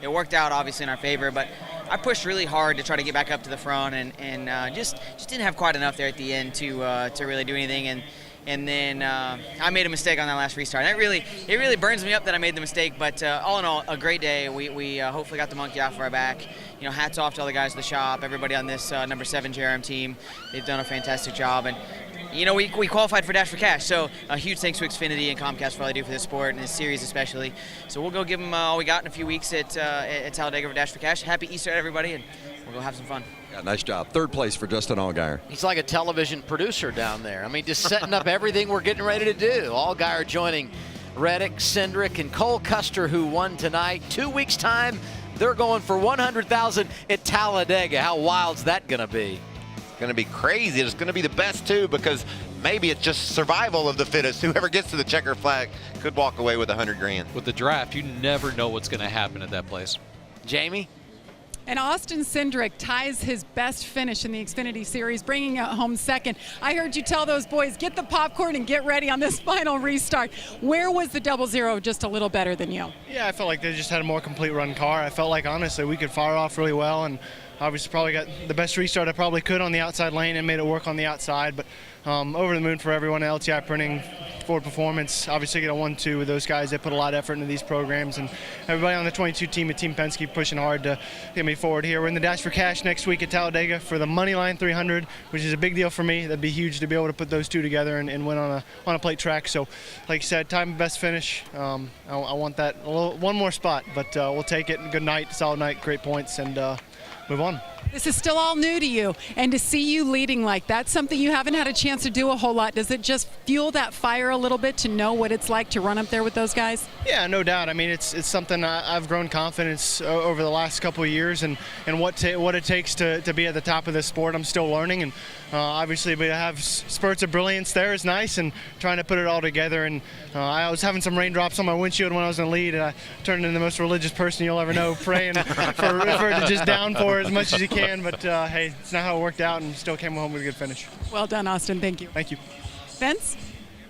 it worked out obviously in our favor, but I pushed really hard to try to get back up to the front and just didn't have quite enough there at the end to really do anything. And then I made a mistake on that last restart. It really burns me up that I made the mistake, but all in all, a great day. We hopefully got the monkey off our back. Hats off to all the guys at the shop, everybody on this number 7 JRM team. They've done a fantastic job. And we qualified for Dash for Cash, so a huge thanks to Xfinity and Comcast for all they do for this sport and this series especially. So we'll go give them all we got in a few weeks at Talladega for Dash for Cash. Happy Easter, everybody, and we'll go have some fun. Yeah, nice job. 3rd place for Justin Allgaier. He's like a television producer down there. I mean, just setting up everything we're getting ready to do. Allgaier joining Reddick, Cindric, and Cole Custer, who won tonight. 2 weeks' time, they're going for $100,000 at Talladega. How wild's that going to be? Going to be crazy. It's going to be the best too, because maybe it's just survival of the fittest. Whoever gets to the checker flag could walk away with $100 grand. With the draft, you never know what's going to happen at that place. Jamie? And Austin Cindric ties his best finish in the Xfinity Series, bringing it home 2nd. I heard you tell those boys, get the popcorn and get ready on this final restart. Where was the 00 just a little better than you? Yeah, I felt like they just had a more complete run car. I felt like, honestly, we could fire off really well, and obviously probably got the best restart I probably could on the outside lane and made it work on the outside. But over the moon for everyone at LTI Printing, Ford Performance. Obviously get a 1-2 with those guys. They put a lot of effort into these programs, and everybody on the 22 team at Team Penske pushing hard to get me forward here. We're in the Dash for Cash next week at Talladega for the Moneyline 300, which is a big deal for me. That'd be huge to be able to put those 2 together and win on a plate track. So, like you said, time best finish. I want that one more spot, but we'll take it. Good night, solid night, great points, and move on. This is still all new to you, and to see you leading like that, something you haven't had a chance to do a whole lot. Does it just fuel that fire a little bit to know what it's like to run up there with those guys? Yeah, no doubt. I mean, it's something I've grown confidence over the last couple of years, and what it takes to be at the top of this sport. I'm still learning, and obviously we have spurts of brilliance there is nice, and trying to put it all together. And I was having some raindrops on my windshield when I was in the lead, and I turned into the most religious person you'll ever know, praying for it to just downpour as much as you can. But hey, it's not how it worked out, and still came home with a good finish. Well done, Austin. Thank you. Thank you. Vince?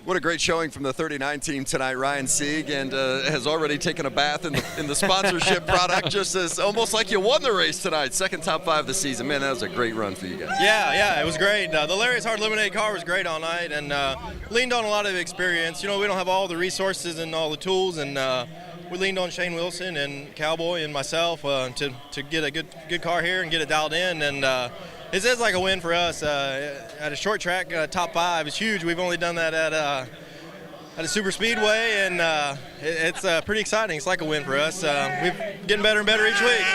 What a great showing from the 39 team tonight. Ryan Sieg and has already taken a bath in the sponsorship product, just as almost like you won the race tonight. Second top 5 of the season. Man, that was a great run for you guys. Yeah, it was great. The Lariat's Hard Lemonade car was great all night and leaned on a lot of experience. You know, we don't have all the resources and all the tools, and we leaned on Shane Wilson and Cowboy and myself to get a good car here and get it dialed in. And it is like a win for us. At a short track, top 5 is huge. We've only done that at a super speedway, and it's pretty exciting. It's like a win for us. We're getting better and better each week.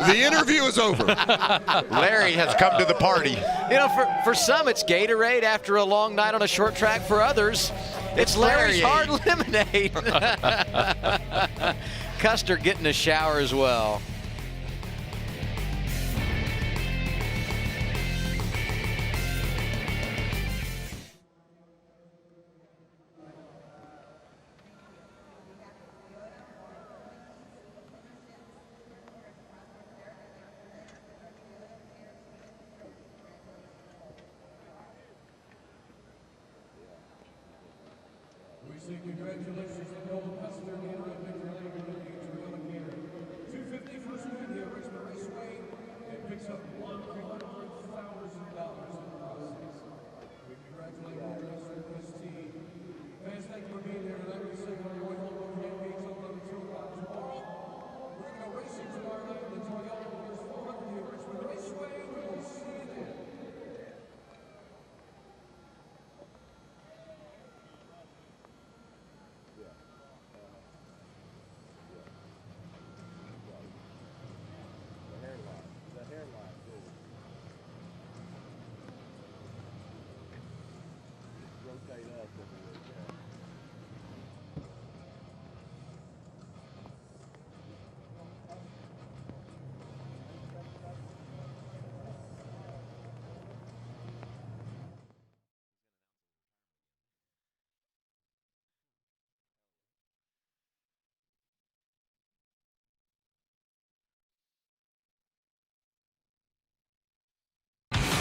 The interview is over. Larry has come to the party. You know, for some it's Gatorade after a long night on a short track. For others, it's Larry's Hard Lemonade. Custer getting a shower as well. Congratulations to Noel Custer and ToyotaCare. 250 first win here at Richmond Raceway, and picks up $100,000 in the process. We congratulate all the rest of this team. Fans, thank you for being here tonight. We're saying on your way home, don't forget games open at 2 o'clock tomorrow. We're going to go racing tomorrow night in the Toyota Winners 400 here at Richmond Raceway. We will see you then.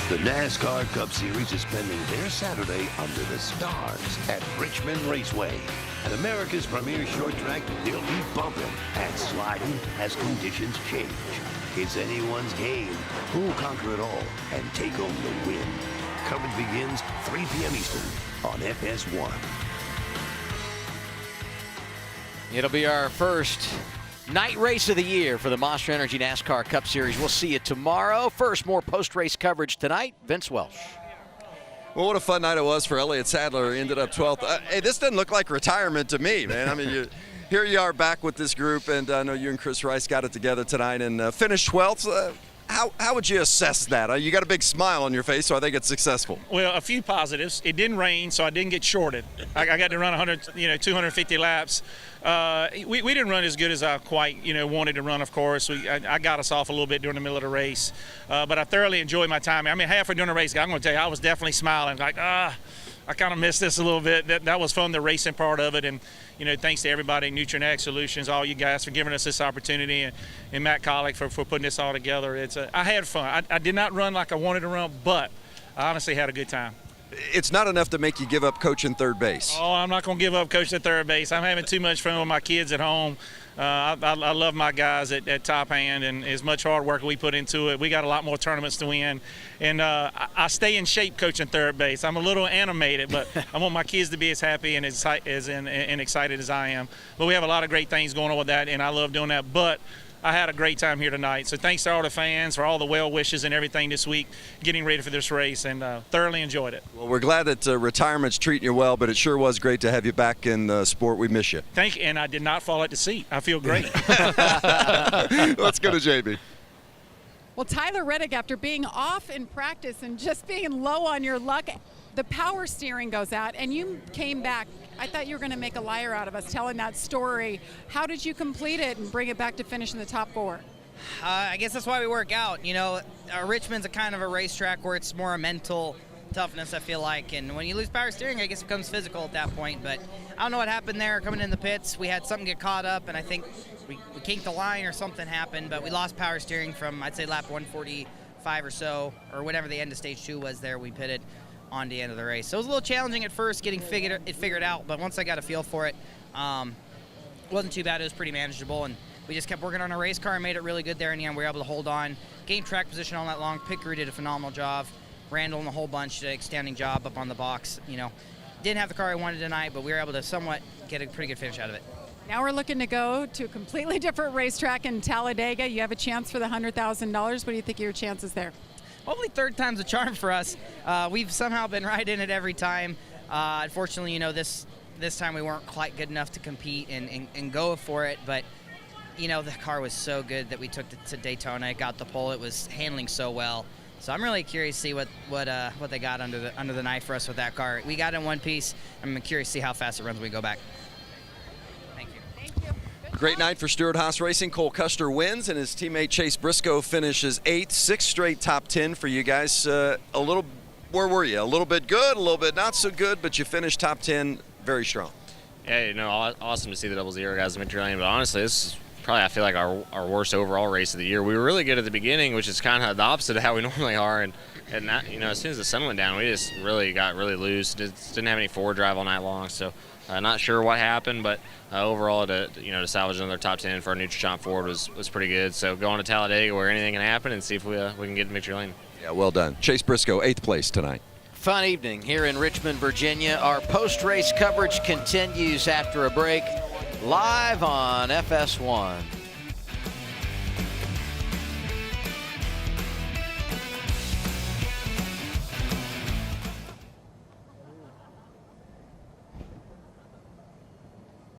The NASCAR Cup Series is spending their Saturday under the stars at Richmond Raceway. At America's premier short track, they'll be bumping and sliding as conditions change. It's anyone's game. Who'll conquer it all and take home the win? Coverage begins 3 p.m. Eastern on FS1. It'll be our first night race of the year for the Monster Energy NASCAR Cup Series. We'll see you tomorrow. First, more post-race coverage tonight. Vince Welsh. Well, what a fun night it was for Elliott Sadler. He ended up 12th. Hey, this doesn't look like retirement to me, man. I mean, here you are back with this group, and I know you and Chris Rice got it together tonight and finished 12th. How would you assess that? You got a big smile on your face, so I think it's successful. Well, a few positives. It didn't rain, so I didn't get shorted. I got to run 250 laps. We didn't run as good as I quite, wanted to run, of course. I got us off a little bit during the middle of the race. But I thoroughly enjoyed my time. I mean, halfway during the race, I'm going to tell you, I was definitely smiling. Like, I kind of missed this a little bit. That was fun, the racing part of it. And, thanks to everybody, NutriNag Solutions, all you guys for giving us this opportunity, and Matt Collick for putting this all together. I had fun. I did not run like I wanted to run, but I honestly had a good time. It's not enough to make you give up coaching third base. Oh, I'm not going to give up coaching third base. I'm having too much fun with my kids at home. I love my guys at Top Hand, and as much hard work we put into it. We got a lot more tournaments to win, and I stay in shape coaching third base. I'm a little animated, but I want my kids to be as happy and as excited as I am. But we have a lot of great things going on with that, and I love doing that. But I had a great time here tonight. So thanks to all the fans for all the well wishes and everything this week, getting ready for this race, and thoroughly enjoyed it. Well, we're glad that retirement's treating you well, but it sure was great to have you back in the sport. We miss you. Thank you, and I did not fall at the seat. I feel great. Let's go to JB. Well, Tyler Reddick, after being off in practice and just being low on your luck, the power steering goes out, and you came back. I thought you were going to make a liar out of us telling that story. How did you complete it and bring it back to finish in the top 4? I guess that's why we work out. Richmond's a kind of a racetrack where it's more a mental toughness, I feel like. And when you lose power steering, I guess it becomes physical at that point. But I don't know what happened there. Coming in the pits, we had something get caught up, and I think we kinked the line or something happened. But we lost power steering from, I'd say, lap 145 or so, or whatever the end of stage 2 was there. We pitted. on the end of the race. So it was a little challenging at first getting it figured out, but once I got a feel for it, it wasn't too bad. It was pretty manageable, and we just kept working on our race car and made it really good there in the end. We were able to hold on, gain track position all night long. Pickery did a phenomenal job. Randall and a whole bunch did an outstanding job up on the box. You know, didn't have the car I wanted tonight, but we were able to somewhat get a pretty good finish out of it. Now we're looking to go to a completely different racetrack in Talladega. You have a chance for the $100,000. What do you think are your chances there? Hopefully third time's a charm for us. We've somehow been right in it every time. Unfortunately, you know, this time we weren't quite good enough to compete and go for it, but you know, the car was so good that we took it to Daytona. It got the pole. It was handling so well. So I'm really curious to see what they got under the knife for us with that car. We got in one piece. I'm curious to see how fast it runs when we go back. Thank you. Thank you. Great night for Stewart-Haas Racing. Cole Custer wins, and his teammate Chase Briscoe finishes 8th. 6 straight top 10 for you guys. Where were you? A little bit good, a little bit not so good, but you finished top 10 very strong. Yeah, you know, awesome to see the 0-0 guys in victory lane, but honestly, this is probably, I feel like, our worst overall race of the year. We were really good at the beginning, which is kind of the opposite of how we normally are, and that, you know, as soon as the sun went down, we just really got really loose. Didn't have any forward drive all night long, so not sure what happened, but overall, to salvage another top 10 for our Nutri-Chomp Ford was pretty good. So going to Talladega where anything can happen and see if we can get in victory lane. Yeah, well done. Chase Briscoe, 8th place tonight. Fun evening here in Richmond, Virginia. Our post-race coverage continues after a break, live on FS1.